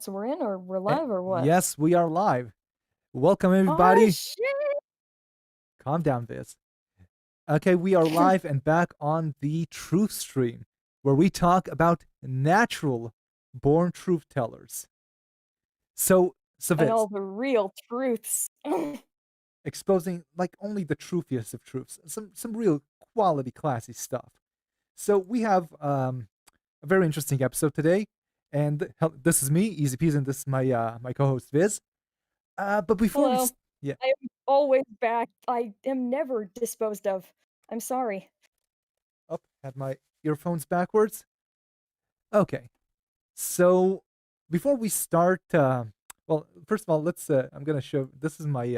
So we're in or we're live or what? Yes, we are live. Welcome, Oh everybody. shit! Calm down, Viz. Okay, we are live and back on the truth stream, where we talk about natural born truth tellers. So And all Viz, the real truths. exposing like only the truthiest of truths, some real quality, classy stuff. So we have a very interesting episode today, and this is me, Easy Peasy, and this is my co-host Viz. But before Hello. yeah, I am always back. I am never disposed of. I'm sorry. oh, had my earphones backwards. Okay, so before we start, well, first of all, let's. I'm gonna show. This is my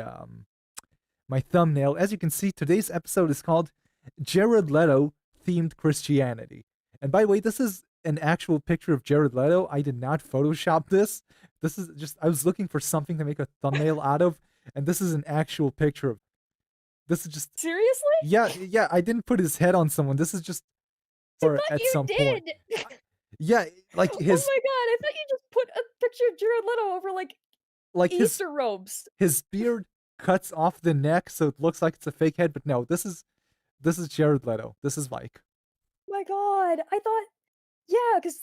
thumbnail. As you can see, today's episode is called Jared Leto themed Christianity. And by the way, this is an actual picture of Jared Leto. I did not Photoshop this. This is just I was looking for something to make a thumbnail out of, and this is an actual picture of. This is just Seriously? yeah. I didn't put his head on someone. This is just I or thought at you some point. did. Yeah, like Oh his my god! I thought you just put a picture of Jared Leto over like like his Easter robes. his beard cuts off the neck so it looks like it's a fake head, but no, this is Jared Leto. This is Mike. My god! I thought, yeah, because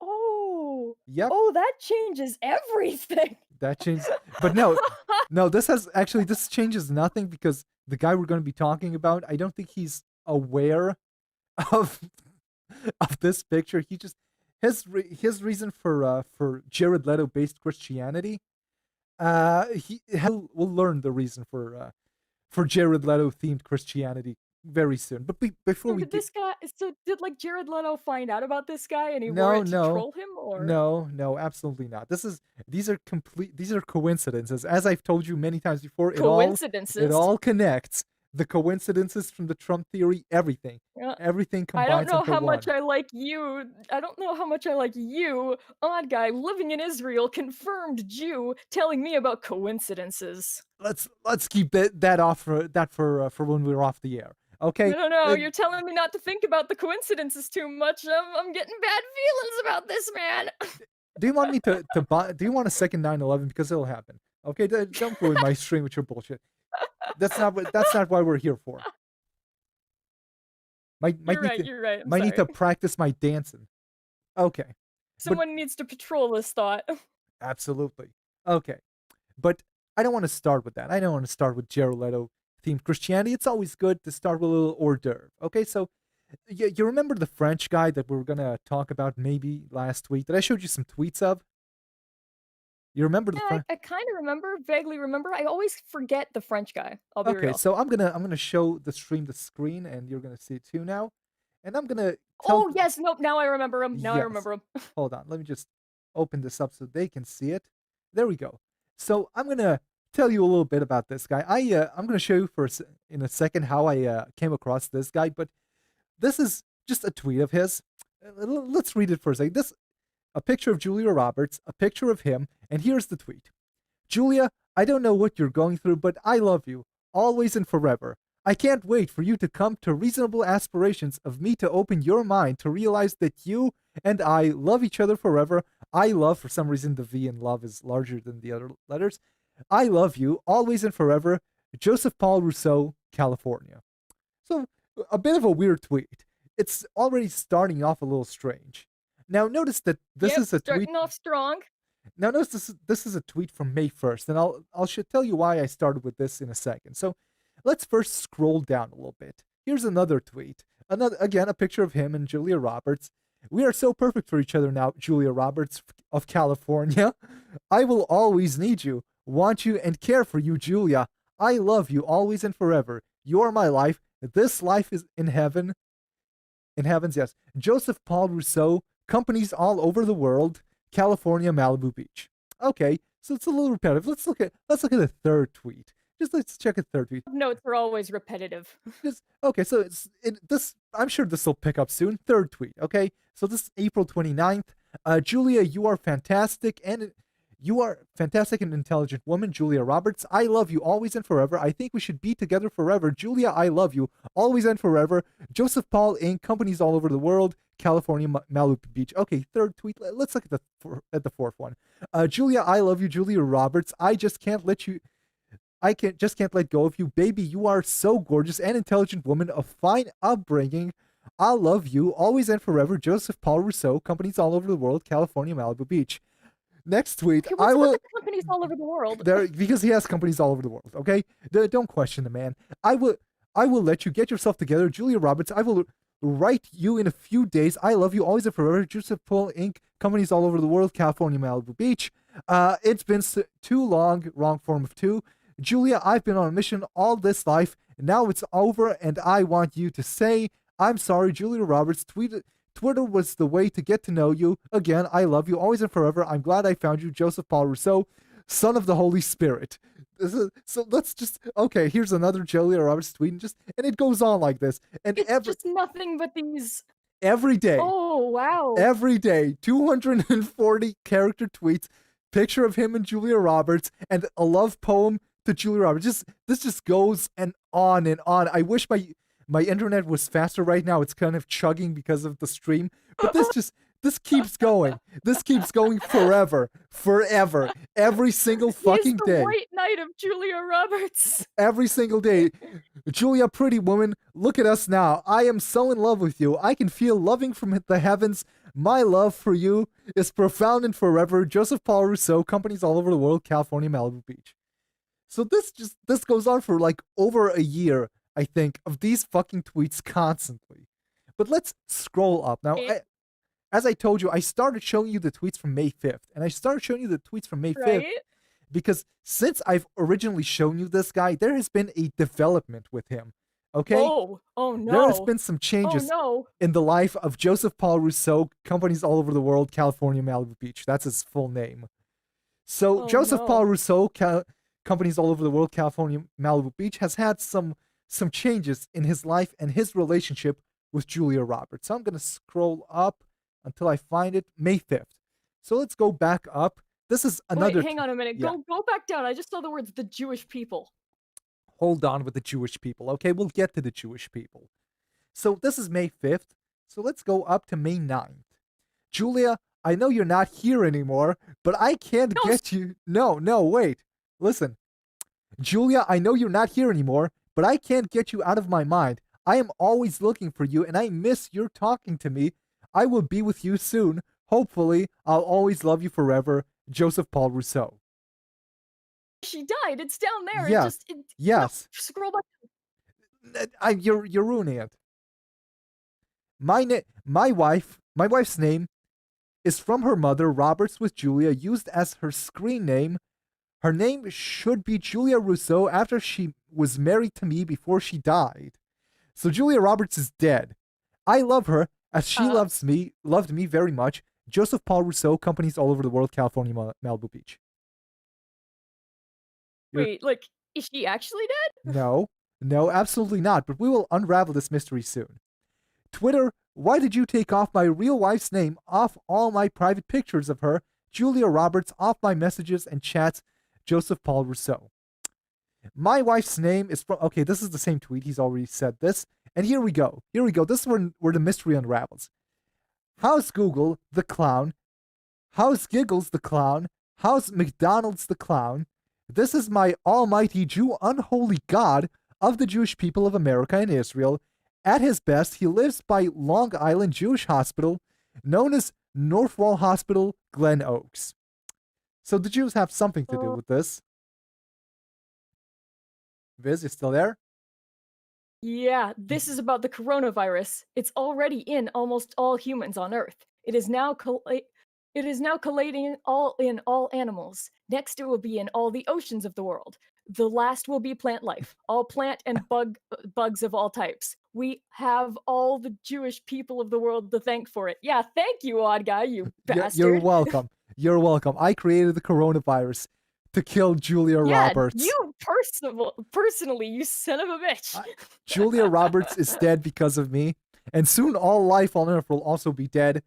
oh, Yep, oh, that changes everything. that changed. But no, this changes nothing because the guy we're going to be talking about, I don't think he's aware of of this picture. He just his reason for Jared Leto based Christianity. We'll learn the reason for Jared Leto themed Christianity very soon. But before So we did get this guy so did, like, Jared Leto find out about this guy and he wore no it to no troll him, or no, absolutely not. These are coincidences. As I've told you many times before, it coincidences? all connects. The coincidences from the Trump theory, Uh, everything I don't combines know into how much one. I like you. I don't know how much I like you, odd guy living in Israel, confirmed Jew, telling me about coincidences. Let's keep that off for when we're off the air. I Okay. don't know. Uh, You're telling me not to think about the coincidences too much. I'm getting bad feelings about this, man. do you want me to buy? Do you want a second 9/11 because it'll happen? Okay, don't ruin my stream with your bullshit. That's not why we're here for. Might You're might need right. to You're right. I'm might need sorry. to practice my dancing. Okay, but Someone needs to patrol this thought. absolutely okay. But I don't want to start with that. I don't want to start with Jared Leto themed Christianity. It's always good to start with a little hors d'oeuvre. Okay, so you remember the French guy that we were gonna talk about maybe last week that I showed you some tweets of? You remember the Yeah, French? I kind of remember, vaguely remember. I always forget the French guy. I'll be Okay, real. so I'm gonna show the screen, and you're gonna see it too now, and I'm gonna tell. Oh yes, nope. Now I remember him. Now I Yes, remember him. hold on. Let me just open this up so they can see it. There we go. So I'm gonna tell you a little bit about this guy. I'm gonna show you in a second how I came across this guy, but this is just a tweet of his. Let's read it for a second. This a picture of Julia Roberts, a picture of him, and here's the tweet. Julia, I don't know what you're going through, but I love you, always and forever. I can't wait for you to come to reasonable aspirations of me to open your mind to realize that you and I love each other forever. I love, for some reason, the V in love is larger than the other letters. I love you, always and forever. Joseph Paul Russo, California. So, a bit of a weird tweet. It's already starting off a little strange. Now, notice that this Yep, is a tweet starting off strong. now notice this is a tweet from May 1st, and I'll should tell you why I started with this in a second. So let's first scroll down a little bit. Here's another tweet. Another again a picture of him and Julia Roberts. We are so perfect for each other now, Julia Roberts of California. I will always need you, want you, and care for you, Julia. I love you always and forever. You are my life. This life is in heaven. In heavens, yes. Joseph Paul Rousseau, companies all over the world, California, Malibu Beach. Okay, so it's a little repetitive. Let's look at the third tweet. Just let's check a third tweet. Notes are always repetitive. Just okay, so this I'm sure this will pick up soon. Third tweet, okay? So this is April 29th. Julia, you are fantastic and You are fantastic and intelligent woman, Julia Roberts. I love you always and forever. I think we should be together forever. Julia, I love you always and forever. Joseph Paul Inc. Companies all over the world. California, Malibu Beach. Okay, third tweet. Let's look at the fourth one. Julia, I love you, Julia Roberts. I just can't let you. I can't let go of you, baby. You are so gorgeous and intelligent woman of fine upbringing. I love you always and forever. Joseph Paul Russo. Companies all over the world. California, Malibu Beach. Next tweet. Okay, I what's with will the companies all over the world? there because he has companies all over the world. Okay, don't question the man. I will let you get yourself together, Julia Roberts. I will write you in a few days. I love you always and forever. Joseph Paul Inc. Companies all over the world. California, Malibu Beach. It's been too long. Wrong form of two. Julia, I've been on a mission all this life. Now it's over, and I want you to say I'm sorry, Julia Roberts. Twitter was the way to get to know you. Again, I love you always and forever. I'm glad I found you, Joseph Paul Rousseau, son of the Holy Spirit. So let's just okay. Here's another Julia Roberts tweet, and it goes on like this. And It's just nothing but these. every day, Oh, wow. every day, 240 character tweets, picture of him and Julia Roberts, and a love poem to Julia Roberts. This just goes and on and on. I wish my internet was faster right now. It's kind of chugging because of the stream, but this keeps going. This keeps going forever, every single fucking He's the day. white knight of Julia Roberts. Every single day. Julia, pretty woman, look at us now. I am so in love with you. I can feel loving from the heavens. My love for you is profound and forever. Joseph Paul Rousseau, companies all over the world, California, Malibu Beach. So this goes on for like over a year, I think, of these fucking tweets constantly. But let's scroll up. Now, as I told you, I started showing you the tweets from May 5th. And I started showing you the tweets from May 5th Right? because since I've originally shown you this guy, there has been a development with him. Okay? Oh There has no. been some Oh changes no. in the life of Joseph Paul Rousseau, companies all over the world, California, Malibu Beach. That's his full name. So Oh Joseph Paul no. Rousseau, companies all over the world, California, Malibu Beach, has had some changes in his life and his relationship with Julia Roberts. So I'm gonna scroll up until I find it. May 5th. So let's go back up. This is another. Wait, hang on a minute. Yeah. Go back down. I just saw the words the Jewish people. Hold on with the Jewish people. Okay, we'll get to the Jewish people. So this is May 5th. So let's go up to May 9th. Julia, I know you're not here anymore, but I can't No, get you. No, wait. Listen. Julia, I know you're not here anymore, but I can't get you out of my mind. I am always looking for you, and I miss your talking to me. I will be with you soon. Hopefully, I'll always love you forever. Joseph Paul Rousseau. she died. It's down there. Yes. Yes. No, scroll back. You're ruining it. My wife's name is from her mother, Roberts with Julia, used as her screen name. Her name should be Julia Rousseau after she was married to me before she died. So Julia Roberts is dead. I love her as she loved me very much. Joseph Paul Rousseau, companies all over the world, California, Malibu Beach. Wait, like, is she actually dead? No, absolutely not. But we will unravel this mystery soon. Twitter, why did you take off my real wife's name off all my private pictures of her? Julia Roberts off my messages and chats. Joseph Paul Rousseau. My wife's name is from. Okay, this is the same tweet. He's already said this. And here we go. This is where the mystery unravels. How's Google the clown? How's Giggles the clown? How's McDonald's the clown? This is my almighty Jew, unholy God of the Jewish people of America and Israel. At his best, he lives by Long Island Jewish Hospital, known as Northwall Hospital, Glen Oaks. So the Jews have something to do with this. Viz, you still there? Yeah, this is about the coronavirus. It's already in almost all humans on Earth. It is now collating in all animals. Next, it will be in all the oceans of the world. The last will be plant life, all plant and bugs of all types. We have all the Jewish people of the world to thank for it. Yeah, thank you, odd guy, you bastard. You're welcome. You're welcome. I created the coronavirus to kill Julia Roberts. You personally, you son of a bitch. Julia Roberts is dead because of me, and soon all life on Earth will also be dead.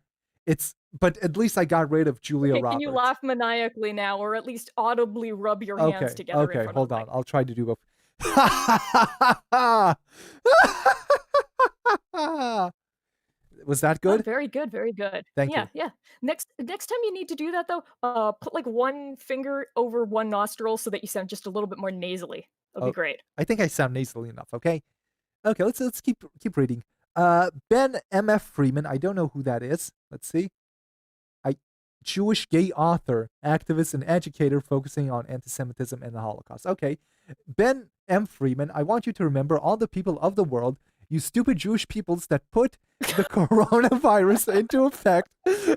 It's but at least I got rid of Julia Okay, can you Roberts. laugh maniacally now, or at least audibly rub your hands Okay, together in okay, front of hold the mic? on. I'll try to do both. Was that Oh, good? very good, very good. Thank Yeah, you. yeah. Next time you need to do that though, put like one finger over one nostril so that you sound just a little bit more nasally. That'll be Oh, great. I think I sound nasally enough. Okay, okay. Let's keep reading. Ben M.F. Freeman. I don't know who that is. Let's see. I Jewish gay author, activist, and educator focusing on anti-Semitism and the Holocaust. Okay, Ben M. Freeman. I want you to remember all the people of the world, you stupid Jewish peoples that put the coronavirus into effect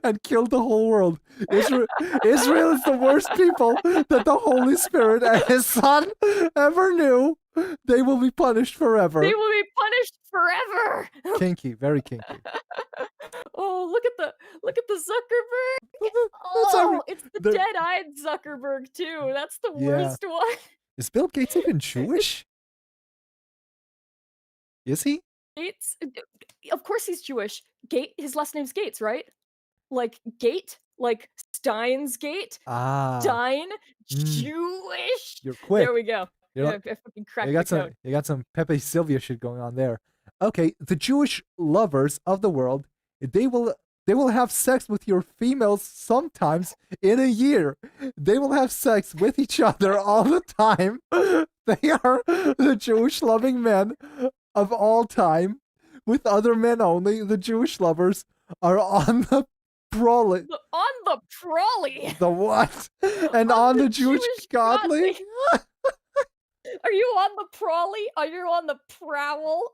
and killed the whole world. Israel is the worst people that the Holy Spirit and His Son ever knew. They will be punished They forever. will be punished forever. Kinky, very kinky. Oh, look at the Zuckerberg. That's every. Oh, it's the There, dead-eyed Zuckerberg too. That's the yeah. worst one. Is Bill Gates even Jewish? Is he? Gates, of course he's Jewish. Gate, his last name's Gates, right? Like Gate, like Steins Gate, Ah, Stein, mm, Jewish. you're There quick. we go. You're Yeah, I fucking you cracked the got some code. you got some Pepe Sylvia shit going on there. Okay, the Jewish lovers of the world, they will they will have sex with your females sometimes in a year. They will have sex with each other all the time. They are the Jewish loving men of all time. With other men only, the Jewish lovers are on the prowl On the trolley, the what? And on on the the Jewish Jewish godly? godly. Are you on the trolley? Are you on the prowl?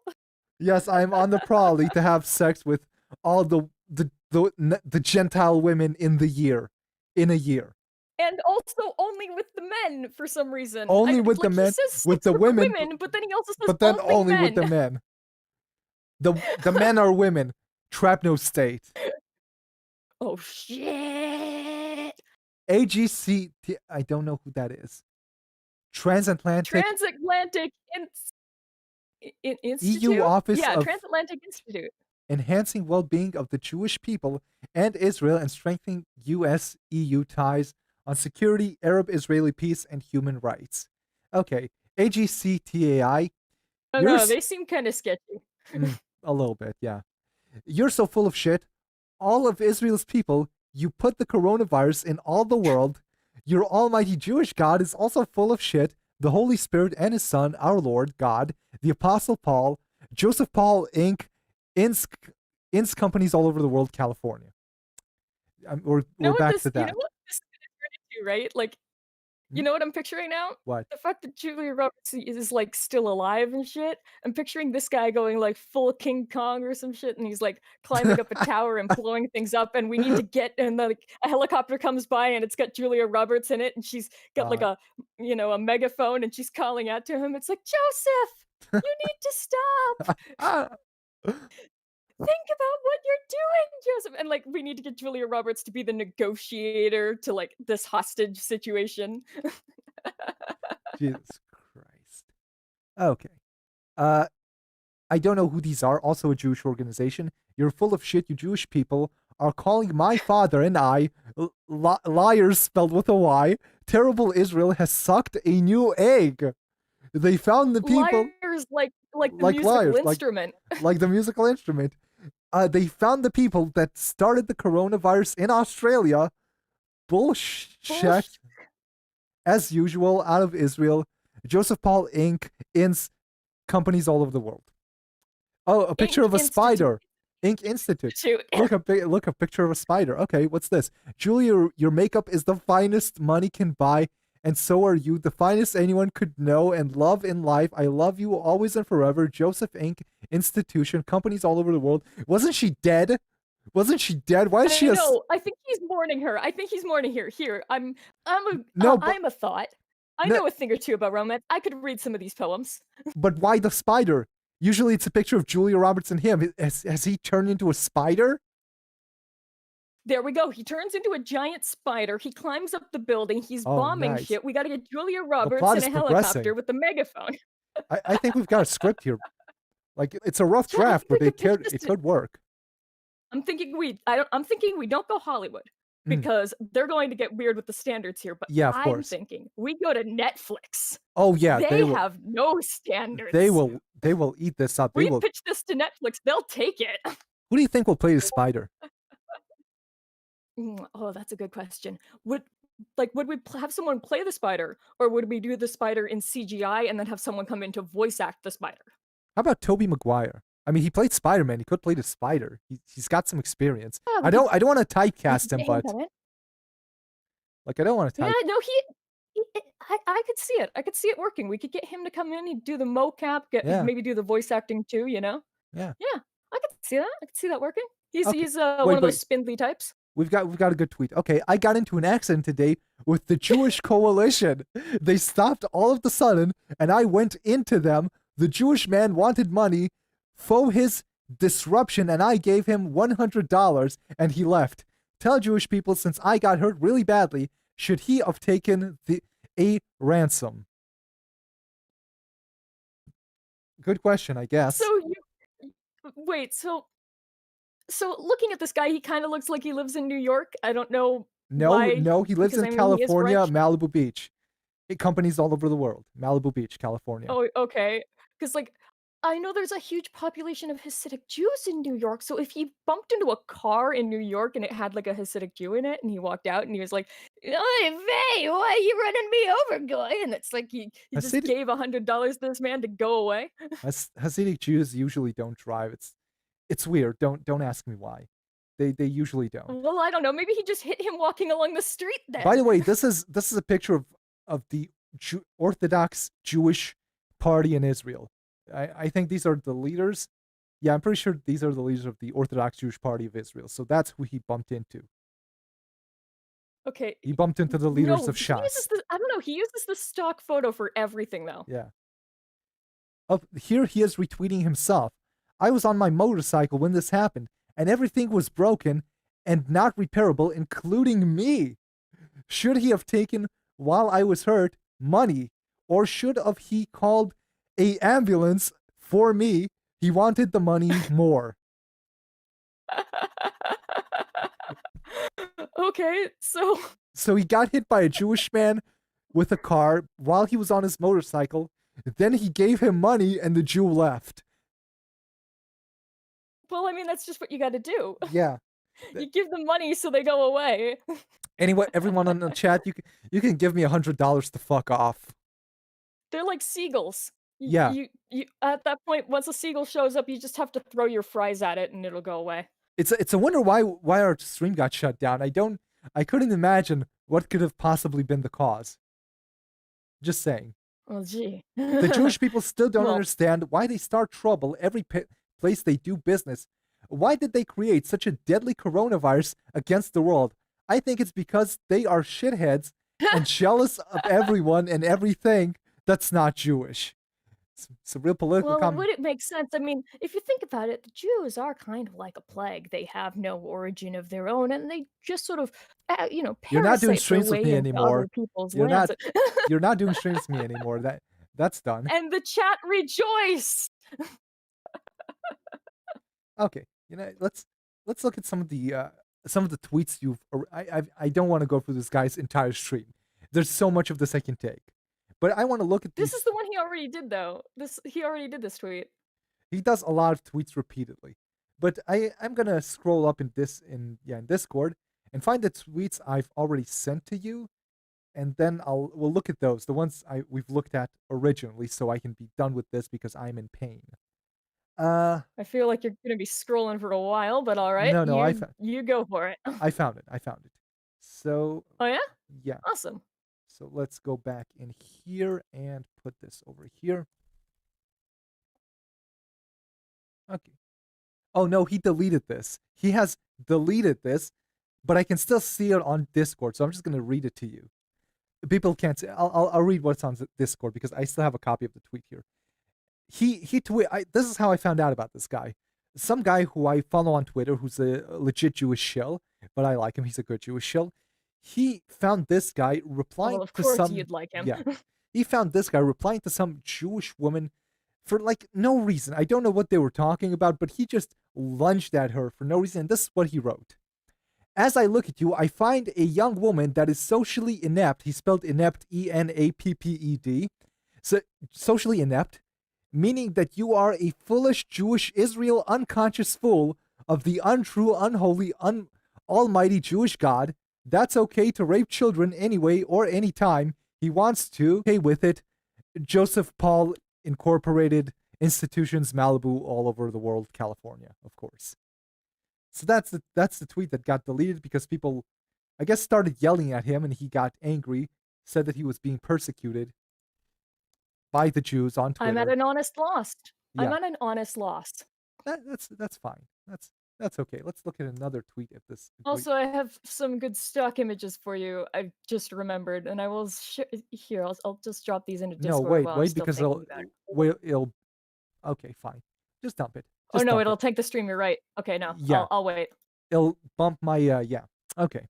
Yes, I am on the prowl to have sex with all the Gentile women in the year. In a year. And also only with the men for some reason. Only with the Like he men, says with sex the with the women, women, but then he also says but then only only with men. the men. The men are women. Trap no state. Oh shit! AGC, I don't know who that is. Transatlantic Transatlantic EU Institute? Office Yeah, of Transatlantic Institute. Enhancing Well-Being of the Jewish People and Israel and Strengthening US-EU Ties on Security, Arab-Israeli Peace, and Human Rights. Okay, AGCTAI, I don't you're know, they seem kind of sketchy. a little bit, yeah. You're so full of shit. All of Israel's people, you put the coronavirus in all the world. Your almighty Jewish God is also full of shit. The Holy Spirit and His Son, our Lord God, the Apostle Paul, Joseph Paul Inc., Inc. companies all over the world, California. We're back to You know that. what this is gonna turn into, right? Like, you Hmm? know what I'm picturing now? What? The fact that Julia Roberts is, like, still alive and shit. I'm picturing this guy going, like, full King Kong or some shit, and he's, like, climbing up a tower and blowing things up, and we need to get and, like, a helicopter comes by, and it's got Julia Roberts in it, and she's got, like, uh, a megaphone, and she's calling out to him. It's like, "Joseph, you need to stop! Think about what you're doing, Joseph!" And, like, we need to get Julia Roberts to be the negotiator to, like, this hostage situation. Jesus Christ. Okay. Uh, I don't know who these are. Also a Jewish organization. You're full of shit. You Jewish people are calling my father and I liars spelled with a Y. Terrible Israel has sucked a new egg. They found the people Liars like the like musical liars, instrument. like the musical instrument. They found the people that started the coronavirus in Australia. Bullshit, Bullsh as usual, out of Israel. Joseph Paul Inc. Inc. companies all over the world. Oh, a picture Ink of a Institute. spider. Ink Institute. Look a picture of a spider. Okay, what's this? Julia, your makeup is the finest money can buy, and so are you, the finest anyone could know and love in life. I love you always and forever. Joseph Inc. Institution, companies all over the world. Wasn't she dead? Wasn't she dead? Why is I she a know. I think he's mourning her. I think he's mourning her. Here, no? I'm a thought. I No, know a thing or two about romance. I could read some of these poems. but why the spider? Usually it's a picture of Julia Roberts and him. Has he turned into a spider? There we go. He turns into a giant spider. He climbs up the building. He's Oh, bombing nice. shit. We got to get Julia The Roberts plot in is a helicopter progressing. with the megaphone. I think we've got a script here. Like it's a rough Yeah, I draft, think we but could pitch this it to could work. I'm thinking we don't go Hollywood Mm, because they're going to get weird with the standards here, but yeah, of I'm course. thinking we go to Netflix. Oh yeah, They have no standards. they will eat this up. They We will. pitch this to Netflix, they'll take it. Who do you think will play the spider? Oh, that's a good question. Would we have someone play the spider, or would we do the spider in CGI and then have someone come in to voice act the spider? How about Toby Maguire? I mean, he played Spider-Man. He could play the spider. He's got some experience. Yeah, I don't want to we could typecast him, get him to but come in. like I don't want to Yeah, type. no, I could see it. I could see it working. We could get him to come in, he'd do the mocap, Yeah, maybe do the voice acting too, you know? yeah. Yeah, I could see that. I could see that working. Okay. He's one Wait, of those wait. spindly types. We've got a good tweet. Okay, I got into an accident today with the Jewish coalition. They stopped all of the sudden, and I went into them. The Jewish man wanted money for his disruption, and I gave him $100, and he left. Tell Jewish people, since I got hurt really badly, should he have taken a ransom? Good question, I So guess. you wait, so looking at this guy, he kinda looks like he lives in New York. I don't know No, why, no, he lives because, in I mean, he is California, French. Malibu Beach. Companies all over the world. Malibu Beach, California. Oh, okay. Because like, I know there's a huge population of Hasidic Jews in New York, so if he bumped into a car in New York and it had, like, a Hasidic Jew in it, and he walked out and he was like, "Oy vey, why are you running me over, guy?" And it's like he just Hasidic gave $100 to this man to go away. Hasidic Jews usually don't drive. It's weird. Don't ask me why. They usually don't. Well, I don't know, maybe he just hit him walking along the street By then. the way, this is a picture of the Orthodox Jewish party in Israel. I think these are the leaders. Yeah, I'm pretty sure these are the leaders of the Orthodox Jewish Party of Israel. So that's who he bumped into. Okay, He bumped into the leaders no, of he uses Shas. the I don't know, he uses the stock photo for everything, though. Yeah. Up here he is retweeting himself. I was on my motorcycle when this happened, and everything was broken and not repairable, including me. Should he have taken, while I was hurt, money, or should have he called a ambulance for me? He wanted the money more. Okay, so So he got hit by a Jewish man with a car while he was on his motorcycle. Then he gave him money and the Jew left. well, I mean, that's just what you gotta do. Yeah. You give them money so they go away. Anyway, everyone on the chat, you can give me $100 to fuck off. They're like seagulls. Yeah. You at that point, once a seagull shows up, you just have to throw your fries at it and it'll go away. It's a wonder why our stream got shut down. I couldn't imagine what could have possibly been the cause. Just saying. Oh, gee. The Jewish people still don't Well, understand why they start trouble every place they do business. Why did they create such a deadly coronavirus against the world? I think it's because they are shitheads and jealous of everyone and everything that's not Jewish. It's a real political well, comment. would it make sense? I mean, if you think about it, the Jews are kind of like a plague. They have no origin of their own, and they just sort of, You're not doing parasite their streams with way me into other anymore. people's You're lands. not you're not doing streams with me anymore. That's done. And the chat rejoice! Okay, let's look at some of the tweets you've. I don't want to go through this guy's entire stream. There's so much of this I can take, but I want to look at This is these. the one he already did, though. He already did this tweet. He does a lot of tweets repeatedly, but I'm gonna scroll up in Discord and find the tweets I've already sent to you, and then we'll look at those, the ones we've looked at originally, so I can be done with this because I'm in pain. Uh, I feel like you're gonna be scrolling for a while, but alright, no, no, you go for it. I found it. I found it. So Oh, yeah? yeah. Awesome. So let's go back in here and put this over here. Okay. Oh no, he deleted this. He has deleted this, but I can still see it on Discord. So I'm just gonna read it to you. People can't see. I'll read what's on Discord because I still have a copy of the tweet here. This is how I found out about this guy. Some guy who I follow on Twitter, who's a legit Jewish shill, but I like him. He's a good Jewish shill. He found this guy replying Well, of to course some. you'd like him. Yeah, he found this guy replying to some Jewish woman for like no reason. I don't know what they were talking about, but he just lunged at her for no reason. And this is what he wrote. As I look at you, I find a young woman that is socially inept. He spelled inept ENAPPED. So, socially inept, meaning that you are a foolish Jewish Israel unconscious fool of the untrue, unholy, almighty Jewish God. That's okay to rape children anyway or anytime he wants to. Okay with it. Joseph Paul Incorporated Institutions, Malibu, all over the world, California, of course. So that's the tweet that got deleted because people, I guess, started yelling at him, and he got angry, said that he was being persecuted by the Jews on I'm at Twitter. an honest loss. I'm Yeah, at an honest loss. that's fine. That's okay. Let's look at another tweet if this agree. Also, I have some good stock images for you. I just remembered, and I will here. I'll just drop these into No, Discord while I'm wait, still because thinking about it. it'll okay, fine. Just dump it. Oh Just no, dump it'll it. take the stream. You're right. Okay, no, Yeah, I'll wait. it'll bump my yeah. Okay.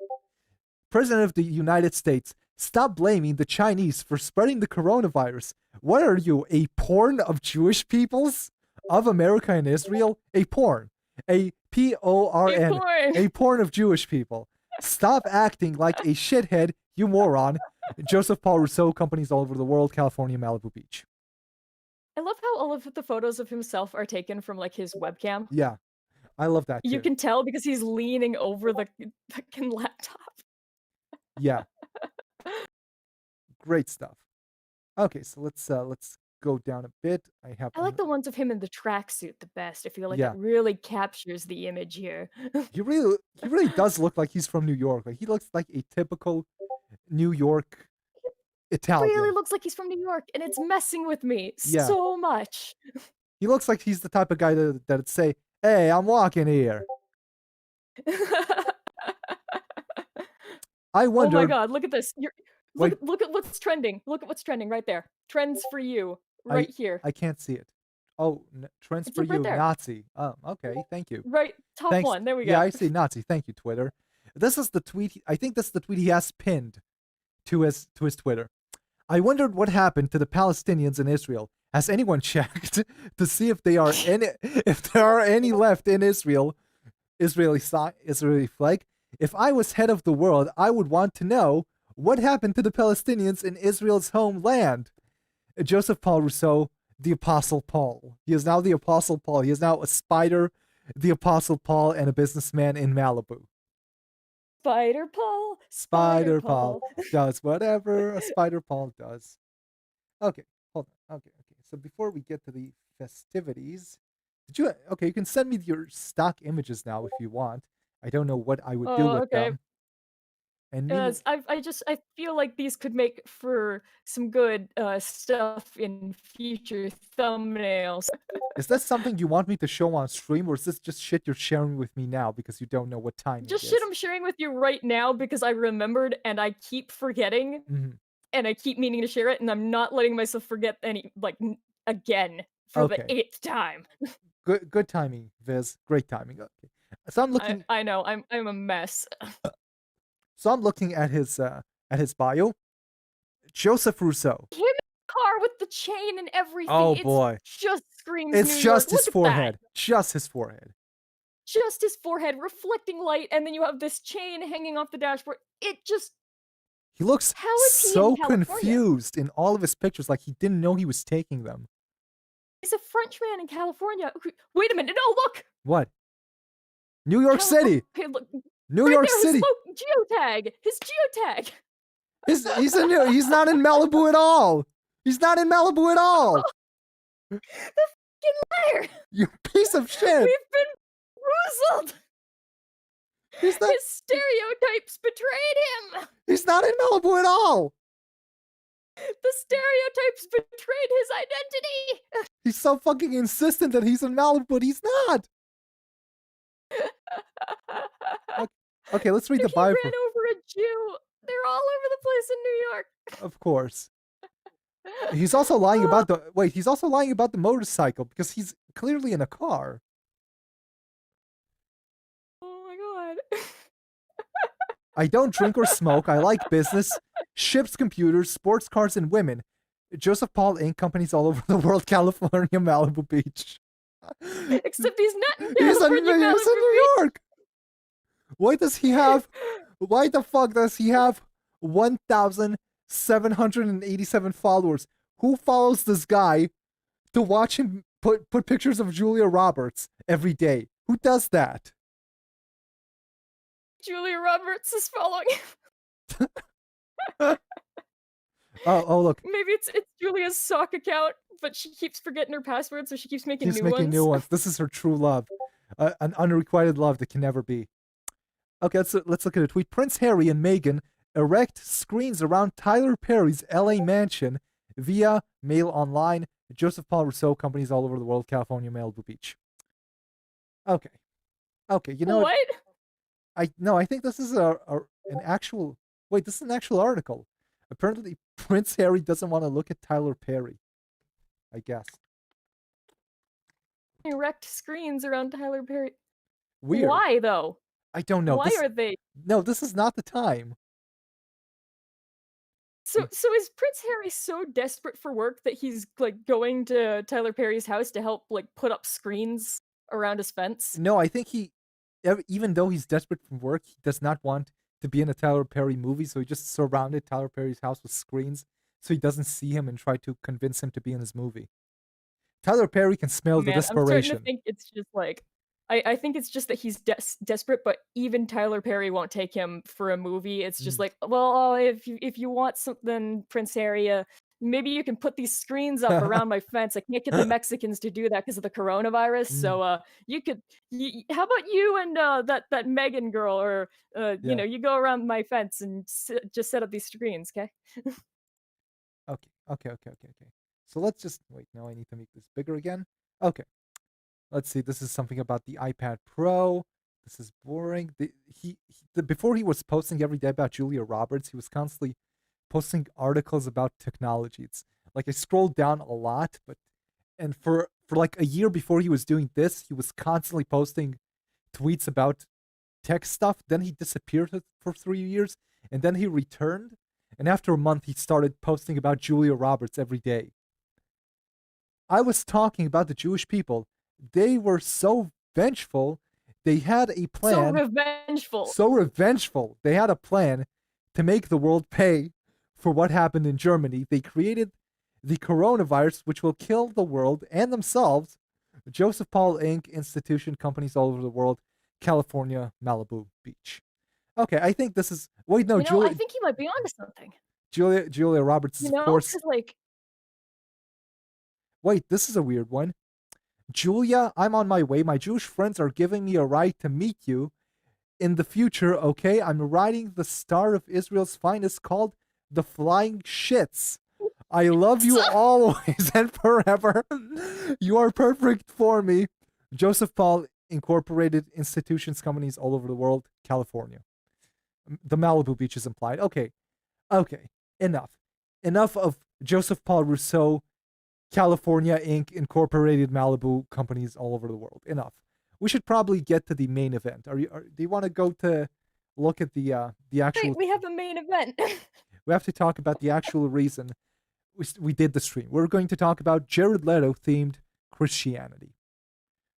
President of the United States, stop blaming the Chinese for spreading the coronavirus. What are you, a porn of Jewish peoples? Of America and Israel? A porn. A PORN. Porn. A porn of Jewish people. Stop acting like a shithead, you moron. Joseph Paul Russo, companies all over the world, California, Malibu Beach. I love how all of the photos of himself are taken from like his webcam. Yeah, I love that You too. can tell because he's leaning over the fucking laptop. Yeah, great stuff. Okay, so let's go down a bit. I have I like the ones of him in the tracksuit the best. I feel like yeah. that really captures the image here. He really does look like he's from New York. Like he looks like a typical New York Really Italian. looks like he's from New York, and it's messing with me Yeah. so much. He looks like he's the type of guy that'd say, "Hey, I'm walking here." I Oh my wondered. god, look at this. Wait, Look at what's trending. Look at what's trending right there. Trends for you I right here. I can't see it. Oh, trends It's for like right you, there. Nazi. Oh, okay. Thank you. Right top Thanks. one. There we Yeah, go. I see Nazi. Thank you, Twitter. This is the tweet. I think this is the tweet he has pinned to his Twitter. I wondered what happened to the Palestinians in Israel. Has anyone checked to see if there are any left in Israel? Israeli flag. If I was head of the world, I would want to know what happened to the Palestinians in Israel's homeland. Joseph Paul Russo, the Apostle Paul. He is now the Apostle Paul. He is now a spider, the Apostle Paul, and a businessman in Malibu. Spider Paul. Spider Paul does whatever a Spider Paul does. Okay, hold on. Okay. So before we get to the festivities, okay, you can send me your stock images now if you want. I don't know what I would do Oh, with okay. them. And Yes, I feel like these could make for some good stuff in future thumbnails. is this something you want me to show on stream, or is this just shit you're sharing with me now because you don't know what timing Just is? shit I'm sharing with you right now because I remembered and I keep forgetting Mm-hmm. and I keep meaning to share it and I'm not letting myself forget again for the Okay, 8th time. good timing, Viz. Great timing. Okay, so I know I'm a mess. I'm looking at his bio. Joseph Russo. Him in the car with the chain and everything. Oh boy, Just screams New it's York. just his Look at that. forehead. Just his forehead. Just his forehead reflecting light, and then you have this chain hanging off the dashboard. It just He looks how is he in so California? confused in all of his pictures, like he didn't know he was taking them. He's a Frenchman in California. Wait a minute. No, look. What? New York City. Okay, look. New Right York there, City. his geotag. His geotag. He's not in Malibu at all. He's not in Malibu at all. The fucking liar. You piece of shit. We've been ruzzled. He's not. His stereotypes betrayed him. He's not in Malibu at all. The stereotypes betrayed his identity. He's so fucking insistent that he's in Malibu, but he's not. Okay, let's read the He bio. ran over a Jew. They're all over the place in New York. Of course. He's also lying about he's also lying about the motorcycle because he's clearly in a car. Oh my god. I don't drink or smoke. I like business, ships, computers, sports cars, and women. Joseph Paul Inc. companies all over the world, California, Malibu Beach. Except he's not in He's in, California, he's in Malibu New York. Why does he have? Why the fuck does he have 1,787 followers? Who follows this guy to watch him put pictures of Julia Roberts every day? Who does that? Julia Roberts is following. Oh, look, Maybe it's Julia's sock account, but she keeps forgetting her password, so she keeps making keeps new making new ones. ones. This is her true love, an unrequited love that can never be. Okay, let's look at a tweet. Prince Harry and Meghan erect screens around Tyler Perry's LA mansion via mail online. Joseph Paul Russo companies all over the world, California, Malibu Beach. Okay. Okay, you know what? What? I think this is an actual wait, this is an actual article. Apparently Prince Harry doesn't want to look at Tyler Perry, I guess. Erect screens around Tyler Perry. Weird. Why though? I don't know. Why This are they? No, this is not the time. So is Prince Harry so desperate for work that he's like going to Tyler Perry's house to help like put up screens around his fence? No, I think even though he's desperate for work, he does not want to be in a Tyler Perry movie, so he just surrounded Tyler Perry's house with screens so he doesn't see him and try to convince him to be in his movie. Tyler Perry can smell the Man, I'm starting to desperation. think it's just like I think it's just that he's desperate, but even Tyler Perry won't take him for a movie. It's just Mm. like, well, if you want something, Prince Harry, maybe you can put these screens up around my fence. I can't get the Mexicans to do that because of the coronavirus. Mm, So, you could. How about you and that Megan girl, or yeah. you go around my fence and just set up these screens, okay? Okay. So let's just wait. Now I need to make this bigger again. Okay. Let's see. This is something about the iPad Pro. This is boring. Before he was posting every day about Julia Roberts, he was constantly posting articles about technology. It's like I scrolled down a lot, but and for like a year before he was doing this, he was constantly posting tweets about tech stuff. Then he disappeared for 3 years, and then he returned. And after a month, he started posting about Julia Roberts every day. I was talking about the Jewish people. They were so vengeful. They had a So plan. revengeful. So revengeful. They had a plan to make the world pay for what happened in Germany. They created the coronavirus, which will kill the world and themselves. Joseph Paul Inc. institution companies all over the world. California, Malibu Beach. Okay, I think this is. Wait, no, I think he might be onto something. Julia Roberts is of course. Because like Wait, this is a weird one. Julia, I'm on my way. My Jewish friends are giving me a ride to meet you in the future, okay? I'm riding the Star of Israel's finest called the Flying Shits. I love you always and forever. You are perfect for me. Joseph Paul Incorporated institutions, companies all over the world, California. The Malibu Beach is implied. Okay, enough. Enough of Joseph Paul Rousseau, California Inc. Incorporated Malibu companies all over the world. Enough. We should probably get to the main event. Do you want to go to look at the actual? wait, we have a main event. We have to talk about the actual reason we did the stream. We're going to talk about Jared Leto themed Christianity.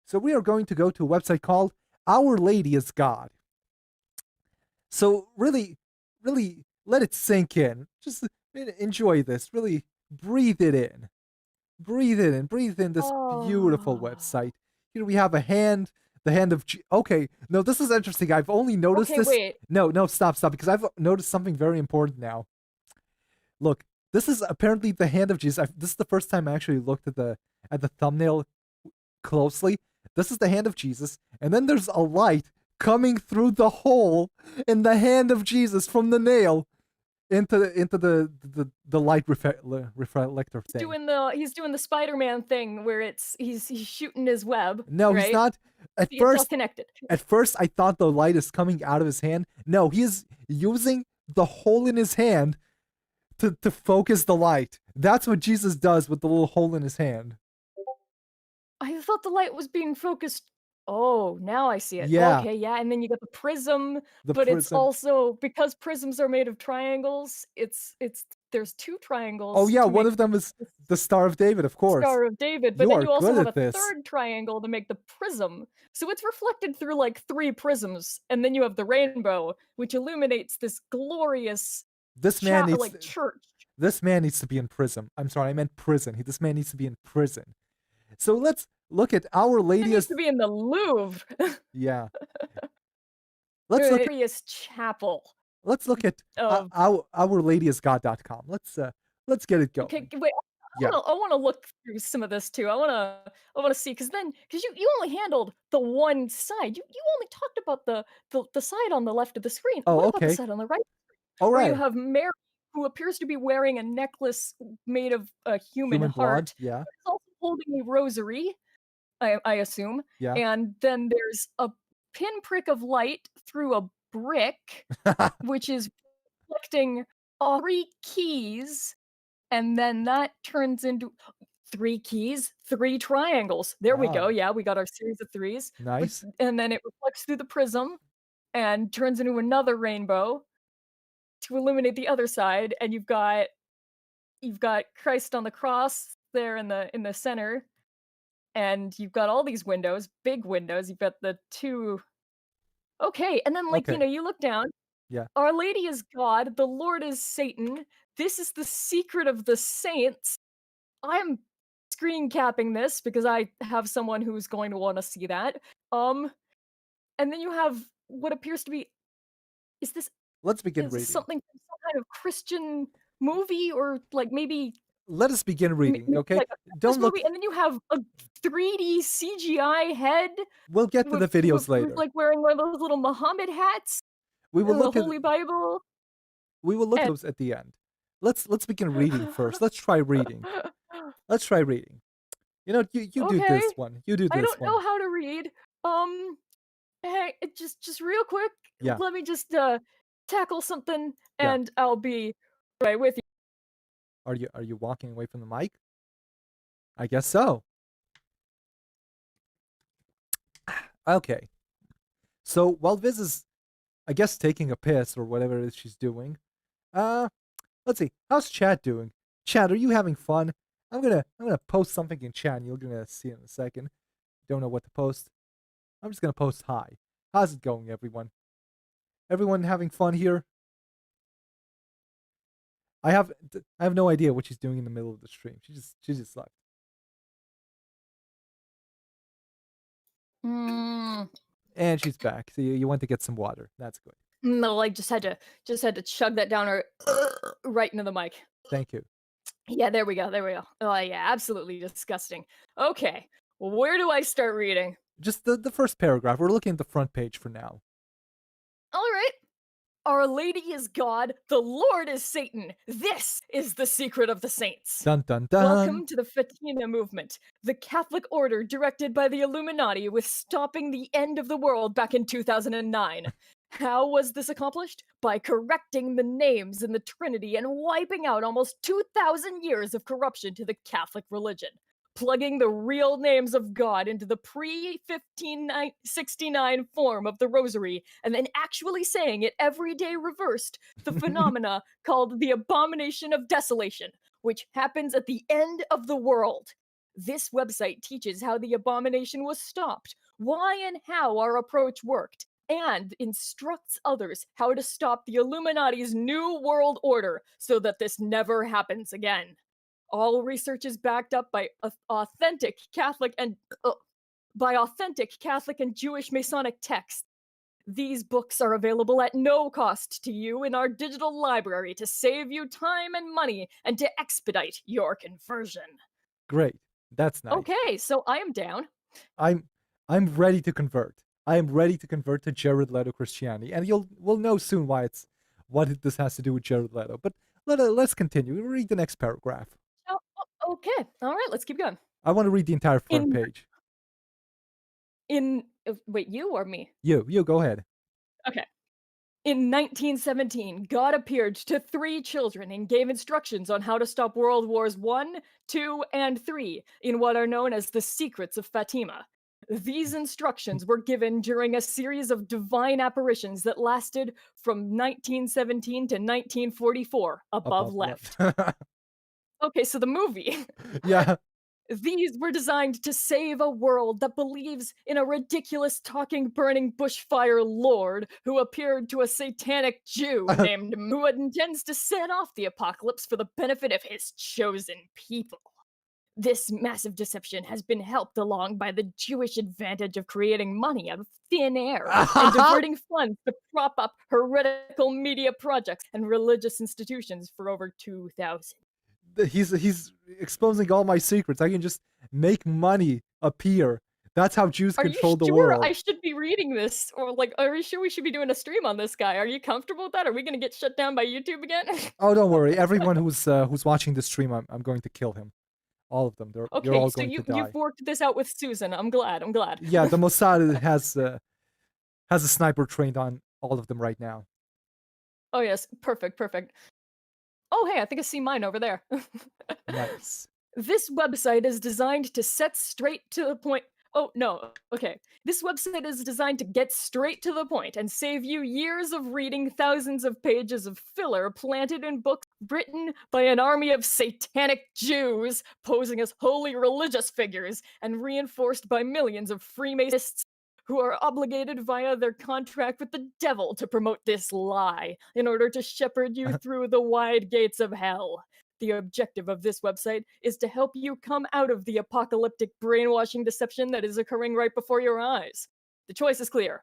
So we are going to go to a website called Our Lady is God. So really, really let it sink in. Just enjoy this. Really breathe it in. Breathe it in. Breathe in this beautiful Oh. website. Here we have a hand. The hand of okay. No, this is interesting. I've only noticed Okay, this. wait. No, stop, because I've noticed something very important now. Look, this is apparently the hand of Jesus. This is the first time I actually looked at the thumbnail closely. This is the hand of Jesus, and then there's a light coming through the hole in the hand of Jesus from the nail into the light reflector thing. He's doing the Spider-Man thing where he's shooting his web, No, he's right? not. At See, it's all first, connected. I thought the light is coming out of his hand. No, he is using the hole in his hand to focus the light. That's what Jesus does with the little hole in his hand. I thought the light was being focused. Oh, now I see it. Yeah, Okay, yeah, and then you got the prism, the but it's prism. also because prisms are made of triangles, it's there's 2 Oh, triangles yeah, to one make of them is the the Star of David, of course. Star of David, but You then are you also good have at a this. 3rd triangle to make the prism. So it's reflected through, like, 3 prisms, and then you have the rainbow, which illuminates this glorious This man needs like, church. this man needs to be in prison. I'm sorry, I meant prison. This man needs to be in prison. So let's look at Our It Lady needs as to be in the Louvre. yeah. Let's look Glorious chapel let's look at of OurLadyIsGod.com. Let's get it okay, going. wait, Yeah. I wanna look through some of this too. I wanna see because you only handled the one side. You only talked about the side on the left of the screen. Oh, What about the okay. side on the right, All where you right. have Mary, who appears to be wearing a necklace made of a human Human blood. heart, Yeah. but is also holding a rosary, I assume, Yeah. and then there's a pinprick of light through a brick, which is reflecting 3 keys, and then that turns into 3 keys, 3 triangles. There we go, Wow. yeah, we got our series of 3s, which Nice. and then it reflects through the prism and turns into another rainbow to illuminate the other side, and you've got Christ on the cross there in the center, and you've got all these windows, big windows, you've got the 2 okay, and then, like, Okay. you look down, Yeah. Our Lady is God, the Lord is Satan, this is the secret of the saints. I'm screen capping this because I have someone who's going to wanna see that. Um, and then you have what appears to be is this Let's begin is this reading. something from some kind of Christian movie or, like, Let us begin reading, maybe okay? like a Christmas Don't look movie, and then you have a 3D CGI head we'll get to the with videos who's, later. like, wearing one of those little Muhammad hats We will and the look at Holy Bible, we will look at and those at the end. Let's begin reading first. Let's try reading. Let's try reading. You do okay, this one. You do I this don't know one. how to read. Um, hey, just real quick, Yeah. let me just, tackle something, Yeah. and I'll be right with you. Are you walking away from the mic? I guess so. Okay. So while Viz is, I guess, taking a piss or whatever it is she's doing, uh, let's see. How's chat doing? Chat, are you having fun? I'm gonna post something in chat and you're gonna see it in a second. Don't know what to post. I'm just gonna post hi. How's it going, everyone? Everyone having fun here? I have no idea what she's doing in the middle of the stream. She just left. Mm, And she's back. So you went to get some water. That's good. no, I just had to chug that down or right into the mic. Thank you. Yeah, there we go. Oh, yeah, absolutely disgusting. Okay, well, where do I start reading? Just the first paragraph. We're looking at the front page for now. Alright. Our Lady is God, the Lord is Satan. This is the secret of the saints. Dun dun dun. Welcome to the Fatima movement, the Catholic order directed by the Illuminati with stopping the end of the world back in 2009. How was this accomplished? By correcting the names in the Trinity and wiping out almost 2,000 years of corruption to the Catholic religion. Plugging the real names of God into the pre 1569 form of the Rosary and then actually saying it every day reversed, the phenomena called the abomination of desolation, which happens at the end of the world. This website teaches how the abomination was stopped, why and how our approach worked, and instructs others how to stop the Illuminati's New World Order so that this never happens again. All research is backed up by authentic Catholic and Jewish Masonic texts. These books are available at no cost to you in our digital library to save you time and money and to expedite your conversion. Great. That's nice. Okay, so I am down. I'm I'm ready to convert. I am ready to convert to Jared Leto Christianity, and we'll know soon what this has to do with Jared Leto. But let's continue. We'll read the next paragraph. Okay, all right, let's keep going. I want to read the entire front In page. wait, you or me? You go ahead. Okay. In 1917, God appeared to 3 children and gave instructions on how to stop World Wars I, II, and III in what are known as the Secrets of Fatima. These instructions were given during a series of divine apparitions that lasted from 1917 to 1944, above Above left. left. Okay, so the movie. Yeah. These were designed to save a world that believes in a ridiculous talking burning bushfire lord who appeared to a satanic Jew named who intends to set off the apocalypse for the benefit of his chosen people. This massive deception has been helped along by the Jewish advantage of creating money out of thin air and diverting funds to prop up heretical media projects and religious institutions for over 2,000. He's exposing all my secrets. I can just make money appear. That's how Jews Are you control the sure world. I should be reading this? Or, like, are you sure we should be doing a stream on this guy? Are you comfortable with that? Are we gonna get shut down by YouTube again? Oh, don't worry. Everyone who's watching the stream, I'm going to kill him. All of them. You're Okay, all so going to you've die. worked this out with Susan. I'm glad, I'm glad. Yeah, the Mossad has a sniper trained on all of them right now. Oh, yes, perfect, perfect. Oh, hey, I think I see mine over there. Nice. This website is designed to set straight to the point. Oh, no. Okay. This website is designed to get straight to the point and save you years of reading thousands of pages of filler planted in books written by an army of satanic Jews posing as holy religious figures and reinforced by millions of Freemasons who are obligated via their contract with the devil to promote this lie in order to shepherd you through the wide gates of hell. The objective of this website is to help you come out of the apocalyptic brainwashing deception that is occurring right before your eyes. The choice is clear: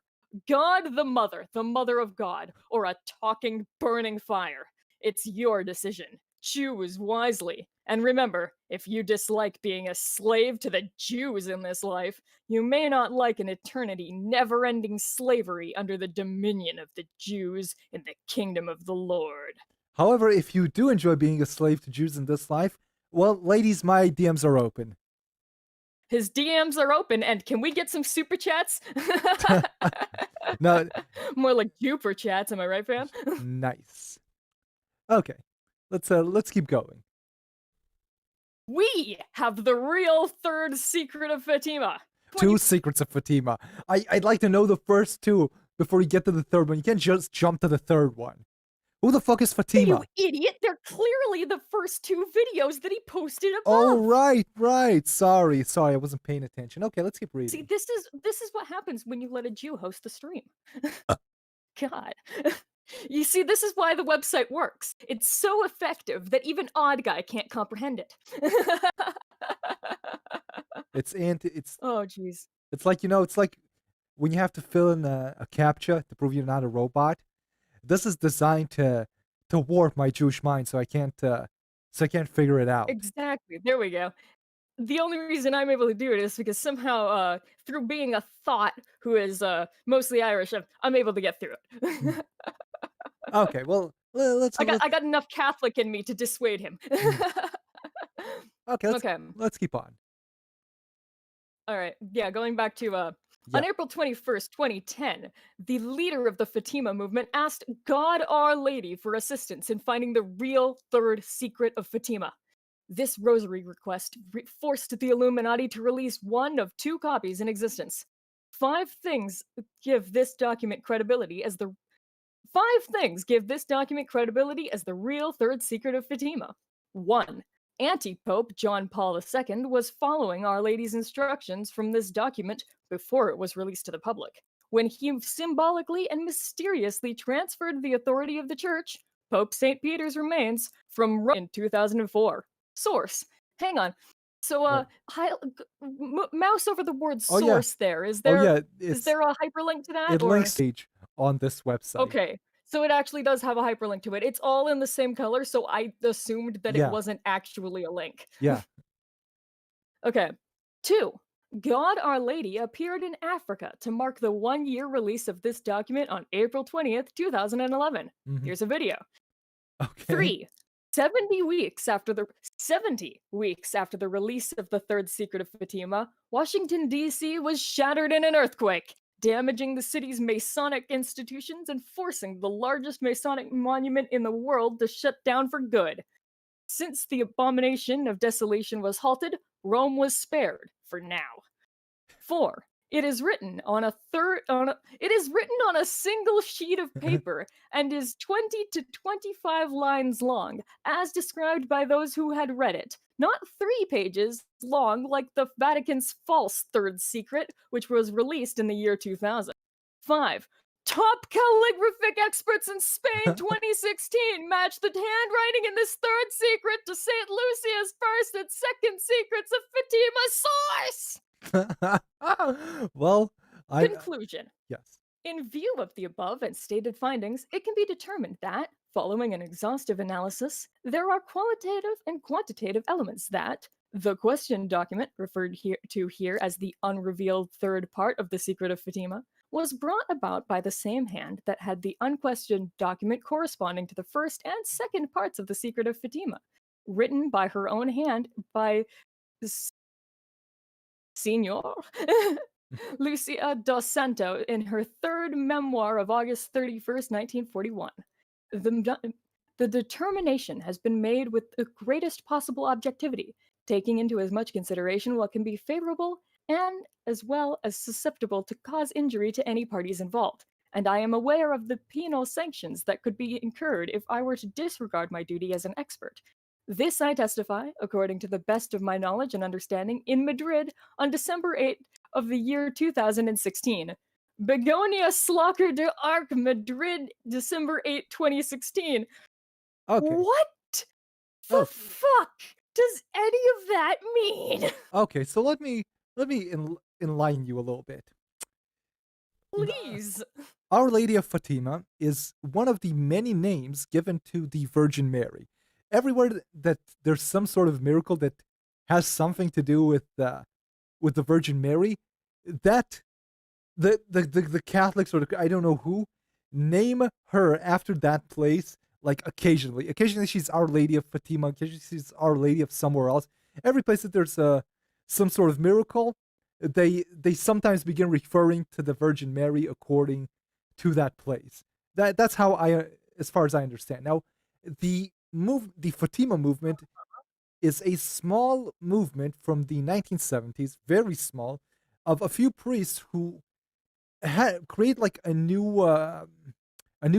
God the mother of God, or a talking, burning fire. It's your decision. Choose wisely. And remember, if you dislike being a slave to the Jews in this life, you may not like an eternity never ending slavery under the dominion of the Jews in the kingdom of the Lord. However, if you do enjoy being a slave to Jews in this life, well, ladies, my DMs are open. His DMs are open, and can we get some super chats? No, More like Juper chats, am I right, fam? nice. Okay, let's keep going. We have the real third secret of Fatima. Two secrets of Fatima. I'd like to know the first two before you get to the third one. You can't just jump to the third one. Who the fuck is You Fatima? idiot! They're clearly the first two videos that he posted above. Oh, right. Sorry, I wasn't paying attention. Okay, let's keep See, reading. this is what happens when you let a Jew host the stream. God. You see, this is why the website works. It's so effective that even Odd Guy can't comprehend it. It's Oh, jeez. it's like it's like when you have to fill in a captcha to prove you're not a robot. This is designed to warp my Jewish mind, so I can't figure it out. Exactly. There we go. The only reason I'm able to do it is because somehow, through being a thought who is mostly Irish, I'm able to get through Mm. it. Okay, well I let's got enough Catholic in me to dissuade him. mm. Okay, Okay. let's keep on. All right. Yeah, going back to on Yeah. April 21st, 2010, the leader of the Fatima movement asked God Our Lady for assistance in finding the real third secret of Fatima. This rosary request forced the Illuminati to release one of two copies in existence. Five things give this document credibility as the Five things give this document credibility as the real third secret of Fatima. 1. Anti-Pope John Paul II was following Our Lady's instructions from this document before it was released to the public, when he symbolically and mysteriously transferred the authority of the Church, Pope St. Peter's remains, from Rome in 2004. Source. Hang on. So, Right. mouse over the word Oh yeah. source there. Oh yeah, Is there a hyperlink to that, it or? links page on this website. Okay, so it actually does have a hyperlink to it. It's all in the same color, so I assumed that it Yeah. wasn't actually a link. Yeah. Okay. 2. God Our Lady appeared in Africa to mark the 1-year release of this document on April 20th, 2011. Mhm. Here's a video. Okay. 3. 70 weeks after the release of the third secret of Fatima, Washington, D.C. was shattered in an earthquake, damaging the city's Masonic institutions and forcing the largest Masonic monument in the world to shut down for good. Since the abomination of desolation was halted, Rome was spared for now. 4. It is written on a third on a, it is written on a single sheet of paper and is 20 to 25 lines long, as described by those who had read it. Not 3 pages long like the Vatican's false third secret, which was released in the year 2000. 5. Top calligraphic experts in Spain 2016 matched the handwriting in this third secret to St. Lucia's first and second secrets of Fatima source! Well, I Conclusion. yes. In view of the above and stated findings, it can be determined that, following an exhaustive analysis, there are qualitative and quantitative elements that, the question document, referred here as the unrevealed third part of the Secret of Fatima, was brought about by the same hand that had the unquestioned document corresponding to the first and second parts of the Secret of Fatima, written by her own hand by Senor Lucia dos Santo in her third memoir of August 31st, 1941. The, the determination has been made with the greatest possible objectivity, taking into as much consideration what can be favorable and as well as susceptible to cause injury to any parties involved. And I am aware of the penal sanctions that could be incurred if I were to disregard my duty as an expert. This I testify, according to the best of my knowledge and understanding, in Madrid on December 8th of the year 2016. Begonia Slocker de Arc, Madrid, December 8, 2016. Okay. What the Oh, fuck does any of that mean? okay. So let me enlighten you a little bit. The- Please. Our Lady of Fatima is one of the many names given to the Virgin Mary. Everywhere that there's some sort of miracle that has something to do with the Virgin Mary, that the Catholics or I don't know who name her after that place. Like occasionally she's Our Lady of Fatima. Occasionally she's Our Lady of somewhere else. Every place that there's some sort of miracle, they sometimes begin referring to the Virgin Mary according to that place. That's how as far as I understand. Now, the Fatima movement is a small movement from the 1970s, very small, of a few priests who create like a new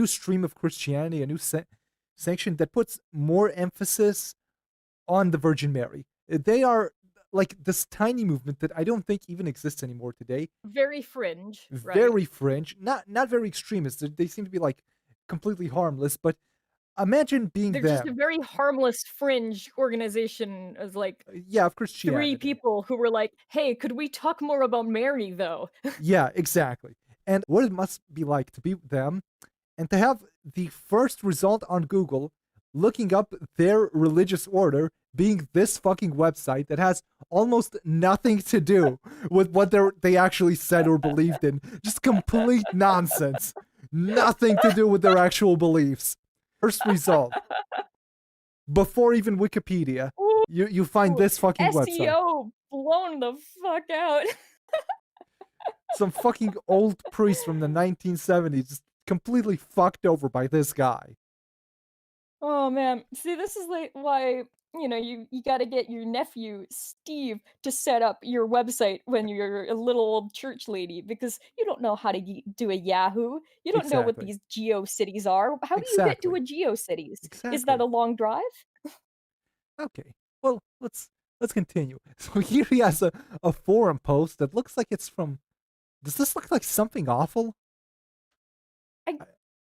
stream of Christianity, a new sanction that puts more emphasis on the Virgin Mary. They are like this tiny movement that I don't think even exists anymore today. Very fringe, right? Very fringe, not very extremist. They seem to be like completely harmless, but imagine being They're just a them. very harmless fringe organization of like Yeah, of 3 Christianity. people who were like, "Hey, could we talk more about Mary though?" Yeah, exactly. And what it must be like to be them and to have the first result on Google looking up their religious order being this fucking website that has almost nothing to do with what they actually said or believed in. Just complete nonsense. Nothing to do with their actual beliefs. First result. Before even Wikipedia, you find Ooh, this fucking website. SEO blown the fuck out. Some fucking old priest from the 1970s just completely fucked over by this guy. Oh man, see, this is like why you got to get your nephew Steve to set up your website when you're a little old church lady because you don't know how to do a Yahoo. You don't know what Exactly. these GeoCities are. How do you get to Exactly. a GeoCities? Is that Exactly. a long drive? Okay. Well, let's continue. So here he has a forum post that looks like it's from. Does this look like something awful? I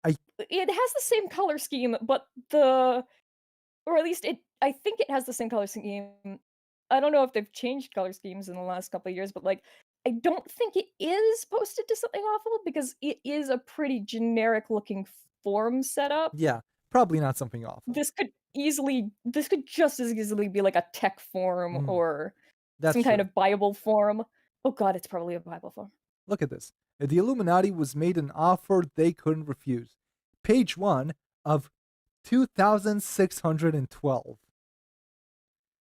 I, I It has the same color scheme, but the or at least I think it has the same color scheme. I don't know if they've changed color schemes in the last couple of years, but, like, I don't think it is posted to something awful because it is a pretty generic looking form setup. yeah, probably not something awful. This could just as easily be, like, a tech forum Mm, or that's some kind true. of Bible forum. Oh god, it's probably a Bible forum. Look at this. The Illuminati was made an offer they couldn't refuse. Page 1 of 2612.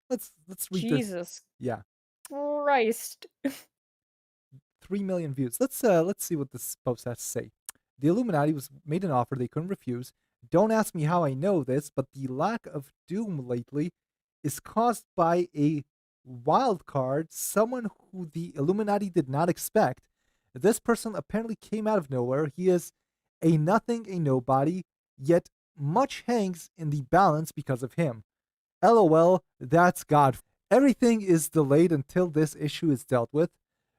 Let's read this. Jesus Yeah, Christ. 3 million views. Let's see what this post has to say. The Illuminati was made an offer they couldn't refuse. Don't ask me how I know this, but the lack of doom lately is caused by a wild card, someone who the Illuminati did not expect, This person apparently came out of nowhere. He is a nothing, a nobody, yet much hangs in the balance because of him. LOL, that's God. Everything is delayed until this issue is dealt with.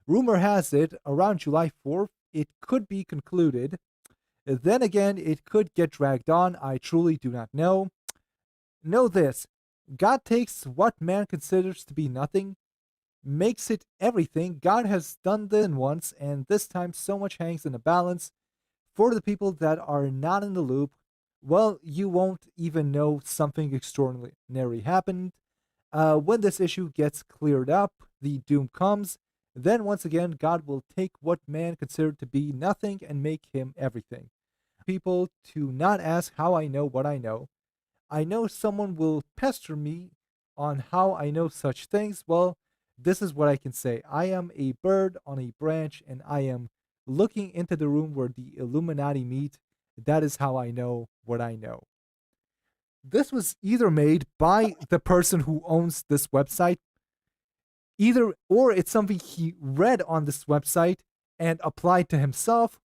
Rumor has it, around July 4th, it could be concluded. Then again, it could get dragged on. I truly do not know. Know this: God takes what man considers to be nothing, makes it everything. God has done this once, and this time so much hangs in the balance. For the people that are not in the loop, well, you won't even know something extraordinary happened. When this issue gets cleared up, the doom comes. Then once again, God will take what man considered to be nothing and make him everything. People to not ask how I know what I know. I know someone will pester me on how I know such things. Well, this is what I can say. I am a bird on a branch, and I am looking into the room where the Illuminati meet. That is how I know what I know. This was either made by the person who owns this website, either, or it's something he read on this website and applied to himself,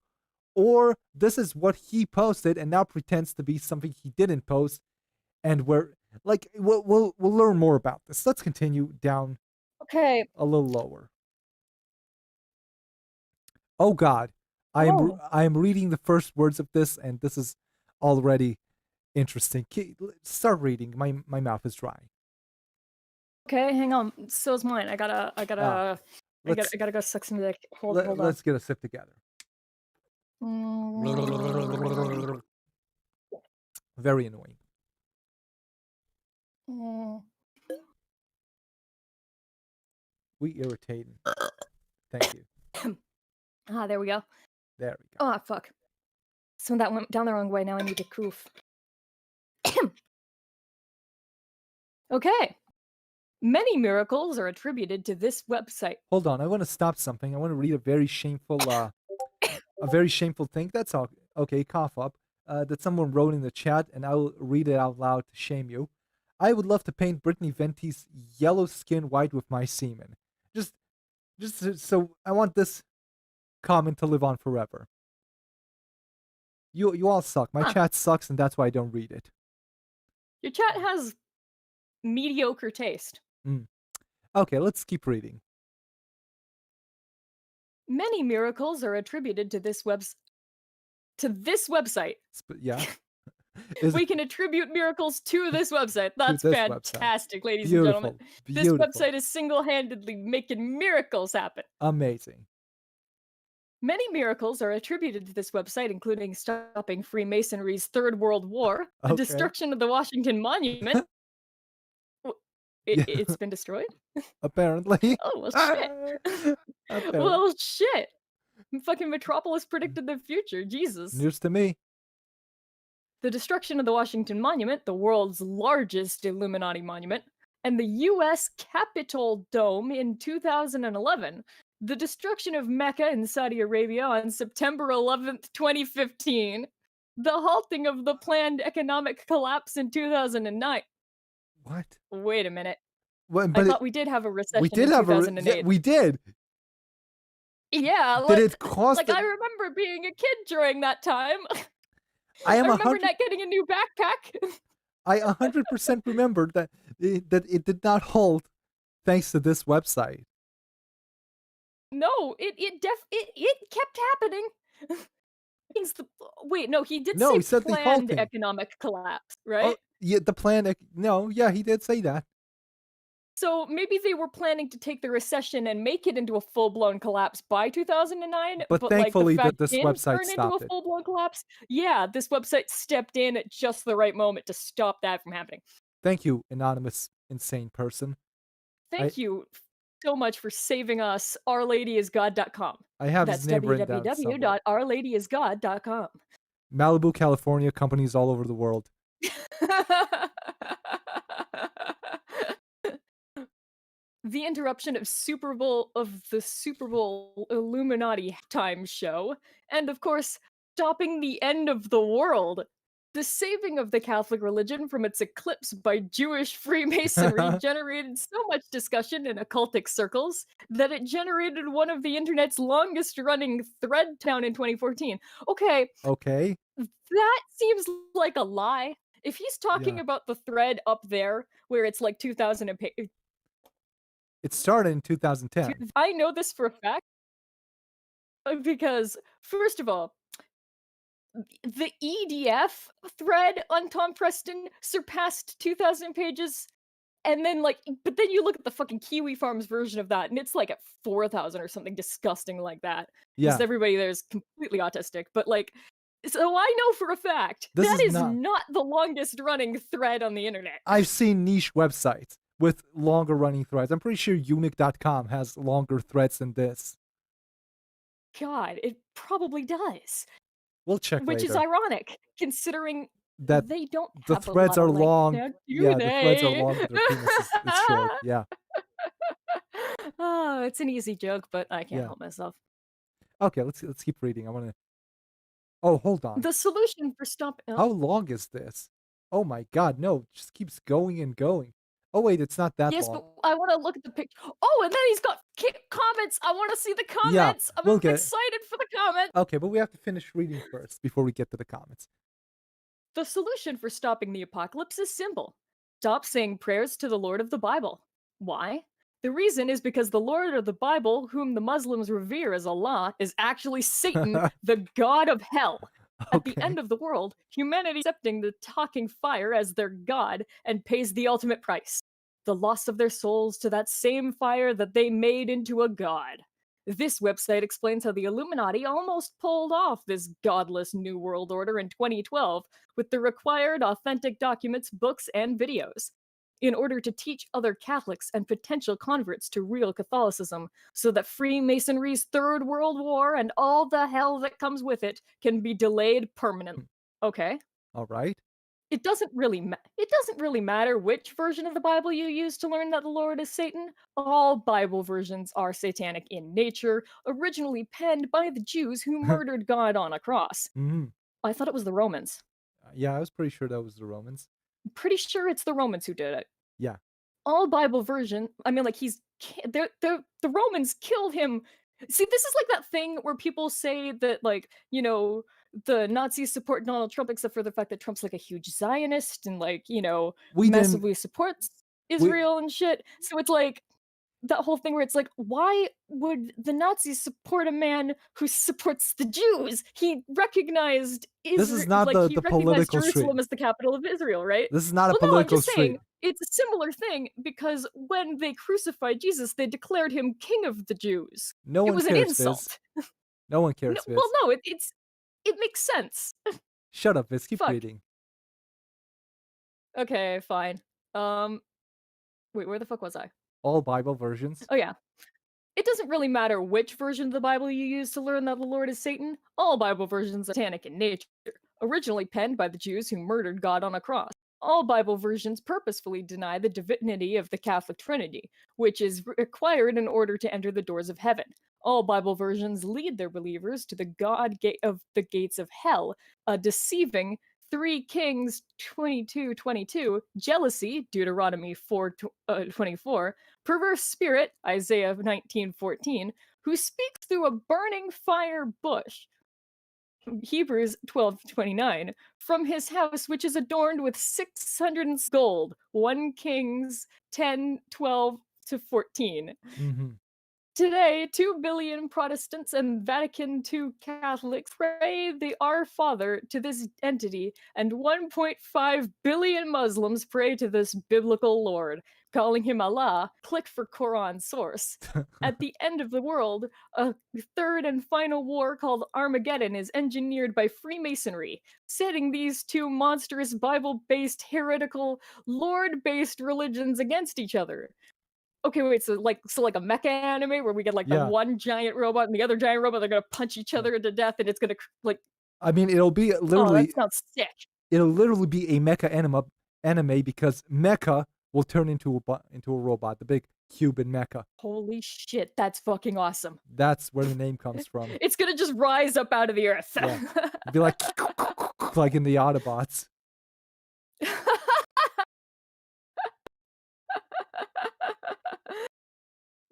or this is what he posted and now pretends to be something he didn't post, and we're like, we'll learn more about this. Let's continue down Okay. a little lower. Oh God, Oh. I am reading the first words of this, and this is already interesting. Start reading. My mouth is dry. Okay, hang on. So's mine. Ah, let's I gotta go suck some dick. Hold on. let's get a sip together. Mm, Very annoying. mm. We irritating. Thank you. Ah, there we go. There we go. Oh, fuck. Some of that went down the wrong way. Now I need to coof. Okay. Many miracles are attributed to this website. Hold on. I want to stop something. I want to read a very shameful thing. That's all. Okay, cough up. That someone wrote in the chat, and I will read it out loud to shame you. I would love to paint Brittany Venti's yellow skin white with my semen. Just, so I want this comment to live on forever. You all suck. My Huh. chat sucks, and that's why I don't read it. Your chat has mediocre taste. Okay, let's keep reading. Many miracles are attributed to this website. Yeah. We can attribute miracles to this website. That's this website. fantastic, ladies and Beautiful. gentlemen. Beautiful. This website is single-handedly making miracles happen. Amazing. Many miracles are attributed to this website, including stopping Freemasonry's Third World War, the Okay. destruction of the Washington Monument. Yeah. It's been destroyed? Apparently. Oh, well, shit. Apparently. Well, shit. Fucking Metropolis predicted the future. Jesus. News to me. The destruction of the Washington Monument, the world's largest Illuminati monument, and the US Capitol Dome in 2011. The destruction of Mecca in Saudi Arabia on September 11th, 2015. The halting of the planned economic collapse in 2009. What? Wait a minute. Well, I thought we did have a recession we did in have 2008. yeah, we did. Yeah, Did it cost? I remember being a kid during that time. I am remember not getting a new backpack. I 100% remember that it did not hold, thanks to this website. No, it kept happening. Wait, no, he did No, say he said the planned halting. economic collapse, right? Oh, yeah, the plan. No, yeah, he did say that. So maybe they were planning to take the recession and make it into a full-blown collapse by 2009, But like thankfully, the fact this didn't website turn into a stopped it. full-blown collapse. Yeah, this website stepped in at just the right moment to stop that from happening. Thank you, anonymous insane person. Thank you so much for saving us. OurLadyIsGod.com. I have That's his name written down somewhere. www.OurLadyIsGod.com. Malibu, California, companies all over the world. The interruption of the Super Bowl Illuminati time show, and of course, stopping the end of the world. The saving of the Catholic religion from its eclipse by Jewish Freemasonry generated so much discussion in occultic circles that it generated one of the internet's longest running thread down in 2014. Okay, Okay. that seems like a lie. If he's talking Yeah. about the thread up there where it's like 2000 It started in 2010. I know this for a fact because first of all, the EDF thread on Tom Preston surpassed 2,000 pages. And then, like, but then you look at the fucking Kiwi Farms version of that, and it's like at 4,000 or something disgusting like that. Because Yeah. everybody there is completely autistic. But, like, so I know for a fact This that is is not not the longest running thread on the internet. I've seen niche websites with longer running threads. I'm pretty sure Unic.com has longer threads than this. God, it probably does. We'll check Which is later. ironic, considering That they don't the have a threads lot of are length long. now, do Yeah, the threads are they? long, but their penis is short. Yeah. Oh, it's an easy joke, but I can't Yeah. help myself. Okay, let's keep reading. I want to Oh, hold on. The solution for stop How long is this? Oh my god, no, it just keeps going and going. Oh wait, it's not that yes, long. but I wanna look at the picture. Oh, and then he's got comments! I wanna see the Yeah, comments! I'm we'll get excited for the comments! Okay, but we have to finish reading first before we get to the comments. The solution for stopping the apocalypse is simple. Stop saying prayers to the Lord of the Bible. Why? The reason is because the Lord of the Bible, whom the Muslims revere as Allah, is actually Satan, the god of hell. At the Okay. end of the world, humanity is accepting the talking fire as their god and pays the ultimate price, the loss of their souls to that same fire that they made into a god. This website explains how the Illuminati almost pulled off this godless New World Order in 2012 with the required authentic documents, books, and videos in order to teach other Catholics and potential converts to real Catholicism so that Freemasonry's Third World War and all the hell that comes with it can be delayed permanently. Okay. All right. It doesn't really matter which version of the Bible you use to learn that the Lord is Satan. All Bible versions are satanic in nature, originally penned by the Jews who murdered God on a cross. Mhm. I thought it was the Romans. Yeah, I was pretty sure that was the Romans. I'm pretty sure it's the Romans who did it. Yeah. All Bible version, I mean, like the Romans killed him. See, this is like that thing where people say that, like, the Nazis support Donald Trump, except for the fact that Trump's like a huge Zionist and, like, We didn't massively supports we Israel and shit. So it's like that whole thing where it's like, why would the Nazis support a man who supports the Jews? He recognized This is Israel, not like he the recognized political Jerusalem stream. as the capital of Israel, right? This is not a Well, no, I'm political just saying stream. it's a similar thing because when they crucified Jesus, they declared him king of the Jews. No It one was an cares, Viz. insult. No one No, cares, well, Viz. no, it makes sense. Shut up, Viz. Keep Fuck. reading. Okay, fine. Um, wait, where the fuck was I? All Bible versions. Oh yeah. It doesn't really matter which version of the Bible you use to learn that the Lord is Satan. All Bible versions are satanic in nature, originally penned by the Jews who murdered God on a cross. All Bible versions purposefully deny the divinity of the Catholic Trinity, which is required in order to enter the doors of heaven. All Bible versions lead their believers to the God gate of the gates of hell, a deceiving 3 Kings 22:22, jealousy, Deuteronomy 4:24, perverse spirit, Isaiah 19:14, who speaks through a burning fire bush, Hebrews 12:29, from his house which is adorned with 600 gold, 1 Kings 10:12 to 14. Mhm. Today, 2 billion Protestants and Vatican II Catholics pray the Our Father to this entity, and 1.5 billion Muslims pray to this biblical Lord, calling him Allah. Click for Quran source. At the end of the world, a third and final war called Armageddon is engineered by Freemasonry, setting these two monstrous Bible based, heretical, Lord based religions against each other. Okay, wait, so like a mecha anime where we get like the Yeah. one giant robot and the other giant robot, they're gonna punch each Yeah. other to death, and it's gonna like, I mean, it'll be oh, that literally sounds sick. it'll literally be a mecha anime because mecha will turn into a robot, the big Cuban mecha. Holy shit, that's fucking awesome. That's where the name comes from. It's gonna just rise up out of the earth. Yeah. It'd be like look like in the Autobots.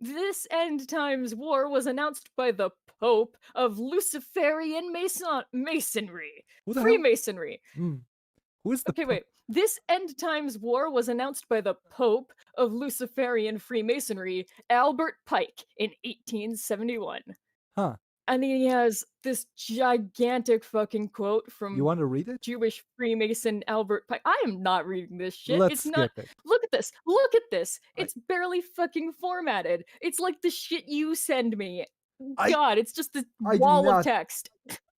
This end times war was announced by the Pope of Luciferian Masonry. Who the hell? Freemasonry. Mm. Who is the Okay, wait. This end times war was announced by the Pope of Luciferian Freemasonry, Albert Pike, in 1871. Huh? And he has this gigantic fucking quote You from want to read it? Jewish Freemason Albert Pike. I am not reading this shit. Let's It's not. skip it. Look at this. Look at this. I It's barely fucking formatted. It's like the shit you send me. I God, it's just this I do wall of not text.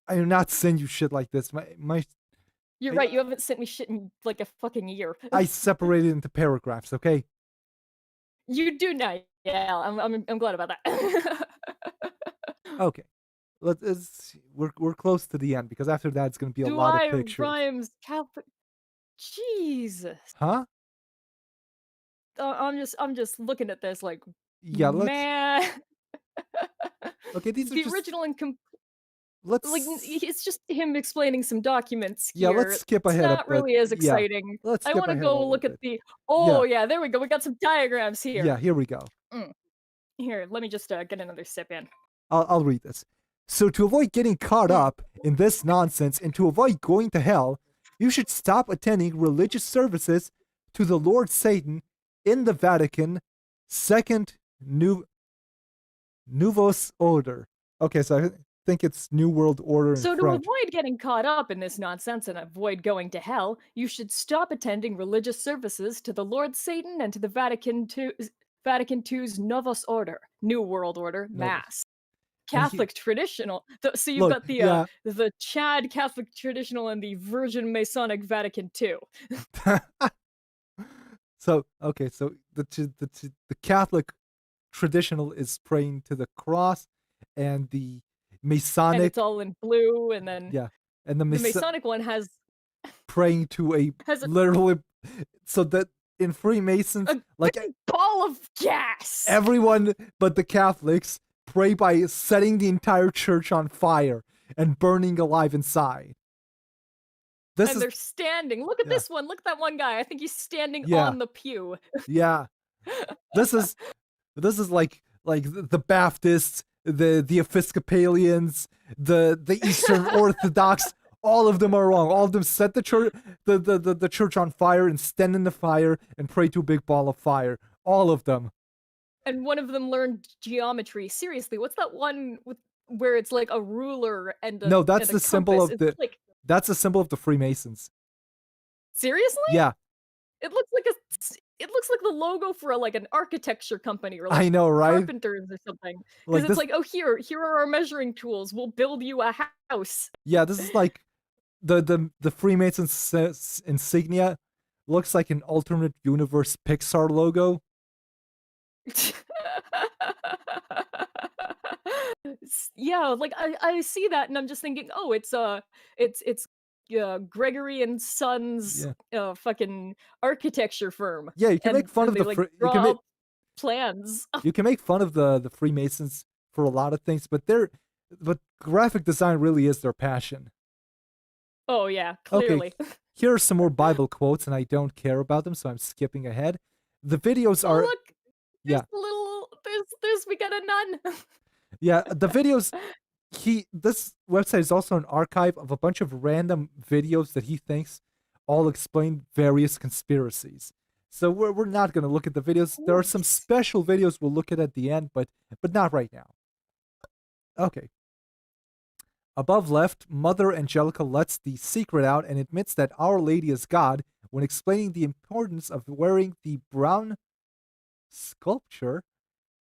I do not send you shit like this. My You're right. You haven't sent me shit in like a fucking year. I separated into paragraphs. Okay. You do now. Yeah, I'm glad about that. Okay. We're close to the end because after that it's gonna be a Do lot of I pictures. rhymes Catholic? Jesus. Huh? I'm just looking at this like, Yeah. Let's. man. Okay. These are The just. original and like Let's. it's just him explaining some documents Yeah. Let's here. skip It's ahead a not bit. really as Yeah. exciting. Let's I skip want to ahead a go little look at bit. the. Yeah. Oh yeah, there we go. We got some diagrams here. Yeah. Here we go. Mm. Here, let me just get another sip in. I'll read this. So to avoid getting caught Mm. up in this nonsense and to avoid going to hell, you should stop attending religious services to the Lord Satan in the Vatican, Second Nouveaux Order. Okay, so I think it's New World Order in So to French. avoid getting caught up in this nonsense and avoid going to hell, you should stop attending religious services to the Lord Satan and to the Vatican II's Novus Order, New World Order, No, Mass. and he Catholic traditional. So you've look, got yeah. the Chad Catholic traditional and the Virgin Masonic Vatican II. So okay, so the Catholic traditional is praying to the cross, and the And it's Masonic, all in blue, and then yeah, and the the Masonic one has praying to a has literally, so that in Freemasons, a like big ball of gas. everyone but the Catholics pray by setting the entire church on fire and burning alive inside. This And is they're standing. Look at yeah, this one. Look at that one guy. I think he's standing yeah, on the pew. yeah. This is like the Baptists, the Episcopalians, the Eastern Orthodox. All of them are wrong. All of them set the church the church on fire and stand in the fire and pray to a big ball of fire. All of them. And one of them learned geometry. Seriously, what's that one with where it's like a ruler and No, a compass? It's like that's the symbol of the Freemasons. seriously? Yeah, It looks like it looks like the logo for like an architecture company or like I know, right? carpenters or something. Because Like it's this. like, oh, here are our measuring tools. We'll build you a house. Yeah, this is like the Freemasons insignia looks like an alternate universe Pixar logo. Yeah, like I see that and I'm just thinking, oh, it's Gregory and Sons Yeah, fucking architecture firm, yeah. You can make fun and of they the like you can draw make up plans. you can make fun of the Freemasons for a lot of things, but graphic design really is their passion. Oh yeah, Okay, clearly. here are some more Bible quotes, and I don't care about them, so I'm skipping ahead. The videos Oh are look, there's yeah, a little there's we got a nun. yeah. The videos this website is also an archive of a bunch of random videos that he thinks all explain various conspiracies. So we're not going to look at the videos. There are some Nice. special videos we'll look at the end, but not right now. Okay. Above left, Mother Angelica lets the secret out and admits that Our Lady is God when explaining the importance of wearing the brown sculpture.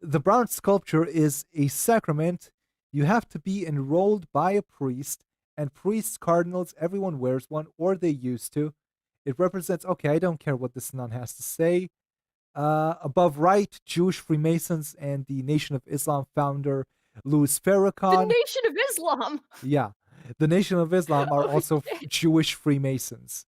The brown sculpture is a sacrament. You have to be enrolled by a priest, and priests, cardinals, everyone wears one, or they used to. It represents, okay, I don't care what this nun has to say. Above right, Jewish Freemasons and the Nation of Islam founder Louis The Farrakhan. Nation of Islam. Yeah, the Nation of Islam are Oh also shit. Jewish Freemasons,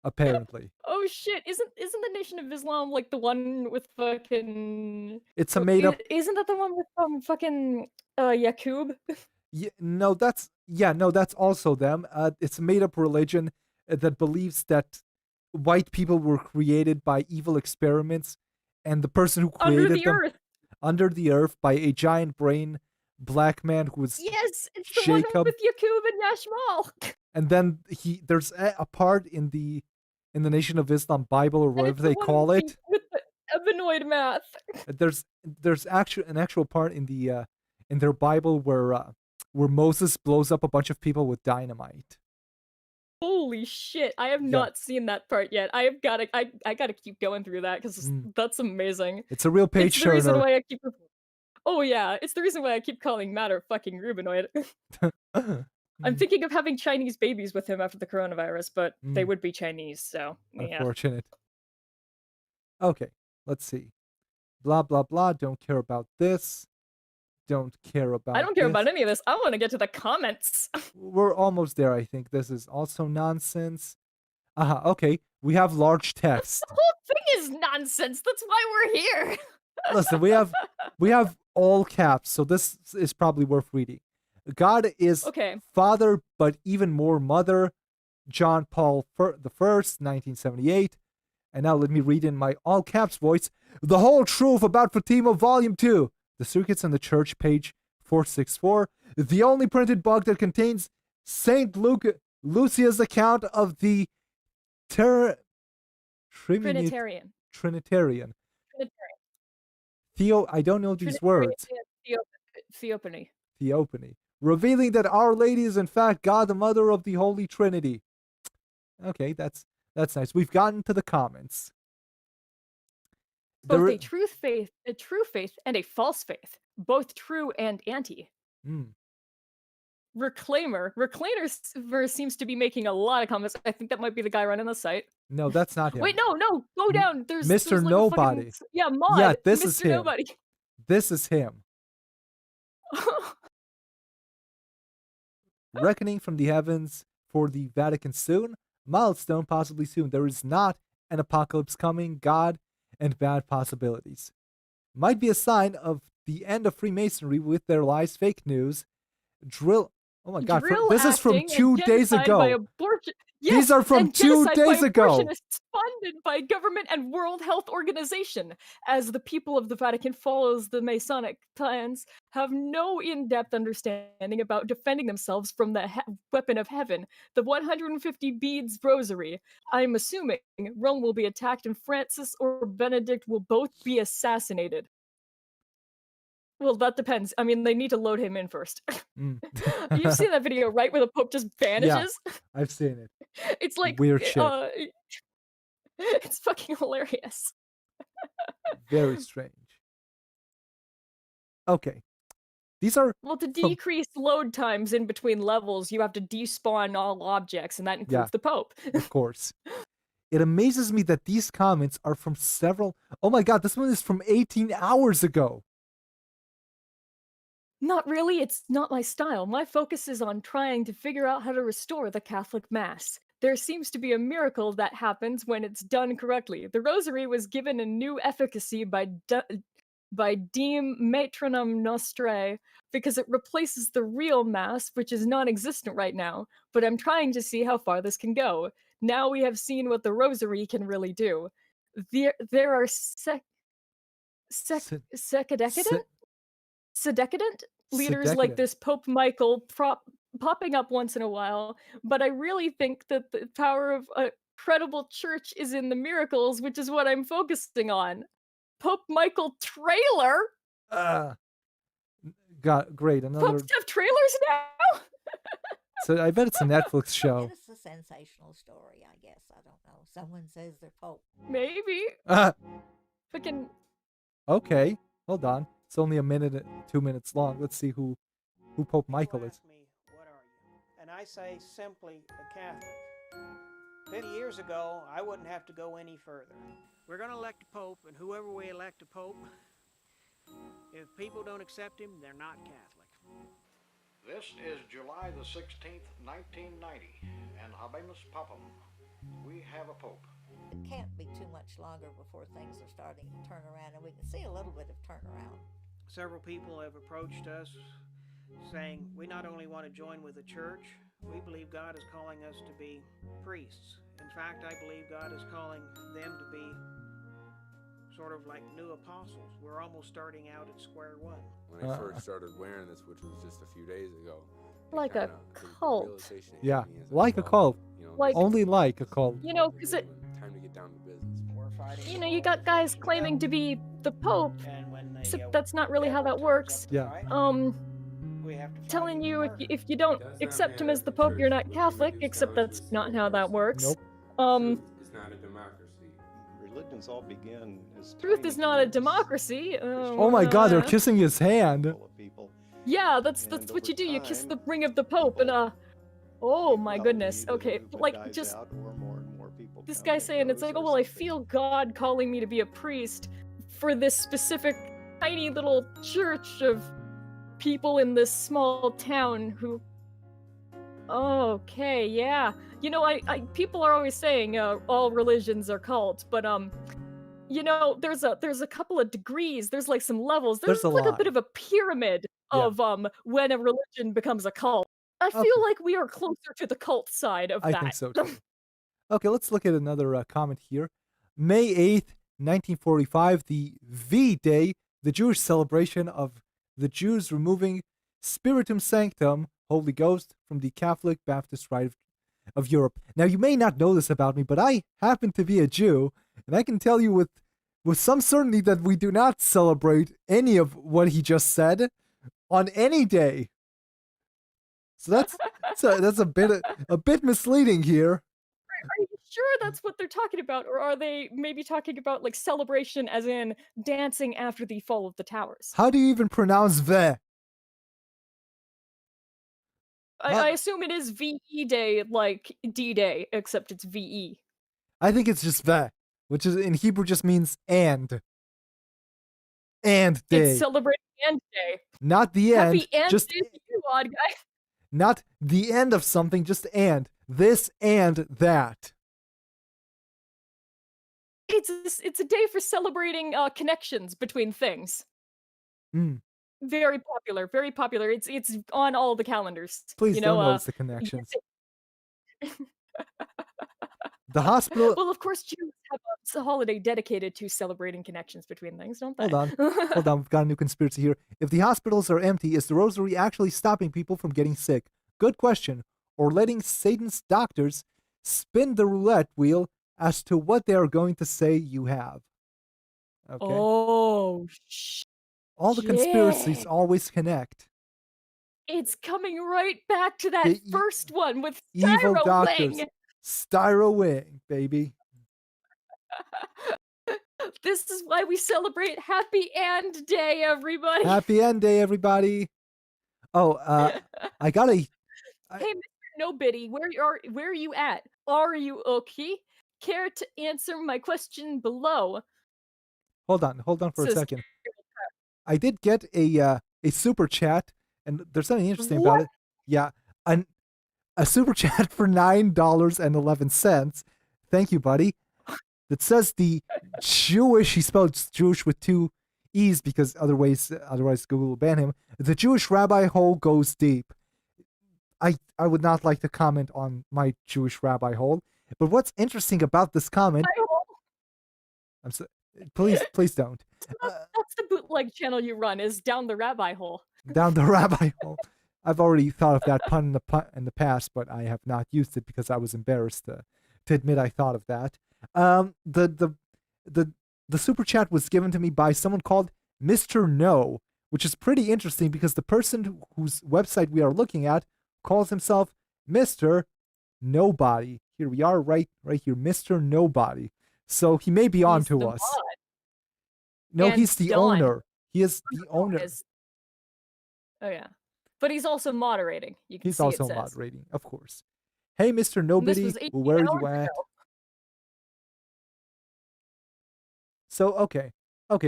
apparently. Oh shit. Isn't the Nation of Islam like the one with fucking It's a made up. isn't that the one with fucking Yakub? no, that's also them. It's a made up religion that believes that white people were created by evil experiments, and the person who Under created the them earth. under the earth by a giant brain black man who was Yes, it's the one Jacob. with Yaqub and Nashmal. And then there's a part in the Nation of Islam Bible or And whatever it's the they one call it. with the Ebenoid math. There's an actual part in their Bible where Moses blows up a bunch of people with dynamite. Holy shit! I have Yeah. not seen that part yet. I have gotta. I gotta keep going through that because Mm. that's amazing. It's a real It's page the reason turner. why I keep. Oh yeah, it's the reason why I keep calling matter fucking Rubenoid. I'm Mm, thinking of having Chinese babies with him after the coronavirus, but they mm, would be Chinese, so yeah. unfortunate. Okay, let's see. Blah blah blah. Don't care about this. Don't care I about don't care about this. any of this. I want to get to the comments. We're almost there, I think. This is also nonsense. Okay. We have large The text. whole thing is nonsense. That's why we're here. Listen, we have all caps, so this is probably worth reading. God is Okay. Father, but even more Mother. John Paul the First, 1978. And now let me read in my all caps voice the whole truth about Fatima, Volume 2. The Circuits and the Church, page 464. The only printed book that contains Saint Lucia's account of the ter- Trinitarian. Trinitarian. Trinitarian. Trinitarian. I don't know these Trinitarian words. theophany. Theophany. Revealing that Our Lady is in fact God, the Mother of the Holy Trinity. Okay, that's nice. We've gotten to the comments. Both There, a true faith, and a false faith. Both true and anti. mm, Reclaimer seems to be making a lot of comments. I think that might be the guy running the site. no, that's not Wait, him. no, go down. Mr. There's like a fucking Nobody. yeah Yeah, mod, this is Mr. him. Nobody. This is him. Reckoning from the heavens for the Vatican soon. Milestone possibly soon. There is not an apocalypse coming. God and bad possibilities. Might be a sign of the end of Freemasonry with their lies, fake news, drill. Oh my god, Drill this is from acting and 2 days genocide by ago. abortion. These Yes, are from and two genocide by days ago. abortionists funded by government and World Health Organization. As the people of the Vatican follows the Masonic plans, have no in-depth understanding about defending themselves from the weapon of heaven, the 150 beads rosary. I'm assuming Rome will be attacked and Francis or Benedict will both be assassinated. Well, that depends. I mean, they need to load him in first. Mm. You've seen that video, right, where the Pope just Yeah, vanishes? I've seen it. It's like, Weird shit. it's fucking hilarious. Very strange. Okay. These are Well, to from decrease load times in between levels, you have to despawn all objects, and that yeah, includes the Pope. of course. It amazes me that these comments are from several. Oh my god, this one is from 18 hours ago. Not really, it's not my style. My focus is on trying to figure out how to restore the Catholic Mass. There seems to be a miracle that happens when it's done correctly. The Rosary was given a new efficacy by Diem Matronum Nostrae because it replaces the real Mass, which is non-existent right now, but I'm trying to see how far this can go. Now we have seen what the Rosary can really do. There are Se- secadecadent? se- Sedecadent leaders like Sedecadent. this Pope Michael popping up once in a while, but I really think that the power of a credible church is in the miracles, which is what I'm focusing on. Pope Michael trailer? Uh, got great. Popes Another. have trailers now? So I bet it's a Netflix show. It's a sensational story, I guess. I don't know. Someone says they're Pope. Maybe. Uh, Fucking okay, hold on. It's only a minute, 2 minutes long. Let's see who Pope Michael People is. ask me, what are you? And I say simply a Catholic. 50 years ago, I wouldn't have to go any further. We're going to elect a pope, and whoever we elect a pope, if people don't accept him, they're not Catholic. This is July the 16th, 1990, and Habemus Papam. We have a pope. It can't be too much longer before things are starting to turn around, and we can see a little bit of turnaround. Several people have approached us saying we not only want to join with the church, we believe God is calling us to be priests. In fact, I believe God is calling them to be sort of like new apostles. We're almost starting out at square one. When I first started wearing this, which was just a few days ago, Like a the cult. realization hit Yeah, me is like a cult. you know, Like- Only like a cult. You know, because time to get down to business. We're fighting. you know, you got guys claiming to be the Pope, And when the, except that's not really how devil that turns works. up the Yeah. light, we have to fight Telling even you harder. if you don't accept him as the Pope, you're not Catholic, except that's not how that works. Nope. It's not a democracy. Religions all begin as Truth tiny is not a groups, democracy. Oh my God, they're kissing his hand. full of people. Yeah, that's And what over you do. You kiss time, the ring of the Pope, and people- oh my Well, goodness. either the Okay, movement like dies just out or more and more people this come guy and saying it's goes like, or oh well, I something. feel God calling me to be a priest for this specific tiny little church of people in this small town who. Okay, yeah. You know, I people are always saying all religions are cults, but you know, there's a couple of degrees. There's like some levels. There's a like a lot. bit of a pyramid Yeah. of when a religion becomes a cult. I feel Okay. like we are closer to the cult side of I that. think so too. Okay, let's look at another comment here. May 8th, 1945, the V-Day, the Jewish celebration of the Jews removing Spiritum Sanctum, Holy Ghost, from the Catholic Baptist Rite of Europe. Now, you may not know this about me, but I happen to be a Jew, and I can tell you with some certainty that we do not celebrate any of what he just said on any day. So that's a bit misleading here. Are you sure that's what they're talking about, or are they maybe talking about like celebration as in dancing after the fall of the towers? How do you even pronounce "ve"? I assume it is VE Day, like D-Day, except it's VE. I think it's just "ve," which is in Hebrew just means and day, It's celebrating End Day. not the end. Happy End Just Day to you, odd guy. not the end of something. Just and this and that. It's a day for celebrating connections between things. Mm. Very popular, very popular. It's on all the calendars. Please you know, don't notice the connections. The hospital. Well, of course, Jews have a holiday dedicated to celebrating connections between things, don't they? Hold on. Hold on, we've got a new conspiracy here. If the hospitals are empty, is the rosary actually stopping people from getting sick? Good question. Or letting Satan's doctors spin the roulette wheel as to what they are going to say you have. Okay. Oh, All the conspiracies shit. always connect. It's coming right back to that The first one with Evil Styro doctors. Wing. Styro Wing, baby. This is why we celebrate Happy End Day, everybody. Happy End Day, everybody. Oh, I got a. Hey, Mr. No Biddy, where are you at? Are you okay? Care to answer my question below? Hold on for a Says second. I did get a super chat, and there's something interesting about it. Yeah, a super chat for $9.11. Thank you, buddy. That says the Jewish. He spelled Jewish with two E's because otherwise Google will ban him. The Jewish rabbi hole goes deep. I would not like to comment on my Jewish rabbi hole, but what's interesting about this comment? I'm so, please don't. That's the bootleg channel you run, is down the rabbi hole. Down the rabbi hole. I've already thought of that pun in the past, but I have not used it because I was embarrassed to admit I thought of that. The super chat was given to me by someone called Mr. No, which is pretty interesting because the person whose website we are looking at calls himself Mr. Nobody. Here we are, right here, Mr. Nobody. So he may be on to us. Mod. No, And he's the Don. owner. He is the owner. Oh yeah, but he's also moderating. You can He's see also it says. moderating, of course. Hey, Mr. And Nobody, this was 18 where are hours you at? ago. So, okay.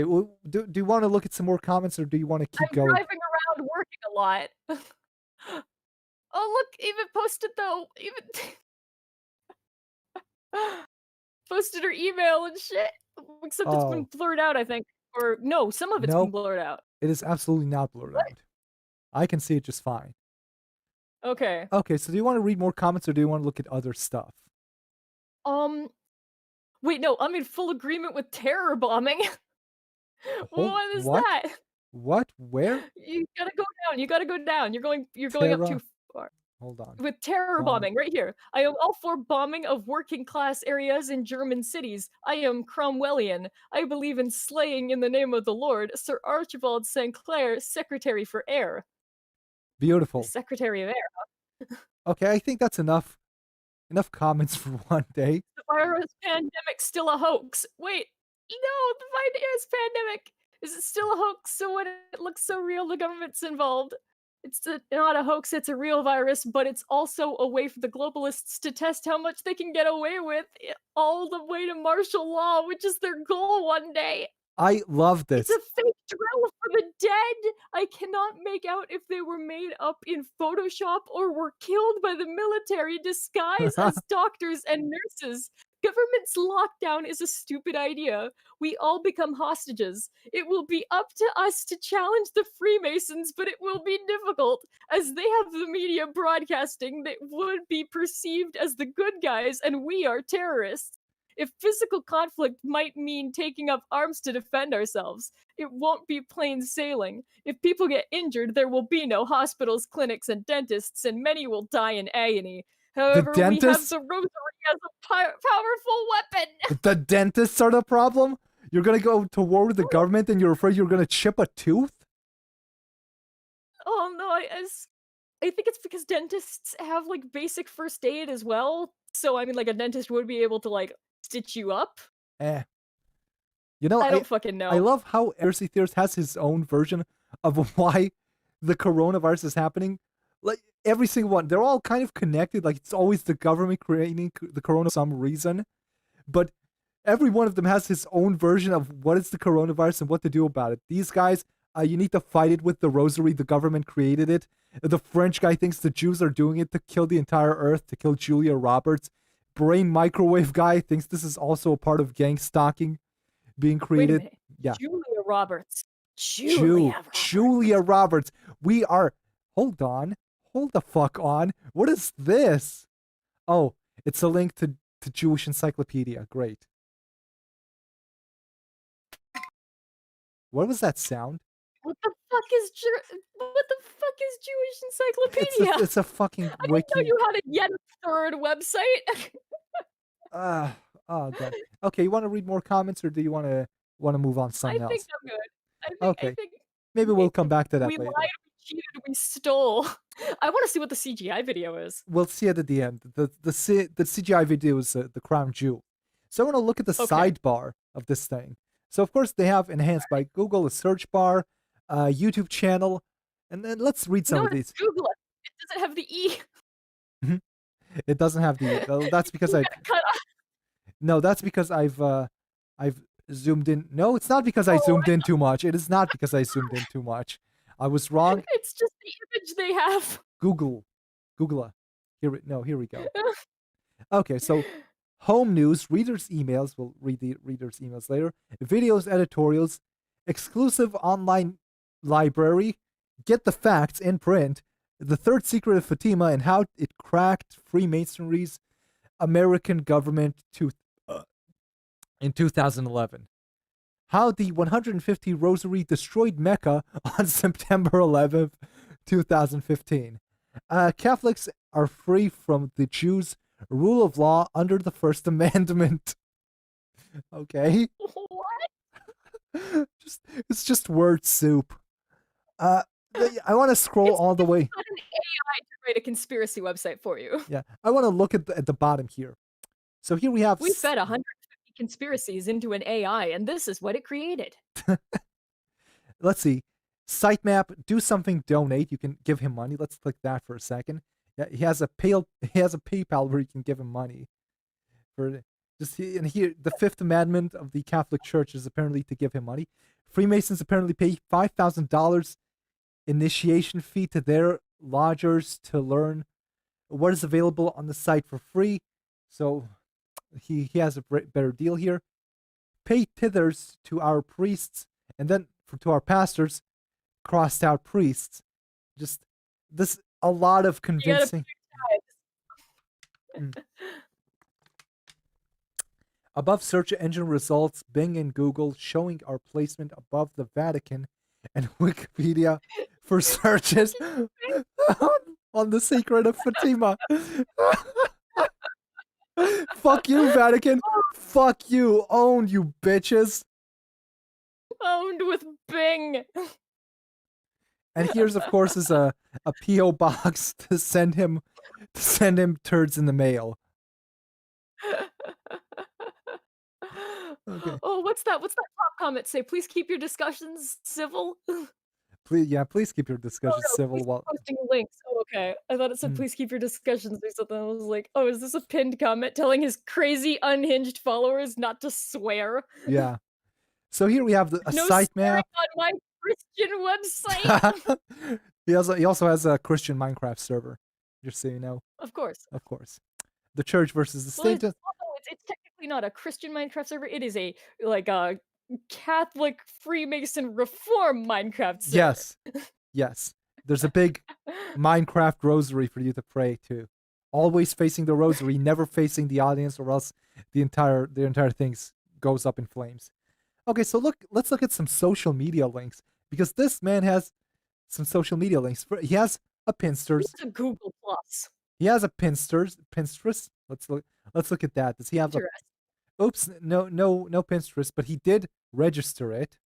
Well, do you want to look at some more comments, or do you want to keep I'm going? driving around working a lot. Oh look, even posted though. Even posted her email and shit. Except it's been blurred out, I think. Or no, some of it's Nope. been blurred out. It is absolutely not blurred out. I can see it just fine. Okay. Okay, so do you want to read more comments or do you want to look at other stuff? Um. Wait, no. I'm in full agreement with terror bombing. What is What? that? What? Where? You gotta go down. You gotta go down. You're going up too Terra? far. Hold on. With terror Bomb. bombing, right here. I am all for bombing of working class areas in German cities. I am Cromwellian. I believe in slaying in the name of the Lord. Sir Archibald St. Clair, Secretary for Air. The Beautiful. Secretary of Air. Okay, I think that's enough. Enough comments for one day. The virus pandemic still a hoax. Wait, no, the virus pandemic. Is it still a hoax? So when it looks so real, the government's involved. Not a hoax, it's a real virus, but it's also a way for the globalists to test how much they can get away with, all the way to martial law, which is their goal one day. I love It's this. a fake drill for the dead. I cannot make out if they were made up in Photoshop or were killed by the military disguised as doctors and nurses. Government's lockdown is a stupid idea. We all become hostages. It will be up to us to challenge the Freemasons, but it will be difficult, as they have the media broadcasting that would be perceived as the good guys, and we are terrorists. If physical conflict might mean taking up arms to defend ourselves, it won't be plain sailing. If people get injured, there will be no hospitals, clinics, and dentists, and many will die in agony. However, we have dentists? the rosary as a powerful weapon. The dentists are the problem? You're gonna go to war with the government and you're afraid you're gonna chip a tooth? Oh no, I think it's because dentists have like basic first aid as well. So I mean, like a dentist would be able to like stitch you up. Eh. You know, I don't fucking know. I love how Conspiracy Theorist has his own version of why the coronavirus is happening. Like every single one, they're all kind of connected. Like it's always the government creating the corona for some reason, but every one of them has his own version of what is the coronavirus and what to do about it. These guys, you need to fight it with the rosary. The government created it. The French guy thinks the Jews are doing it to kill the entire earth, to kill Julia Roberts. Brain microwave guy thinks this is also a part of gang stalking being Wait a created. minute. Yeah. Julia Roberts. Julia Roberts. We are. Hold on. Hold the fuck on. What is this? Oh, it's a link to Jewish Encyclopedia. Great. What was that sound? What the fuck is Jewish Encyclopedia? It's a fucking I wiki. didn't know you had a yet a third website. Oh god. Okay, you want to read more comments, or do you want to move on to I something think else? I'm good. Okay. I think Maybe we'll come back to that we later. lied, we cheated, we stole. I want to see what the CGI video is. We'll see it at the end. The CGI video is the crown jewel. So I want to look at the sidebar of this thing. So of course they have enhanced by Google a search bar, YouTube channel, and then let's read some of these. Google it. It doesn't have the E. It doesn't have the. Well, that's because You gotta cut off. No, that's because I've zoomed in. No, it's not because I zoomed in too much. It is not because I zoomed in too much. I was wrong. It's just the image they have. Google. Here we go. Okay, so home news, readers' emails. We'll read the readers' emails later. Videos, editorials, exclusive online library, get the facts in print, the third secret of Fatima and how it cracked Freemasonry's American government in 2011. How the 150 Rosary destroyed Mecca on September 11th, 2015. Catholics are free from the Jews' rule of law under the First Amendment. Okay. What? It's just word soup. I want to scroll all the way. It's not an AI to create a conspiracy website for you. Yeah, I want to look at the bottom here. So here we have. We fed 150 conspiracies into an AI, and this is what it created. Let's see. Sitemap, do something, donate. You can give him money. Let's click that for a second. Yeah, he has a PayPal where you can give him money. And here, the Fifth Amendment of the Catholic Church is apparently to give him money. Freemasons apparently pay $5,000 initiation fee to their lodgers to learn what is available on the site for free. So he has a better deal here. Pay tithers to our priests, and then to our pastors, crossed out priests. Just this a lot of You gotta convincing. Mm. Above search engine results, Bing and Google showing our placement above the Vatican, and Wikipedia for searches on the secret of Fatima. Fuck you, Vatican. Fuck you. Owned, you bitches. Owned with Bing. And here's, of course, is a PO box to send him turds in the mail. Okay. Oh, what's that top comment say? Please keep your discussions civil. Please keep your discussions No, civil. please While keep posting links. Oh, okay. I thought it said please keep your discussions or something. I was like, oh, is this a pinned comment telling his crazy unhinged followers not to swear? yeah. So here we have a No site swearing map. on my Christian website. He also has a Christian Minecraft server, just so you know. Of course. Of course. The church versus the Well, state. it's technically not a Christian Minecraft server. It is a Catholic Freemason Reform Minecraft server. Yes. There's a big Minecraft rosary for you to pray to. Always facing the rosary, never facing the audience, or else the entire thing goes up in flames. Okay, so let's look at some social media links, because this man has some social media links. He has a Pinsters. It's a Google Plus. He has a Pinterest. Let's look at that. Does he have a? Oops, no Pinterest, but he did register it.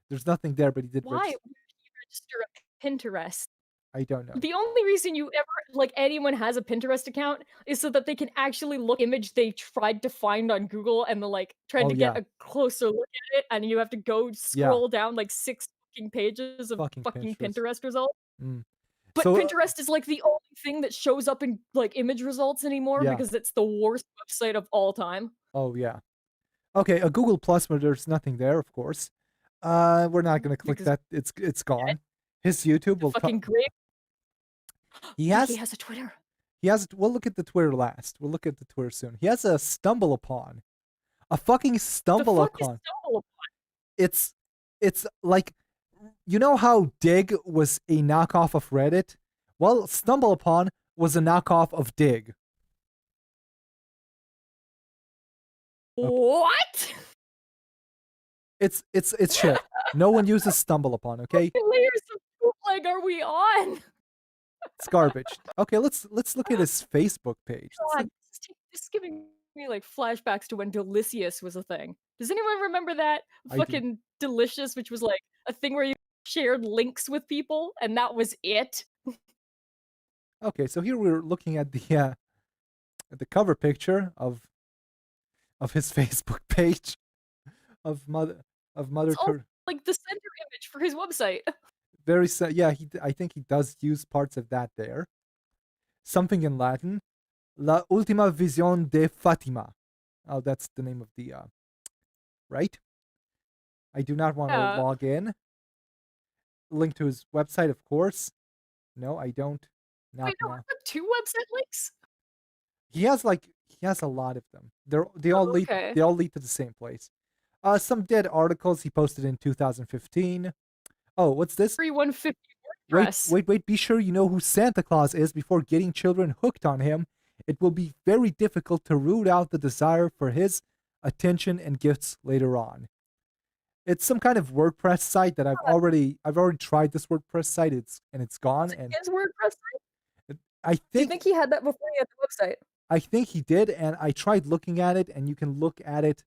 There's nothing there, but he did. Why would you register a Pinterest? I don't know. The only reason you ever anyone has a Pinterest account is so that they can actually look image they tried to find on Google and tried to get a closer look at it, and you have to go scroll down 6 fucking pages of fucking Pinterest results. But Pinterest is the only thing that shows up in image results anymore because it's the worst website of all time. Oh yeah. Okay, a Google Plus, but there's nothing there, of course. We're not gonna click that. It's gone. His YouTube will fucking great. He has a Twitter. We'll look at the Twitter last. We'll look at the Twitter soon. He has a Stumble Upon. A fucking Stumble Upon. It's like, you know how Dig was a knockoff of Reddit? Well, Stumble Upon was a knockoff of Dig. Okay. What? It's shit. No one uses Stumble Upon, okay? What layers of bootleg are we on? It's garbage. Okay, let's look at his Facebook page. God, this is giving me flashbacks to when Delicious was a thing. Does anyone remember that? Fucking Delicious, which was a thing where you shared links with people, and that was it. Okay, so here we're looking at the cover picture of his Facebook page of Mother Tur. The center image for his website. Very yeah, I think he does use parts of that there. Something in Latin. La Ultima Visión de Fatima. Oh, that's the name of the right? I do not want to log in. Link to his website, of course. No, I don't. Wait, no, are 2 website links? He has a lot of them. They all lead to the same place. Some dead articles he posted in 2015. Oh, what's this? 3150 WordPress. Wait. Be sure you know who Santa Claus is before getting children hooked on him. It will be very difficult to root out the desire for his attention and gifts later on. It's some kind of WordPress site that I've already tried this WordPress site. It's gone. And his WordPress site? Do you think he had that before he had the website? I think he did, and I tried looking at it, and you can look at it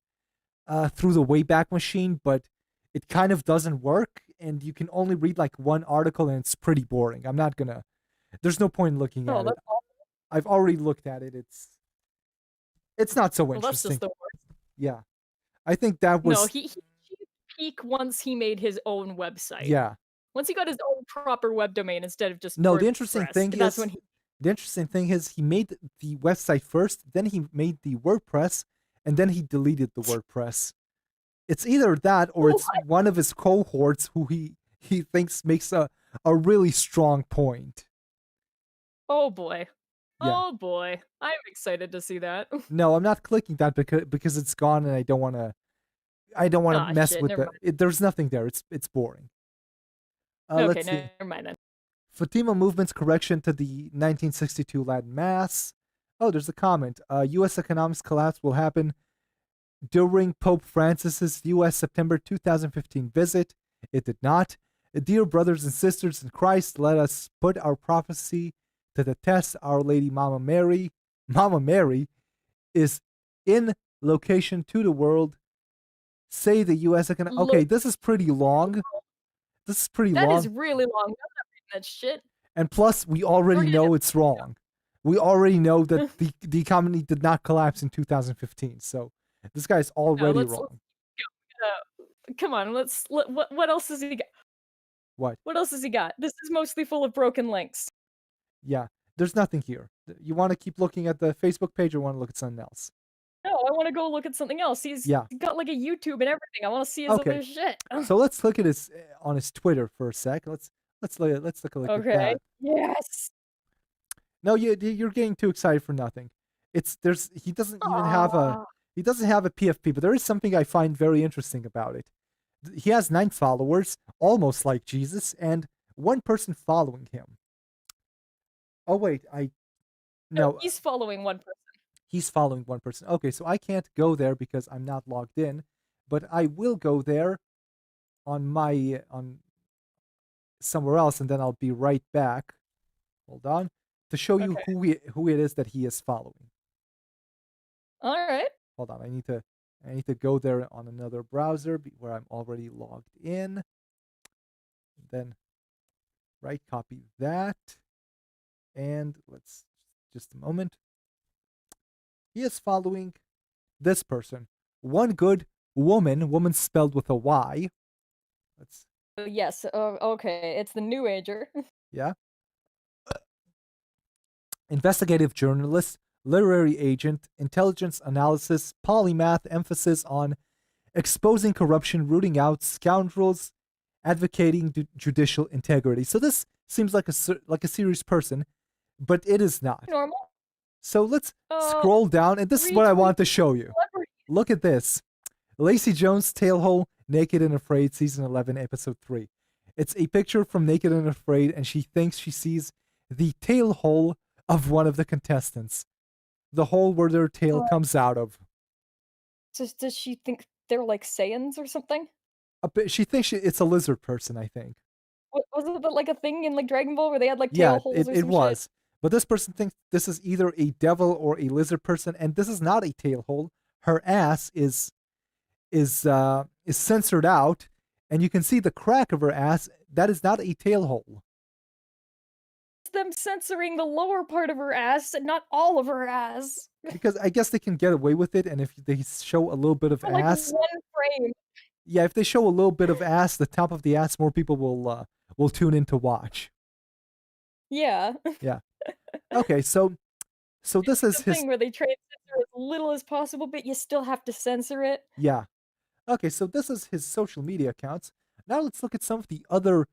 through the Wayback Machine, but it kind of doesn't work, and you can only read one article, and it's pretty boring. I'm not gonna. There's no point in looking at it. I've already looked at it. It's not so interesting. That's just the worst. Yeah, I think that was. No, he peak once he made his own website. Yeah. Once he got his own proper web domain instead of just no. WordPress, The interesting thing is he made the website first, then he made the WordPress, and then he deleted the WordPress. It's either that or it's one of his cohorts who he thinks makes a really strong point. Oh boy. Yeah. Oh boy. I'm excited to see that. No, I'm not clicking that because it's gone and I don't want to mess with it. There's nothing there. It's boring. Okay, never mind then. Fatima movement's correction to the 1962 Latin Mass. Oh, there's a comment. U.S. economics collapse will happen during Pope Francis's U.S. September 2015 visit. It did not. Dear brothers and sisters in Christ, let us put our prophecy to the test. Our Lady Mama Mary is in location to the world. Say the U.S. Okay, this is pretty long. This is pretty That long. is really long. I'm not reading that shit. And plus, we already know it's wrong. We already know that the economy did not collapse in 2015. So this guy's already wrong. Come on, what else has he got? What? What else has he got? This is mostly full of broken links. Yeah, there's nothing here. You want to keep looking at the Facebook page or want to look at something else? No, I want to go look at something else. He's got like a YouTube and everything. I want to see his other shit. So let's look at his on his Twitter for a sec. Let's look at at that. Yes. No, you're getting too excited for nothing. He doesn't even have a PFP, but there is something I find very interesting about it. He has 9 followers, almost like Jesus, and 1 person following him. Oh wait, no, he's following 1 person. He's following 1 person. Okay, so I can't go there because I'm not logged in, but I will go there on somewhere else, and then I'll be right back. Hold on, to show you who it is that he is following. All right. Hold on, I need to go there on another browser where I'm already logged in. Then right copy that, and let's just a moment. He is following this person, One Good Woman spelled with a Y. Yes. Okay. It's the New Ager. Yeah. Investigative journalist, literary agent, intelligence analysis, polymath, emphasis on exposing corruption, rooting out scoundrels, advocating judicial integrity. So this seems like a serious person, but it is not. Normal. So let's scroll down, and this is what I want to show you. Look at this. Lacey Jones, Tailhole, Naked and Afraid, Season 11, Episode 3. It's a picture from Naked and Afraid, and she thinks she sees the tail hole of one of the contestants. The hole where their tail comes out of. Does she think they're like Saiyans or something? She thinks it's a lizard person, I think. Wasn't that like a thing in like Dragon Ball where they had like tail holes or some it was. shit? But this person thinks this is either a devil or a lizard person, and this is not a tail hole. Her ass is censored out, and you can see the crack of her ass. That is not a tail hole. It's them censoring the lower part of her ass and not all of her ass. Because I guess they can get away with it, and if they show a little bit of like ass, 1 frame. Yeah, if they show a little bit of ass, the top of the ass, more people will tune in to watch. Yeah. Yeah. Okay, so this is the his thing where they try to censor as little as possible, but you still have to censor it. Yeah. Okay, so this is his social media accounts. Now let's look at some of the other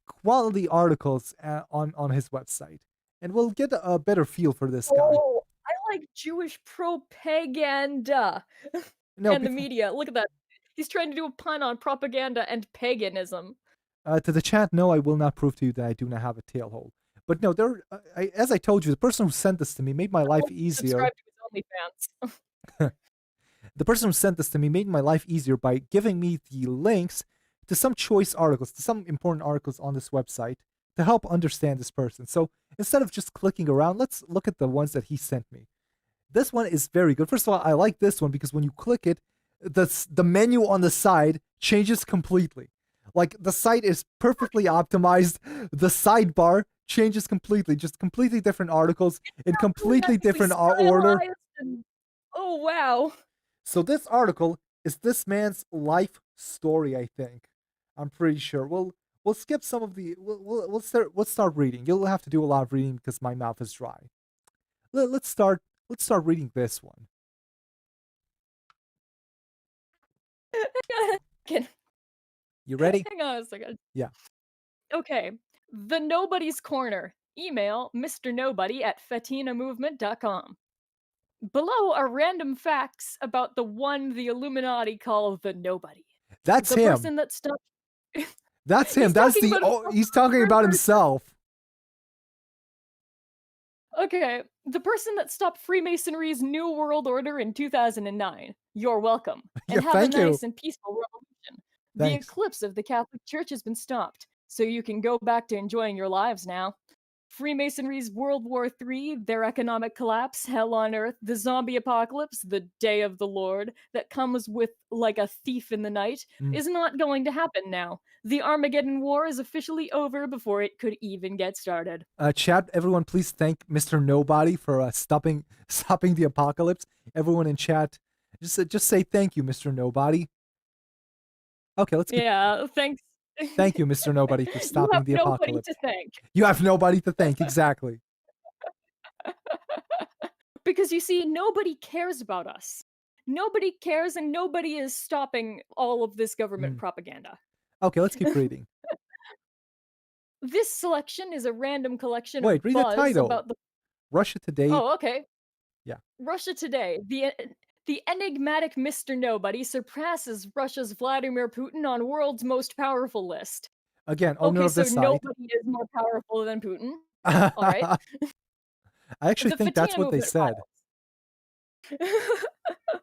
quality articles on his website, and we'll get a better feel for this guy. Oh, I like Jewish propaganda and the media. Look at that. He's trying to do a pun on propaganda and paganism. To the chat, no, I will not prove to you that I do not have a tail hole. But no, as I told you, the person who sent this to me made my life easier. Subscribe to his OnlyFans. The person who sent this to me made my life easier by giving me the links to some choice articles, to some important articles on this website to help understand this person. So instead of just clicking around, let's look at the ones that he sent me. This one is very good. First of all, I like this one because when you click it, the menu on the side changes completely. Like the site is perfectly optimized. The sidebar changes completely, just completely different articles in completely different order. Oh wow. So this article is this man's life story, I think. I'm pretty sure. We'll skip some of the we'll start reading. You'll have to do a lot of reading because my mouth is dry. Let's start reading this one. You ready? Hang on a second. Yeah. Okay. The Nobody's Corner. Email mrnobody@fatinamovement.com. Below are random facts about the one the Illuminati call the Nobody. That's the him. Person that stopped. That's him. He's talking about himself. Okay, the person that stopped Freemasonry's New World Order in 2009. You're welcome. Yeah, And have a thank you. nice and peaceful revolution. The Thanks. eclipse of the Catholic Church has been stopped, so you can go back to enjoying your lives now. Freemasonry's World War III, their economic collapse, hell on earth, the zombie apocalypse, the day of the Lord, that comes with like a thief in the night, Mm. is not going to happen now. The Armageddon War is officially over before it could even get started. Chat, everyone, please thank Mr. Nobody for stopping the apocalypse. Everyone in chat, just say thank you, Mr. Nobody. Okay, let's keep. Yeah, thanks. Thank you, Mr. Nobody, for stopping the You have nobody apocalypse. to thank. You have nobody to thank, exactly. Because you see, nobody cares about us. Nobody cares, and nobody is stopping all of this government propaganda. Okay, let's keep reading. This selection is a random collection Wait, of read the buzz title. about the. Russia Today. Oh, okay. Yeah. Russia Today. The enigmatic Mr. Nobody surpasses Russia's Vladimir Putin on world's most powerful list. Again, owner Okay, of so the site. nobody is more powerful than Putin. All right. I actually The think that's Fatima what they movement said.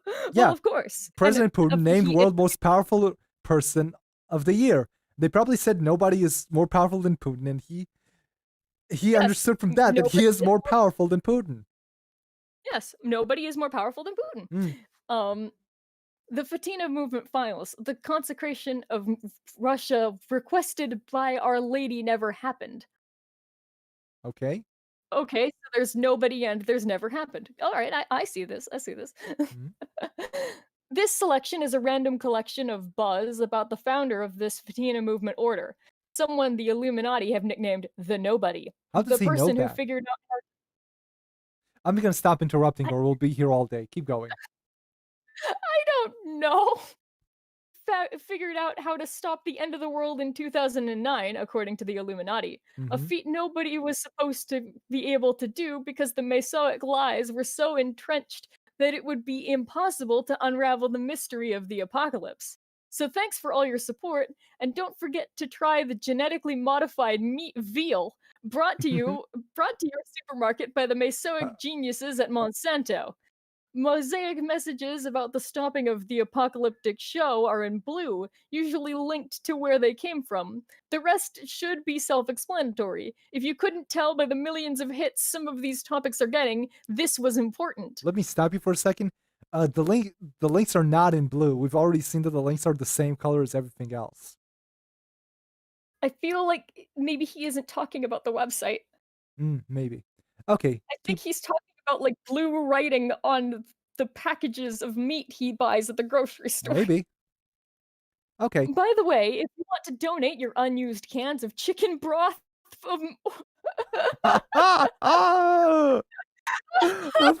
Well, Yeah, of course. President Putin named he- world most powerful person of the year. They probably said nobody is more powerful than Putin, and he Yes, understood from that he nobody is is more powerful than Putin. Yes, nobody is more powerful than Putin. Mm. The Fatima movement files, the consecration of Russia requested by Our Lady never happened. Okay. Okay, so there's nobody and there's never happened. All right, I see this. I see this. Mhm. This selection is a random collection of buzz about the founder of this Fatima movement order, someone the Illuminati have nicknamed the Nobody. How does The he know person who that? figured out how I'm gonna stop interrupting, or we'll be here all day. Keep going. I don't know. Figured out how to stop the end of the world in 2009, according to the Illuminati. A Mhm. feat nobody was supposed to be able to do because the Masonic lies were so entrenched that it would be impossible to unravel the mystery of the apocalypse. So thanks for all your support, and don't forget to try the genetically modified meat veal brought to your supermarket by the Masonic geniuses at Monsanto. Mosaic messages about the stopping of the apocalyptic show are in blue, usually linked to where they came from. The rest should be self explanatory. If you couldn't tell by the millions of hits some of these topics are getting, this was important. Let me stop you for a second. The links are not in blue. We've already seen that the links are the same color as everything else. I feel like maybe he isn't talking about the website. Maybe. Okay. I think he's talking about like blue writing on the packages of meat he buys at the grocery store. Maybe. Okay. By the way, if you want to donate your unused cans of chicken broth from The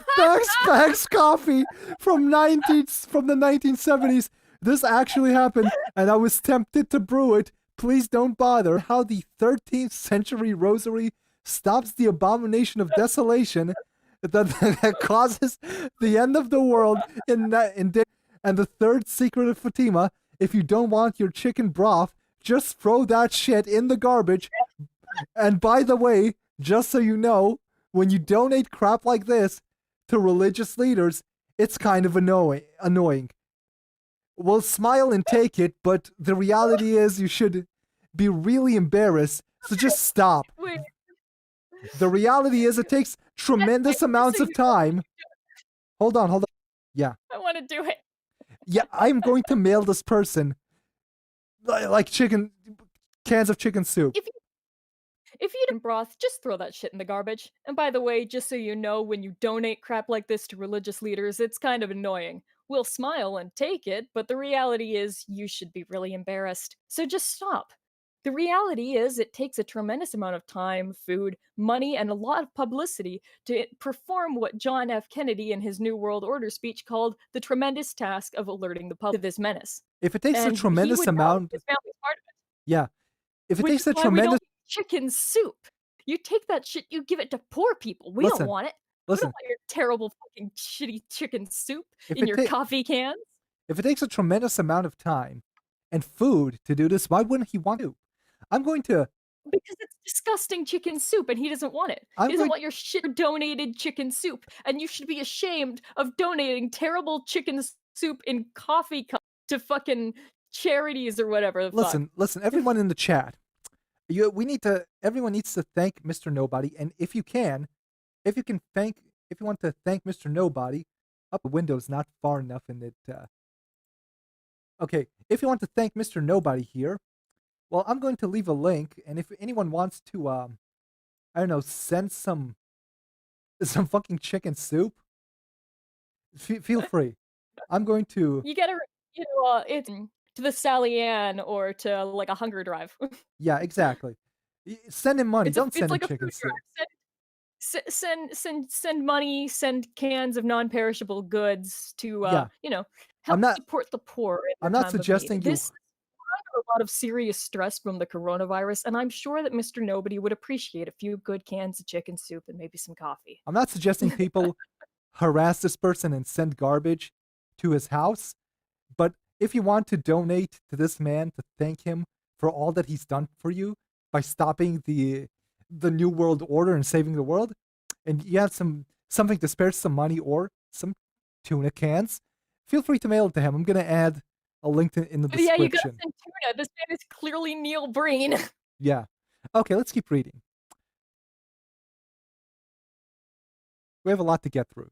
Fax coffee from the 1970s. This actually happened, and I was tempted to brew it. Please don't bother. How the 13th century rosary stops the abomination of desolation that causes the end of the world and the third secret of Fatima. If you don't want your chicken broth, just throw that shit in the garbage. And by the way, just so you know, when you donate crap like this to religious leaders, it's kind of annoying. We'll smile and take it, but the reality is you should be really embarrassed, so just stop. Wait. The reality is it takes tremendous amounts of time. Hold on. Yeah. I want to do it. Yeah, I'm going to mail this person like cans of chicken soup. If you didn't broth, just throw that shit in the garbage. And by the way, just so you know, when you donate crap like this to religious leaders, it's kind of annoying. We'll smile and take it, but the reality is you should be really embarrassed. So just stop. The reality is it takes a tremendous amount of time, food, money, and a lot of publicity to perform what John F. Kennedy in his New World Order speech called the tremendous task of alerting the public to this menace. If it takes And a tremendous he would know, amount, his family's part of it. yeah. If it Which takes a is why we tremendous, don't eat chicken soup. You take that shit, you give it to poor people. We Listen, don't want it. We listen. don't want your terrible fucking shitty chicken soup If in it your ta- coffee cans. If it takes a tremendous amount of time and food to do this, why wouldn't he want to? I'm going to Because it's disgusting chicken soup and he doesn't want it. I'm He doesn't going. want your shit donated chicken soup, and you should be ashamed of donating terrible chicken soup in coffee cups to fucking charities or whatever the fuck. Listen, everyone in the chat. Everyone needs to thank Mr. Nobody, and if you want to thank Mr. Nobody, up the window's not far enough in it. Okay, if you want to thank Mr. Nobody here, well, I'm going to leave a link, and if anyone wants to, I don't know, send some fucking chicken soup, feel free. I'm going to, You gotta, it's to the Sally Ann or to like a hunger drive. yeah, exactly. Send him money. Don't It's send him like a chicken food soup. drive. Send money, send cans of non-perishable goods to Yeah, help I'm not. support the poor in I'm their not time of need. suggesting you. This is under a lot of serious stress from the coronavirus, and I'm sure that Mr. Nobody would appreciate a few good cans of chicken soup and maybe some coffee. I'm not suggesting people harass this person and send garbage to his house. But if you want to donate to this man to thank him for all that he's done for you by stopping the new world order and saving the world, and you have something to spare, some money or some tuna cans, feel free to mail it to him. I'm gonna add a link in the But yeah, you gotta description. send tuna. This man is clearly Neil Breen. Yeah. Okay, let's keep reading. We have a lot to get through.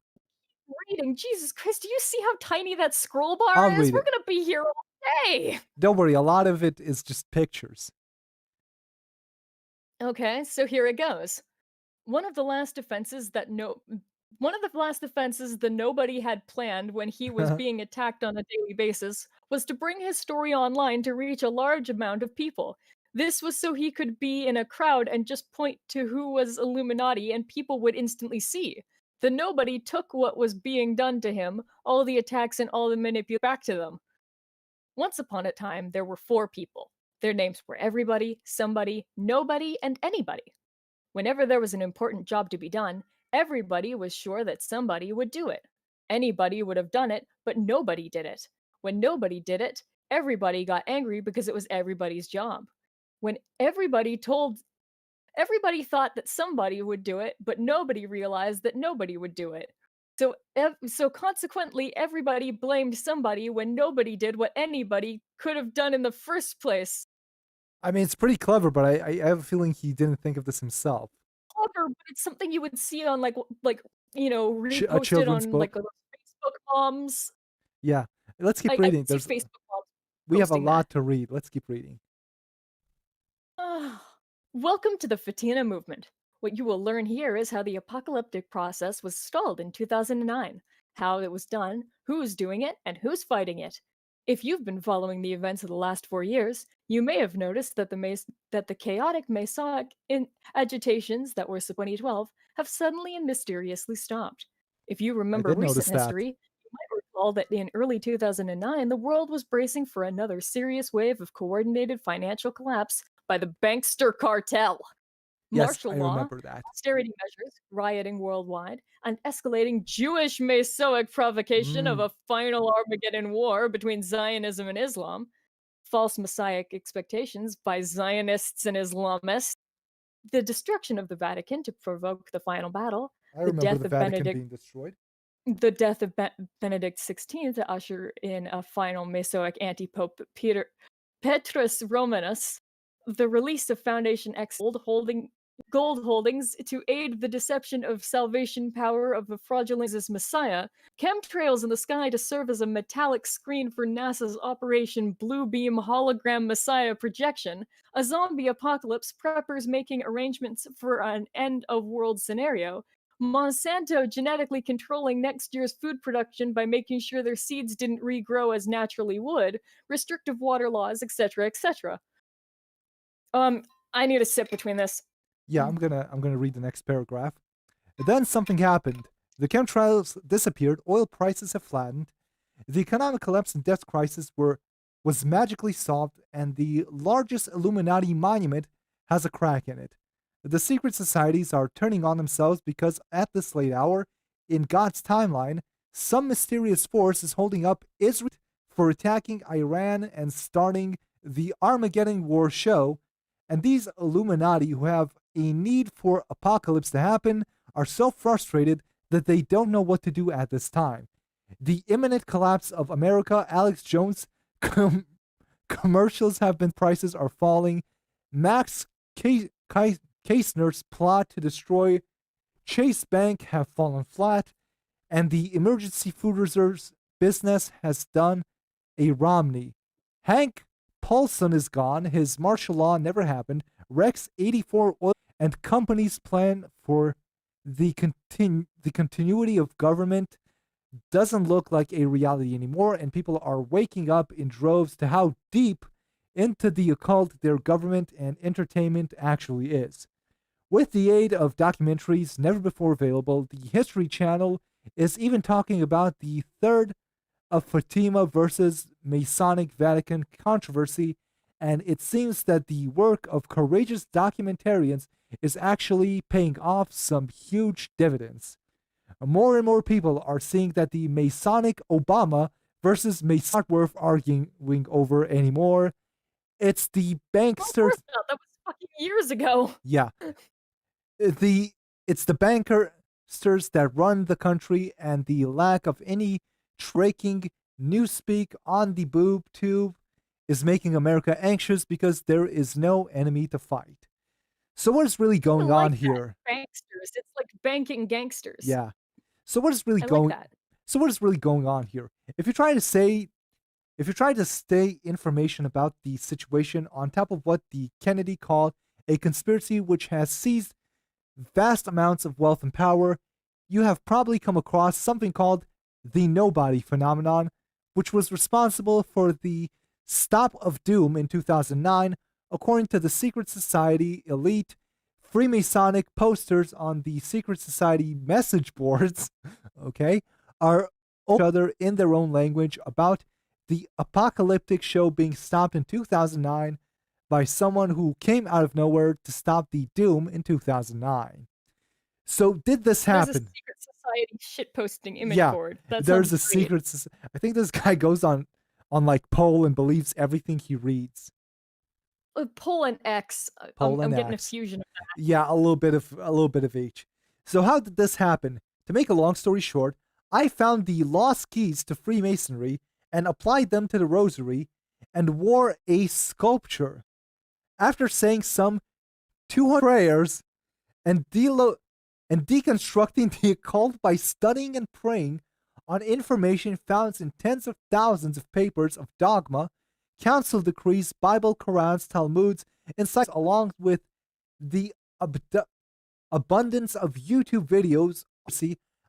Reading, Jesus Christ, do you see how tiny that scroll bar I'll is? read We're it. gonna be here all day. Don't worry, a lot of it is just pictures. Okay, so here it goes. One of the last offenses the nobody had planned when he was being attacked on a daily basis was to bring his story online to reach a large amount of people. This was so he could be in a crowd and just point to who was Illuminati and people would instantly see. The nobody took what was being done to him, all the attacks and all the manipulation back to them. Once upon a time, there were 4 people. Their names were everybody, somebody, nobody, and anybody. Whenever there was an important job to be done, everybody was sure that somebody would do it. Anybody would have done it, but nobody did it. When nobody did it, everybody got angry because it was everybody's job. When everybody thought that somebody would do it, but nobody realized that nobody would do it. So consequently, everybody blamed somebody when nobody did what anybody could have done in the first place. I mean, it's pretty clever, but I have a feeling he didn't think of this himself. Clever, but it's something you would see on like A reposted children's on book. like those Facebook moms. Yeah. Let's keep I reading. see Facebook moms We have a posting lot that. to read. Let's keep reading. Welcome to the Fatima movement. What you will learn here is how the apocalyptic process was stalled in 2009, how it was done, who's doing it, and who's fighting it. If you've been following the events of the last 4 years, you may have noticed that the chaotic Masonic agitations that were 2012 have suddenly and mysteriously stopped. If you I remember did recent notice that. history, you might recall that in early 2009, the world was bracing for another serious wave of coordinated financial collapse by the bankster cartel. Yes, Martial I law, remember that. austerity measures, rioting worldwide, and escalating Jewish Masonic provocation of Mm. a final Armageddon war between Zionism and Islam, false messianic expectations by Zionists and Islamists, the destruction of the Vatican to provoke the final battle, I the remember death the of Vatican Benedict being destroyed. Benedict XVI to usher in a final Masonic anti-pope Petrus Romanus, the release of Foundation X gold holdings to aid the deception of salvation power of the fraudulent Messiah, chemtrails in the sky to serve as a metallic screen for NASA's Operation Blue Beam hologram Messiah projection, a zombie apocalypse, preppers making arrangements for an end of world scenario, Monsanto genetically controlling next year's food production by making sure their seeds didn't regrow as naturally would, restrictive water laws, etc., etc. I need a sip between this. Yeah, I'm gonna read the next paragraph. Then something happened. The chemtrails disappeared, oil prices have flattened, the economic collapse and debt crisis was magically solved, and the largest Illuminati monument has a crack in it. The secret societies are turning on themselves because at this late hour, in God's timeline, some mysterious force is holding up Israel for attacking Iran and starting the Armageddon War show, And these Illuminati who have a need for apocalypse to happen are so frustrated that they don't know what to do at this time. The imminent collapse of America, Alex Jones commercials have been, prices are falling. Max Kastner's plot to destroy Chase Bank have fallen flat, and the emergency food reserves business has done a Romney. Hank Paulson is gone. His martial law never happened. Rex 84 oil and companies plan for the continuity of government doesn't look like a reality anymore, and people are waking up in droves to how deep into the occult their government and entertainment actually is. With the aid of documentaries never before available, the History Channel is even talking about the third of Fatima versus Masonic Vatican controversy, and it seems that the work of courageous documentarians is actually paying off some huge dividends. More and more people are seeing that the Masonic Obama versus Masonic not worth arguing over anymore. It's the Of banksters. course not. That was fucking years ago. Yeah. It's the banksters that run the country, and the lack of any breaking newspeak on the boob tube is making America anxious because there is no enemy to fight. So what is really I going like on that. here? Banksters. It's like banking gangsters. Yeah. So what is really I like going that. So what is really going on here? If you try to stay information about the situation on top of what the Kennedy called a conspiracy which has seized vast amounts of wealth and power, you have probably come across something called the nobody phenomenon, which was responsible for the stop of doom in 2009, according to the secret society elite. Freemasonic posters on the secret society message boards, okay, are each other in their own language about the apocalyptic show being stopped in 2009 by someone who came out of nowhere to stop the doom in 2009. So did this There's a happen? secret society shitposting image Yeah, board. That there's sounds a great. secret. I think this guy goes on like poll and believes everything he reads. Pull an X. Poll I'm and getting a X. fusion of that. Yeah, a little bit of each. So how did this happen? To make a long story short, I found the lost keys to Freemasonry and applied them to the rosary and wore a sculpture. After saying some 200 prayers and deconstructing the occult by studying and praying on information found in tens of thousands of papers of dogma, council decrees, Bible, Qurans, Talmuds, insights, along with the abundance of YouTube videos,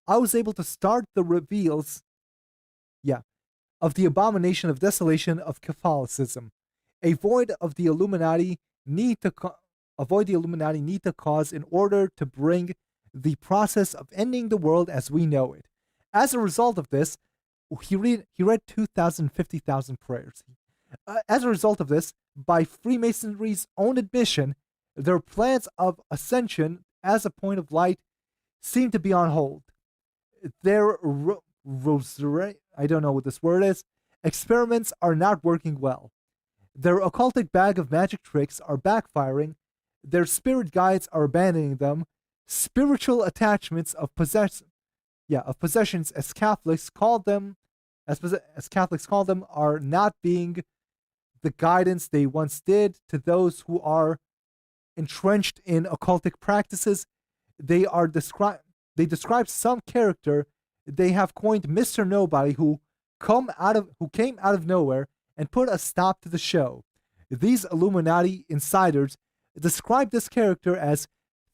I was able to start the reveals, of the abomination of desolation of Catholicism. Avoid the Illuminati need to cause in order to bring the process of ending the world as we know it. As a result of this, he read 50,000 prayers. As a result of this, by Freemasonry's own admission, their plans of ascension as a point of light seem to be on hold. Their I don't know what this word is, experiments are not working well. Their occultic bag of magic tricks are backfiring. Their spirit guides are abandoning them. Spiritual attachments of possessions, as Catholics call them, are not being the guidance they once did to those who are entrenched in occultic practices. They describe some character they have coined Mr. Nobody who came out of nowhere and put a stop to the show. These Illuminati insiders describe this character as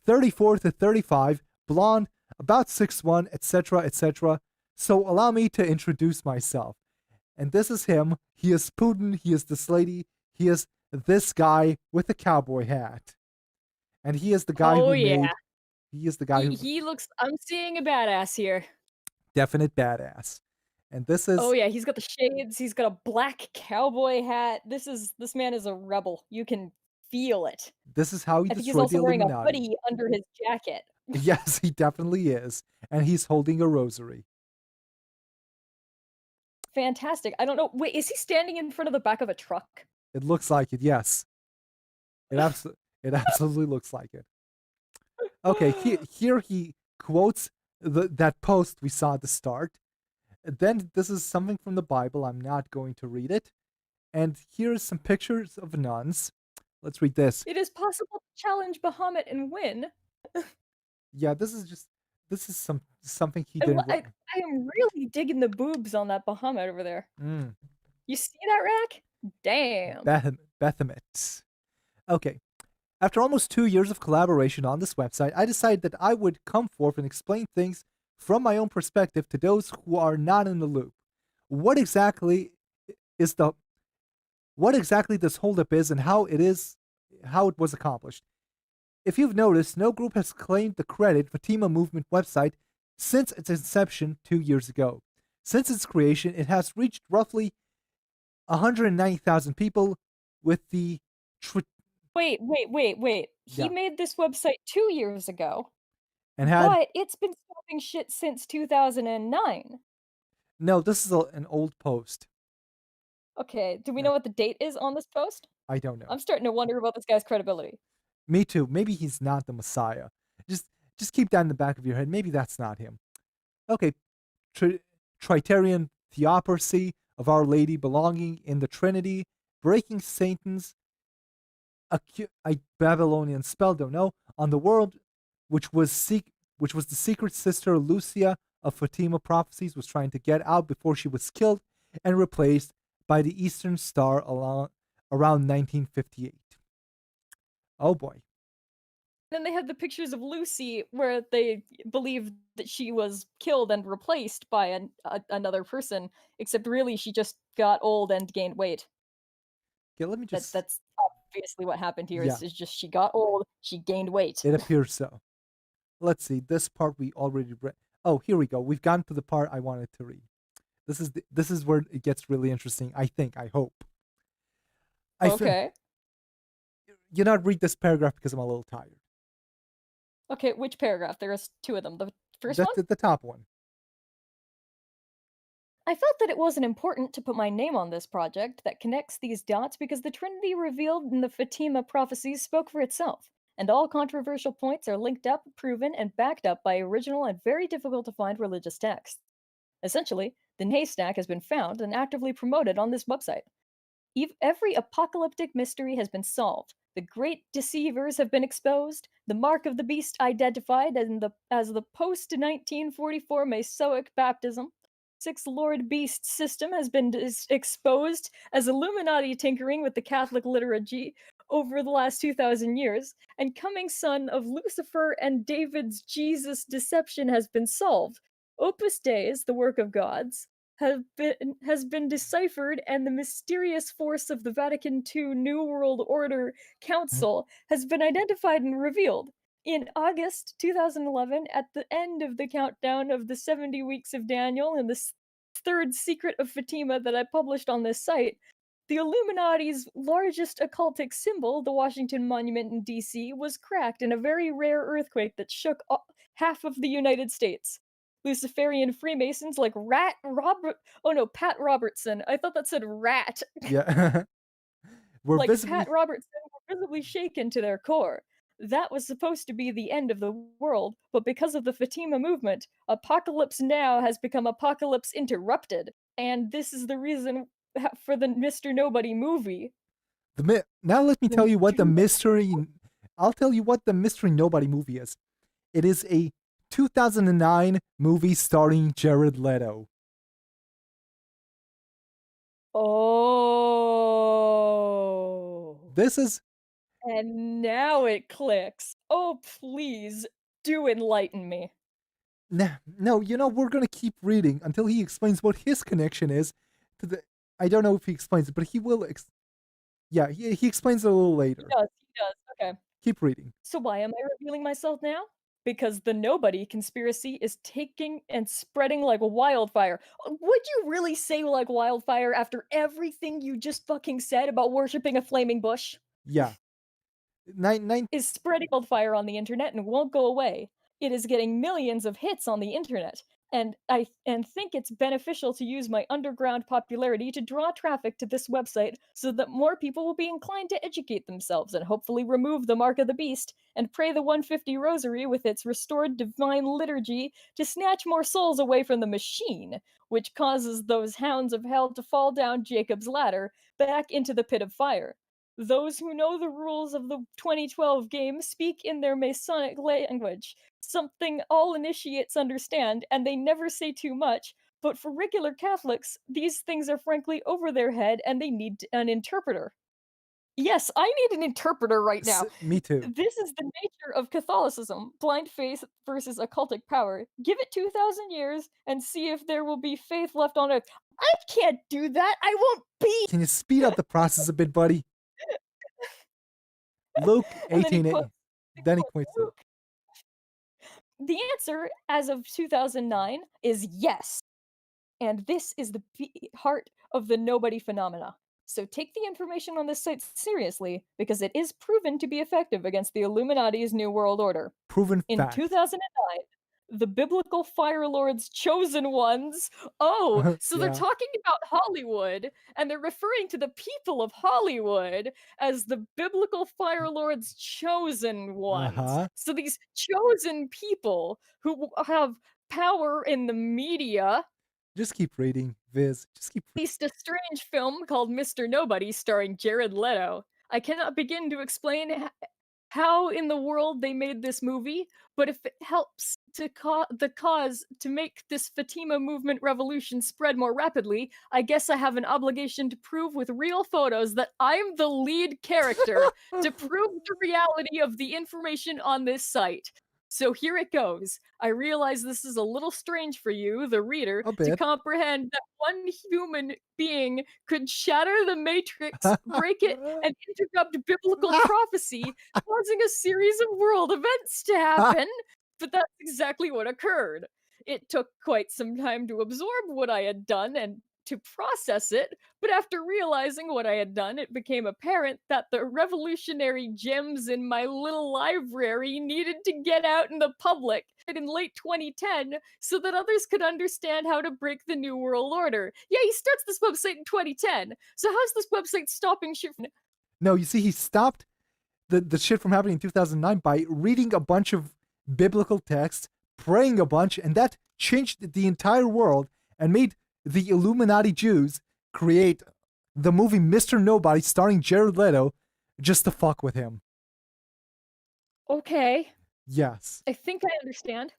34 to 35, blonde, about 6'1", etc., etc. So allow me to introduce myself. And this is him. He is Putin. He is this lady. He is this guy with a cowboy hat. And he is the guy Oh who yeah. made. He is the guy who He looks. I'm seeing a badass here. definite badass. And this is Oh yeah, he's got the shades. He's got a black cowboy hat. This man is a rebel. You can feel it. how he I think he's destroyed the also wearing a Illuminati. hoodie under his jacket. Yes, he definitely is. And he's holding a rosary. Fantastic. I don't know. Wait, is he standing in front of the back of a truck? It looks like it, yes. It absolutely it absolutely looks like it. Okay, here he quotes that post we saw at the start. Then this is something from the Bible. I'm not going to read it. And here's some pictures of nuns. Let's read this. It is possible to challenge Bahamut and win. Yeah, this is something he I, didn't. I, I am really digging the boobs on that Bahamut over there. Mm, You see that, Rack? Damn. Bethamit. Okay. After almost 2 years of collaboration on this website, I decided that I would come forth and explain things from my own perspective to those who are not in the loop. What exactly is the what exactly this holdup is and how it was accomplished. If you've noticed, no group has claimed the credit Fatima Movement website since its inception 2 years ago. Since its creation, it has reached roughly 190,000 people with the Wait. He yeah, made this website 2 years ago, and had but it's been stopping shit since 2009. no. This is an old post. Okay, do we Yeah, know what the date is on this post? I don't know. I'm starting to wonder about this guy's credibility. Me too. Maybe he's not the Messiah. Just just keep that in the back of your head. Maybe that's not him. Okay, Tritarian theocracy of Our Lady belonging in the Trinity, breaking Satan's Babylonian spell, don't know, on the world, which was the secret sister Lucia of Fatima prophecies was trying to get out before she was killed and replaced by the Eastern Star around 1958. Oh boy. Then they had the pictures of Lucy where they believed that she was killed and replaced by another person, except really she just got old and gained weight. Okay, let me just. That's obviously what happened here. Yeah, Is just she got old, she gained weight. it appears so. Let's see. This part we already read. Oh, here we go. We've gotten to the part I wanted to read. This is where it gets really interesting. I think. I hope. Okay. You not read this paragraph because I'm a little tired. Okay, which paragraph? There's two of them. The first one? The top one. I felt that it wasn't important to put my name on this project that connects these dots because the Trinity revealed in the Fatima prophecies spoke for itself, and all controversial points are linked up, proven, and backed up by original and very difficult to find religious texts. Essentially, the haystack has been found and actively promoted on this website. Every apocalyptic mystery has been solved. The great deceivers have been exposed. The mark of the beast identified as the post 1944 Masonic baptism. Sixth Lord Beast system has been exposed as Illuminati tinkering with the Catholic liturgy over the last 2,000 years. And coming son of Lucifer and David's Jesus deception has been solved. Opus Dei is the work of gods has been deciphered, and the mysterious force of the Vatican II New World Order Council has been identified and revealed. In August 2011, at the end of the countdown of the 70 weeks of Daniel and the third secret of Fatima that I published on this site, the Illuminati's largest occultic symbol, the Washington Monument in DC, was cracked in a very rare earthquake that shook half of the United States. Luciferian Freemasons like Pat Robertson. I thought that said rat. Yeah. We're Like visibly. Pat Robertson were visibly shaken to their core. That was supposed to be the end of the world, but because of the Fatima movement, Apocalypse Now has become Apocalypse Interrupted, and this is the reason for the Mr. Nobody movie. Now let me tell you what the mystery. I'll tell you what the Mystery Nobody movie is. It is a 2009 movie starring Jared Leto. Oh. This is. And now it clicks. Oh, please, do enlighten me. No, we're gonna keep reading until he explains what his connection is to the. I don't know if he explains it, but he will. Yeah, he explains it a little later. He does, okay. Keep reading. So why am I revealing myself now? Because the Nobody conspiracy is taking and spreading like wildfire. Would you really say like wildfire after everything you just fucking said about worshipping a flaming bush? Yeah. Is spreading wildfire on the internet and won't go away. It is getting millions of hits on the internet. and I think it's beneficial to use my underground popularity to draw traffic to this website so that more people will be inclined to educate themselves and hopefully remove the mark of the beast and pray the 150 rosary with its restored divine liturgy to snatch more souls away from the machine, which causes those hounds of hell to fall down Jacob's ladder back into the pit of fire. Those who know the rules of the 2012 game speak in their Masonic language, something all initiates understand, and they never say too much. But for regular Catholics, these things are frankly over their head and they need an interpreter. Yes, I need an interpreter right now. Me too. This is the nature of Catholicism, blind faith versus occultic power. Give it 2,000 years and see if there will be faith left on earth. I can't do that. I won't be. Can you speed up the process a bit, buddy? Luke And then he 18. quotes, Then he points to Luke. The answer, as of 2009, is yes. And this is the heart of the nobody phenomena. So take the information on this site seriously, because it is proven to be effective against the Illuminati's New World Order. proven In fact. 2009, the biblical Fire Lord's chosen ones. Oh, so they're Yeah. talking about Hollywood, and they're referring to the people of Hollywood as the biblical Fire Lord's chosen ones. Uh-huh. So these chosen people who have power in the media Just keep reading, Viz. Just keep released a strange film called Mr. Nobody starring Jared Leto. I cannot begin to explain how in the world they made this movie, but if it helps to the cause to make this Fatima movement revolution spread more rapidly, I guess I have an obligation to prove with real photos that I'm the lead character to prove the reality of the information on this site. So here it goes. I realize this is a little strange for you, the reader, A to bit. comprehend that one human being could shatter the matrix, break it, and interrupt biblical prophecy, causing a series of world events to happen. But that's exactly what occurred. It took quite some time to absorb what I had done and to process it, but after realizing what I had done, it became apparent that the revolutionary gems in my little library needed to get out in the public in late 2010 so that others could understand how to break the New World Order. Yeah, he starts this website in 2010. So how's this website stopping shit from... No, you see, he stopped the shit from happening in 2009 by reading a bunch of biblical texts, praying a bunch, and that changed the entire world and made the Illuminati Jews create the movie Mr. Nobody starring Jared Leto just to fuck with him. Okay. Yes. I think I understand.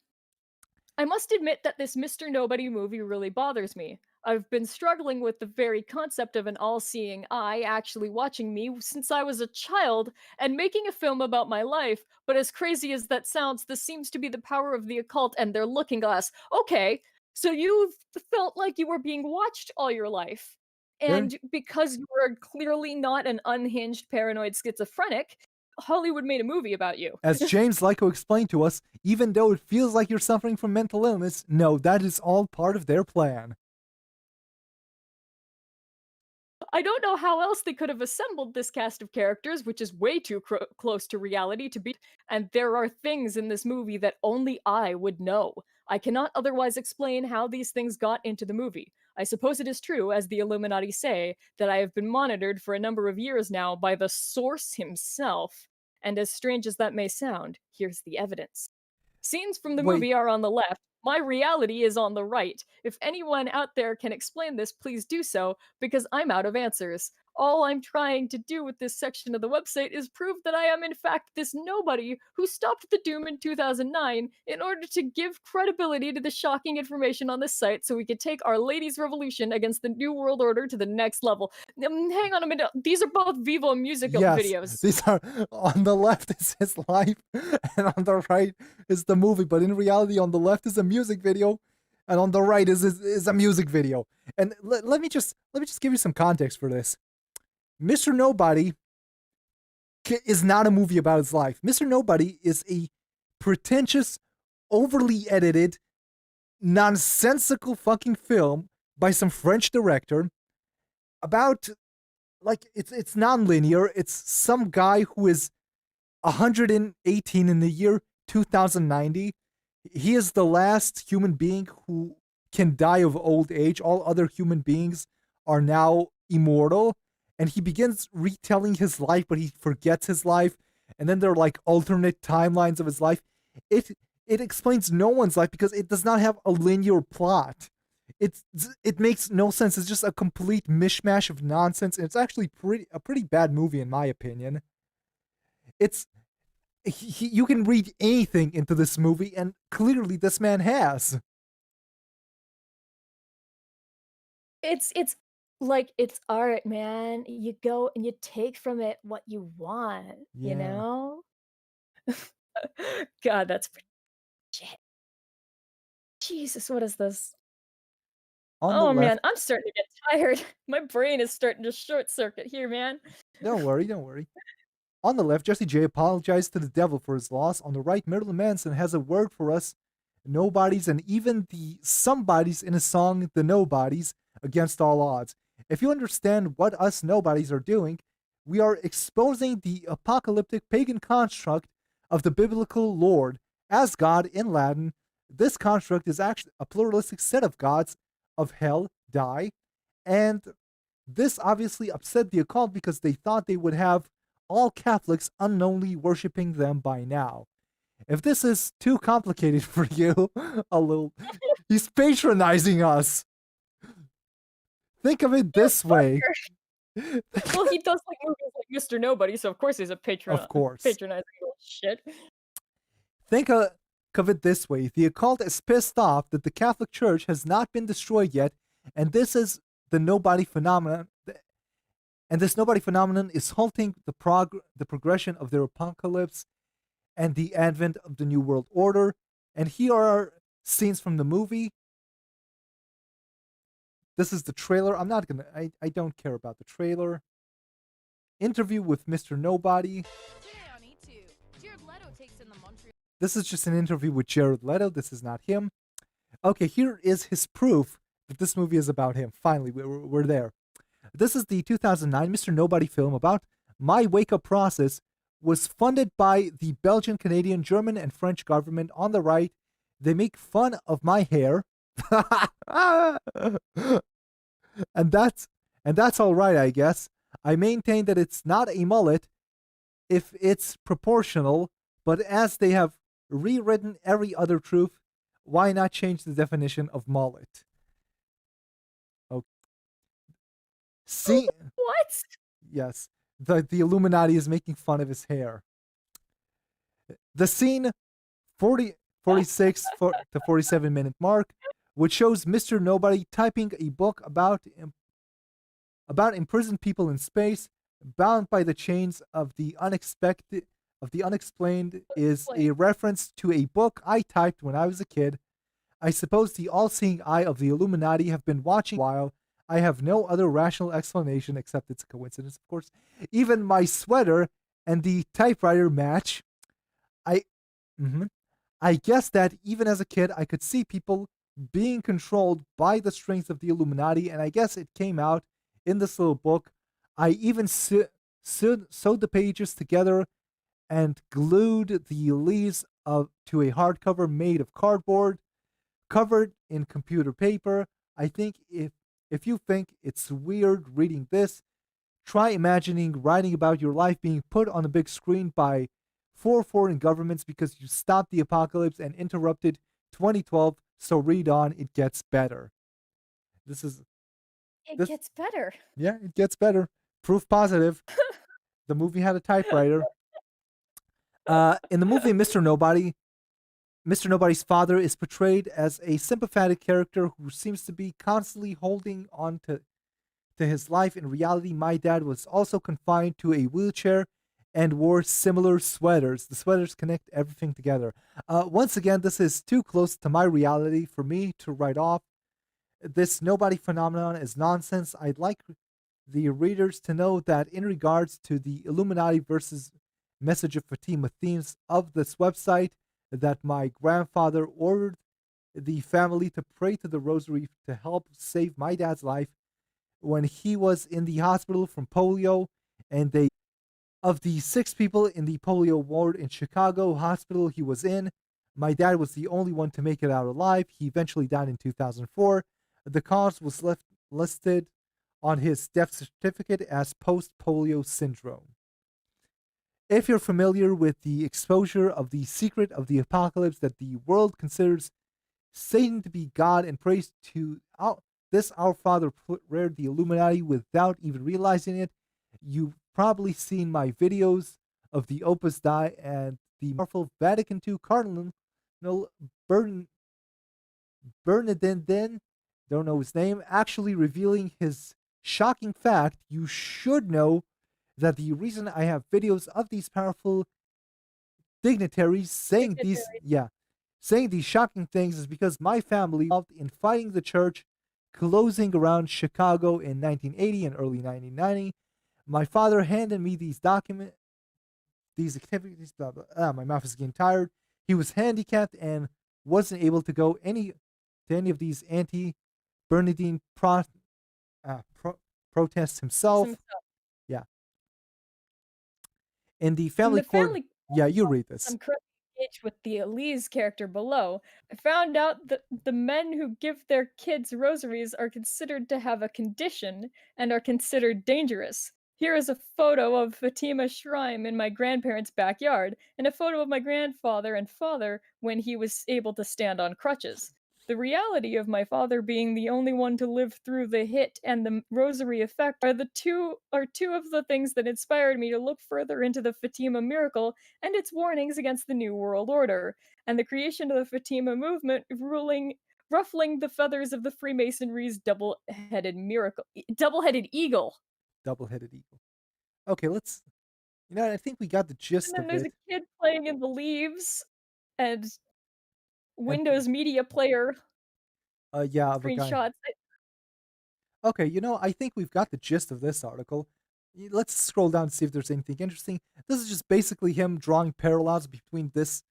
I must admit that this Mr. Nobody movie really bothers me. I've been struggling with the very concept of an all-seeing eye actually watching me since I was a child and making a film about my life, but as crazy as that sounds, this seems to be the power of the occult and their looking glass. Okay, so you've felt like you were being watched all your life, and because you were clearly not an unhinged paranoid schizophrenic, Hollywood made a movie about you. As James Lyko explained to us, even though it feels like you're suffering from mental illness, no, that is all part of their plan. I don't know how else they could have assembled this cast of characters, which is way too close to reality to be. And there are things in this movie that only I would know. I cannot otherwise explain how these things got into the movie. I suppose it is true, as the Illuminati say, that I have been monitored for a number of years now by the source himself. And as strange as that may sound, here's the evidence. Scenes from the movie are on the left. My reality is on the right. If anyone out there can explain this, please do so, because I'm out of answers. All I'm trying to do with this section of the website is prove that I am in fact this nobody who stopped the doom in 2009 in order to give credibility to the shocking information on this site so we could take Our Lady's Revolution against the New World Order to the next level. Hang on a minute. These are both Vivo musical videos. These are, on the left is his life and on the right is the movie, but in reality on the left is a music video and on the right is a music video. And let me just give you some context for this. Mr. Nobody is not a movie about his life. Mr. Nobody is a pretentious, overly edited, nonsensical fucking film by some French director about, like, it's non-linear. It's some guy who is 118 in the year 2090. He is the last human being who can die of old age. All other human beings are now immortal. And he begins retelling his life, but he forgets his life. And then there are like alternate timelines of his life. It it explains no one's life because it does not have a linear plot. It makes no sense. It's just a complete mishmash of nonsense, and it's actually a pretty bad movie in my opinion. It's you can read anything into this movie, and clearly this man has. It's like it's art, man. You go and you take from it what you want, you Yeah. know? God, that's pretty shit. Jesus, what is this? On the Oh left, man, I'm starting to get tired. My brain is starting to short circuit here, man. don't worry, don't worry. On the left, Jesse J apologized to the devil for his loss. On the right, Marilyn Manson has a word for us nobodies and even the somebodies in his song The Nobodies against all odds. If you understand what us nobodies are doing, we are exposing the apocalyptic pagan construct of the biblical Lord as God in Latin. This construct is actually a pluralistic set of gods of hell, die, and this obviously upset the occult because they thought they would have all Catholics unknowingly worshiping them by now. If this is too complicated for you, a little, he's patronizing us. Think of it this way. Well, he does like movies like Mr. Nobody, so of course he's a Of course. patronizing little shit. Think of it this way. The occult is pissed off that the Catholic Church has not been destroyed yet, and this is the nobody phenomenon. And this nobody phenomenon is halting the progression of their apocalypse and the advent of the New World Order. And here are scenes from the movie. This is the trailer. I don't care about the trailer. Interview with Mr. Nobody. Today on E2, Jared Leto takes in the Montreal. This is just an interview with Jared Leto. This is not him. Okay, here is his proof that this movie is about him. Finally, we're there. This is the 2009 Mr. Nobody film about my wake-up process. Was funded by the Belgian, Canadian, German, and French government. On the right, they make fun of my hair. and that's all right, I guess. I maintain that it's not a mullet if it's proportional, but as they have rewritten every other truth, why not change the definition of mullet? Okay. See, What? yes, the Illuminati is making fun of his hair. The scene 46 to 47 minute mark, which shows Mr. Nobody typing a book about imprisoned people in space, bound by the chains of the unexplained, is a reference to a book I typed when I was a kid. I suppose the all-seeing eye of the Illuminati have been watching a while. I have no other rational explanation except it's a coincidence, of course. Even my sweater and the typewriter match. I guess that even as a kid, I could see people being controlled by the strings of the Illuminati, and I guess it came out in this little book. I even sewed the pages together and glued the leaves to a hardcover made of cardboard, covered in computer paper. I think if you think it's weird reading this, try imagining writing about your life being put on a big screen by 4 foreign governments because you stopped the apocalypse and interrupted 2012. So read on, it gets better. It gets better. Yeah, it gets better. Proof positive. The movie had a typewriter. In the movie Mr. Nobody's father is portrayed as a sympathetic character who seems to be constantly holding on to his life. In reality, my dad was also confined to a wheelchair and wore similar sweaters. The sweaters connect everything together. Once again, this is too close to my reality for me to write off. This nobody phenomenon is nonsense. I'd like the readers to know that in regards to the Illuminati versus Message of Fatima themes of this website, that my grandfather ordered the family to pray to the rosary to help save my dad's life when he was in the hospital from polio, and of the 6 people in the polio ward in Chicago hospital he was in, My dad was the only one to make it out alive. He eventually died in 2004. The cause was listed on his death certificate as post-polio syndrome. If you're familiar with the exposure of the secret of the apocalypse that the world considers Satan to be God and prays to this our Father reared the Illuminati without even realizing it, you've probably seen my videos of the Opus Dei and the powerful Vatican II Cardinal Bernardin, don't know his name, actually revealing his shocking fact. You should know that the reason I have videos of these powerful dignitaries saying these shocking things is because my family involved in fighting the church closing around Chicago in 1980 and early 1990. My father handed me these activities, blah, blah. My mouth is getting tired. He was handicapped and wasn't able to go to any of these anti-Bernardine protests himself. Yeah. In the family court. Yeah, you read this. I'm currently engaged with the Elise character below. I found out that the men who give their kids rosaries are considered to have a condition and are considered dangerous. Here is a photo of Fatima Shrine in my grandparents' backyard, and a photo of my grandfather and father when he was able to stand on crutches. The reality of my father being the only one to live through the hit and the rosary effect are two of the things that inspired me to look further into the Fatima miracle and its warnings against the New World Order, and the creation of the Fatima movement ruffling the feathers of the Freemasonry's double-headed eagle. Double-headed eagle. Okay, I think we got the gist And then of there's it. a kid playing in the leaves, and Windows Media Player Of a guy. screenshots. Okay, I think we've got the gist of this article. Let's scroll down and see if there's anything interesting. This is just basically him drawing parallels between this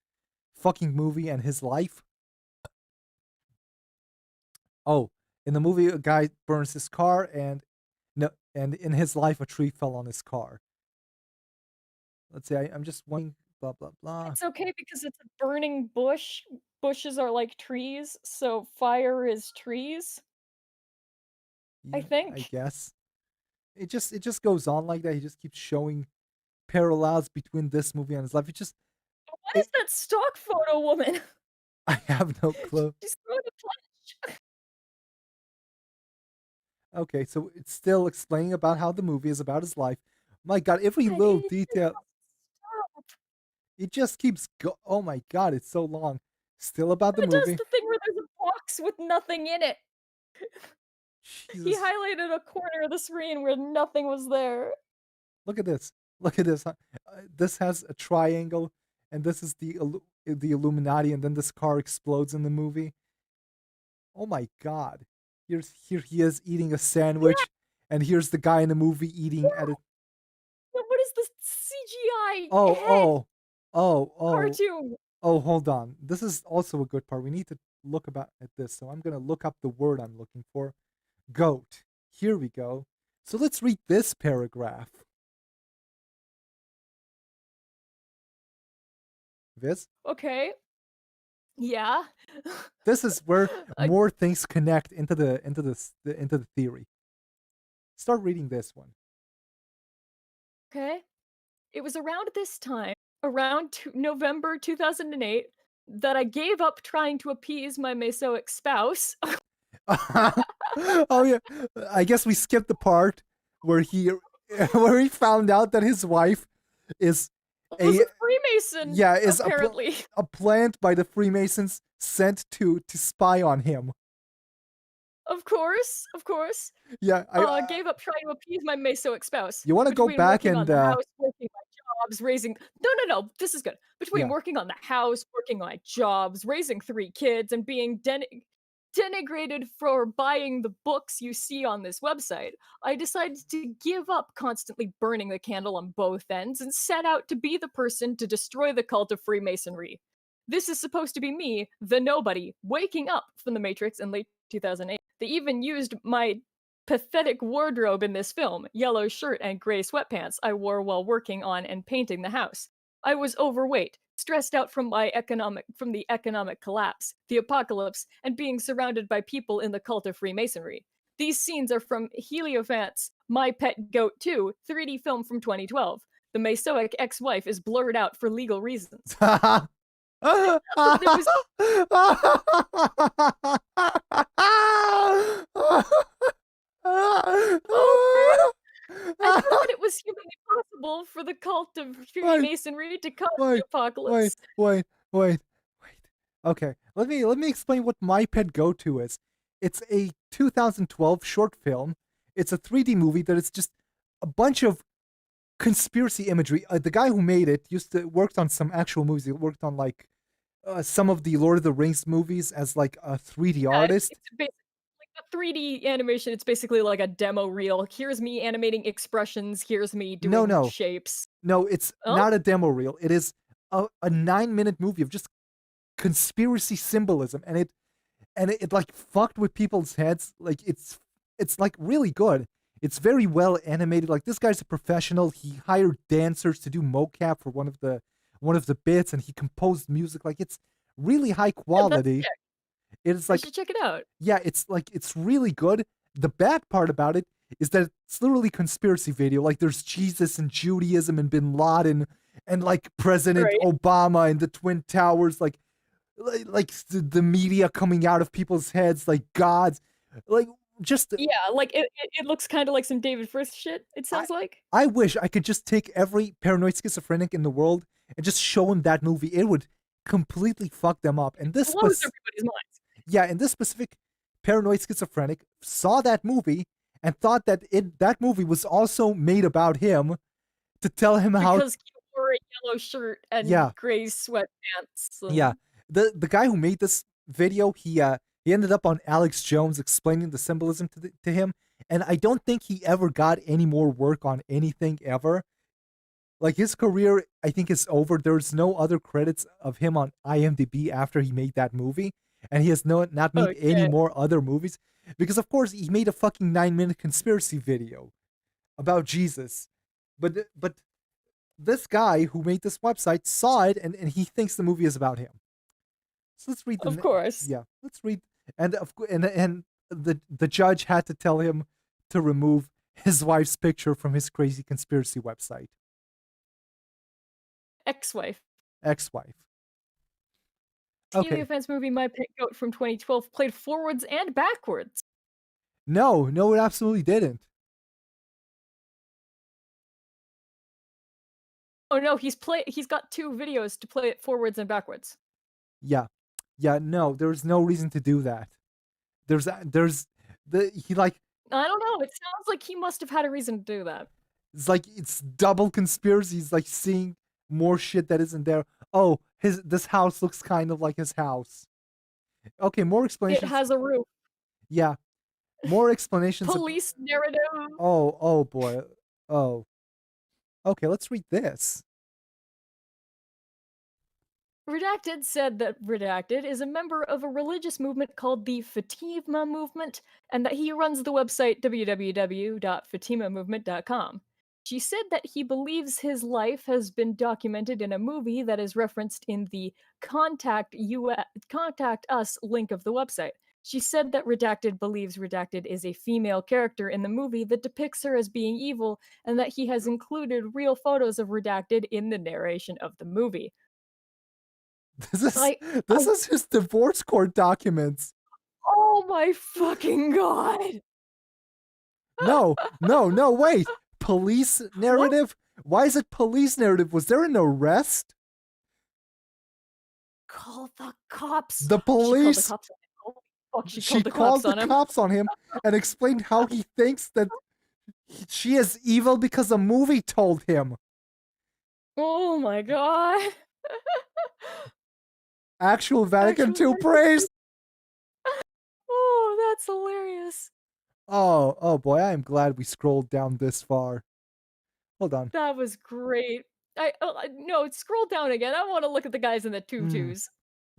fucking movie and his life. Oh, in the movie, a guy burns his car, and in his life, a tree fell on his car. Let's see. I'm just wondering. Blah blah blah. It's okay because it's a burning bush. Bushes are like trees, so fire is trees. I think. I guess. It just goes on like that. He just keeps showing parallels between this movie and his life. What is that stock photo woman? I have no clue. She's throwing a punch. Okay, so it's still explaining about how the movie is about his life. My God, every little detail. It just keeps oh my God, it's so long. Still about the movie. It does the thing where there's a box with nothing in it. Jesus. He highlighted a corner of the screen where nothing was there. Look at this. Look at this. This has a triangle, and this is the Illuminati, and then this car explodes in the movie. Oh my God. Here he is eating a sandwich, and here's the guy in the movie eating at it. What is this CGI? Oh. Cartoon. Oh, hold on. This is also a good part. We need to look at this. So I'm gonna look up the word I'm looking for. Goat. Here we go. So let's read this paragraph. Viz? Okay. Yeah. This is where more things connect into the theory. Start reading this one. Okay. It was around this time, around November 2008, that I gave up trying to appease my Masoic spouse. Oh yeah, I guess we skipped the part where he found out that his wife was a Freemason. Yeah, is apparently a plant by the Freemasons sent to spy on him. Of course. Yeah, I gave up trying to appease my Masoic spouse. You want to go back and on the house, working my jobs, raising. No. This is good. Between working on the house, working on my jobs, raising 3 kids, and being denigrated for buying the books you see on this website, I decided to give up constantly burning the candle on both ends and set out to be the person to destroy the cult of Freemasonry. This is supposed to be me, the nobody, waking up from the Matrix in late 2008. They even used my pathetic wardrobe in this film, yellow shirt and gray sweatpants I wore while working on and painting the house. I was overweight, stressed out from the economic collapse, the apocalypse, and being surrounded by people in the cult of Freemasonry. These scenes are from Heliophan's My Pet Goat 2 3D film from 2012. The Masoic ex-wife is blurred out for legal reasons. There was I thought that it was humanly possible for the cult of Freemasonry to cause the wait, apocalypse. wait. Okay, let me explain what My Pet Go-To is. It's a 2012 short film. It's a 3D movie that is just a bunch of conspiracy imagery. The guy who made it worked on some actual movies. He worked on like some of the Lord of the Rings movies as like a 3D artist. It's basically like the 3D animation. It's basically like a demo reel. Here's me animating expressions. Here's me doing No. shapes. No, it's Oh? not a demo reel. It is a 9-minute movie of just conspiracy symbolism, and it like fucked with people's heads. Like it's like really good. It's very well animated. Like this guy's a professional. He hired dancers to do mocap for one of the bits, and he composed music. Like it's really high Yeah, that's quality. sick. It's I like should check it out. yeah, it's like it's really good. The bad part about it is that it's literally conspiracy video. Like there's Jesus and Judaism and Bin Laden and like President Right. Obama and the Twin Towers, like the media coming out of people's heads, like gods, like just Yeah, like it looks kind of like some David Firth shit. It sounds like. I wish I could just take every paranoid schizophrenic in the world and just show them that movie. It would completely fuck them up. And this Blows everybody's minds. yeah, and this specific paranoid schizophrenic saw that movie and thought that that movie was also made about him to tell him how Because he wore a yellow shirt and Yeah. gray sweatpants. And yeah. The guy who made this video, he ended up on Alex Jones explaining the symbolism to him, and I don't think he ever got any more work on anything ever. Like his career, I think is over. There's no other credits of him on IMDb after he made that movie, and he has not made any Okay. more other movies because, of course, he made a fucking 9-minute conspiracy video about Jesus. But this guy who made this website saw it, and he thinks the movie is about him. So let's read. Of course. Yeah, let's read. And the judge had to tell him to remove his wife's picture from his crazy conspiracy website. Ex-wife. Ex-wife. Okay. Heliophan's movie My Pet Goat from 2012 played forwards and backwards. No, it absolutely didn't. Oh no, he's got 2 videos to play it forwards and backwards. Yeah, no, there's no reason to do that. He like I don't know. It sounds like he must have had a reason to do that. it's like it's double conspiracy. He's like seeing more shit that isn't there. Oh, this house looks kind of like his house. Okay, more It explanations. has a roof. Yeah, more explanations. Police narrative. Oh boy. Oh. Okay, let's read this. Redacted said that Redacted is a member of a religious movement called the Fatima movement, and that he runs the website www.fatimamovement.com. She said that he believes his life has been documented in a movie that is referenced in the Contact Us link of the website. She said that Redacted believes Redacted is a female character in the movie that depicts her as being evil, and that he has included real photos of Redacted in the narration of the movie. This is his divorce court documents. Oh my fucking god! No, wait. Police narrative? Why is it police narrative? Was there an arrest? Call the cops. The police. She called the cops on him. and explained how he thinks that she is evil because a movie told him. Oh my god. Actual Vatican II praise. Oh, that's hilarious. Oh boy, I am glad we scrolled down this far. Hold on. That was great. No, scroll down again. I want to look at the guys in the tutus.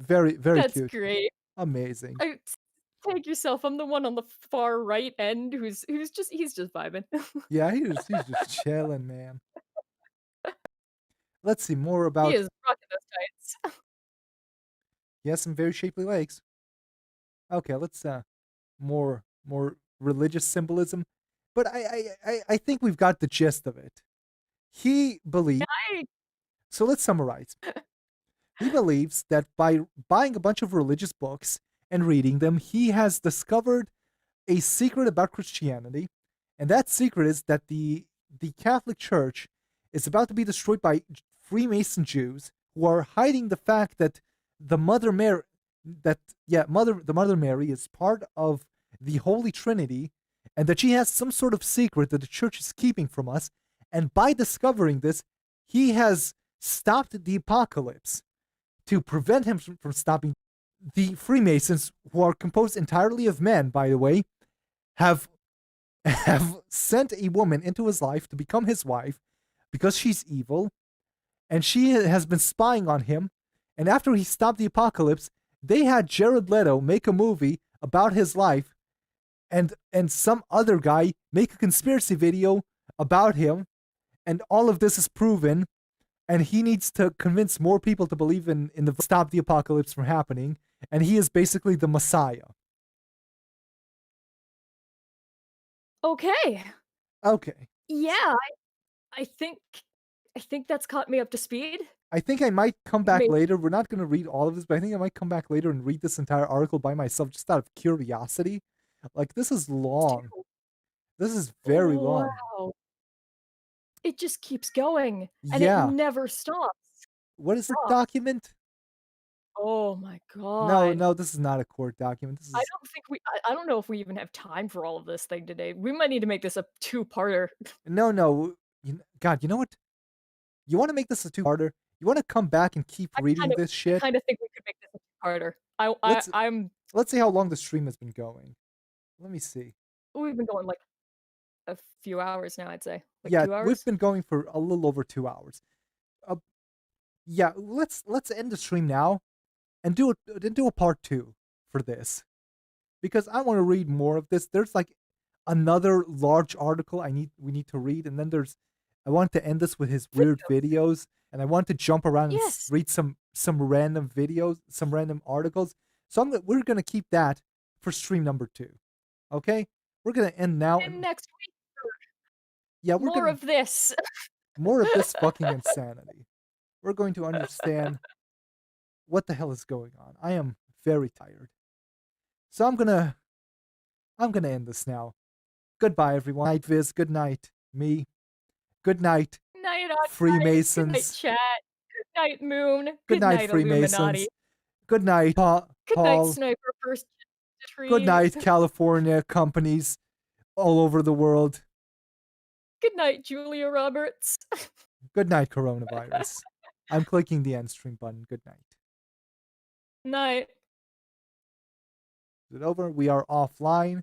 Very That's cute. great. Amazing. Take yourself. I'm the one on the far right end who's just vibing. Yeah, he's just chilling, man. Let's see more about. He is rocking those tights. He has some very shapely legs. Okay, let's more religious symbolism. But I think we've got the gist of it. He believes. I So let's summarize. He believes that by buying a bunch of religious books and reading them, he has discovered a secret about Christianity, and that secret is that the Catholic Church is about to be destroyed by Freemason Jews who are hiding the fact that the Mother Mary, the Mother Mary is part of the Holy Trinity, and that she has some sort of secret that the Church is keeping from us. And by discovering this, he has stopped the apocalypse. To prevent him from stopping, the Freemasons, who are composed entirely of men, by the way, have sent a woman into his life to become his wife because she's evil, and she has been spying on him. And after he stopped the apocalypse, they had Jared Leto make a movie about his life, and some other guy make a conspiracy video about him, and all of this is proven. And he needs to convince more people to believe in the stop the apocalypse from happening, and he is basically the Messiah. okay. Okay. Yeah, I think that's caught me up to speed. I think I might come back Maybe. later. We're not going to read all of this, but I think I might come back later and read this entire article by myself just out of curiosity. Like, this is long. This is very long. Wow. It just keeps going, and it Yeah. never stops. What is the Stop. document? Oh my No, god. this is not a court document. This I is don't think I don't know if we even have time for all of this thing today. We might need to make this a two-parter. no. God, you know what? You want to make this a two-parter? You want to come back and keep reading this I shit? kinda think we could make this a two-parter. Let's I'm let's see how long the stream has been going. Let me see. we've been going, like, a few hours now, I'd say. Like, Yeah, 2 we've hours? been going for a little over 2 hours. Uh, yeah, let's end the stream now and do a part 2 for this because I want to read more of this. There's like another large article we need to read, and then I want to end this with his weird videos, and I want to jump around and Yes. read some random videos, some random articles. So we're gonna keep that for stream number 2. Okay, we're gonna end now. And next week, Yeah, we're more gonna of this. more of this fucking insanity. We're going to understand what the hell is going on. I am very tired. So I'm gonna end this now. Goodbye, everyone. Night Viz. Good night, me. Good night, Night on Good night, Freemasons. chat. Good night, Moon. Good night, Illuminati. Freemasons. Good night, Good night, Paul. Sniper First Tree. Good night, California companies all over the world. Good night, Julia Roberts. Good night, coronavirus. I'm clicking the end stream button. Good night. Night. Is it over? We are offline.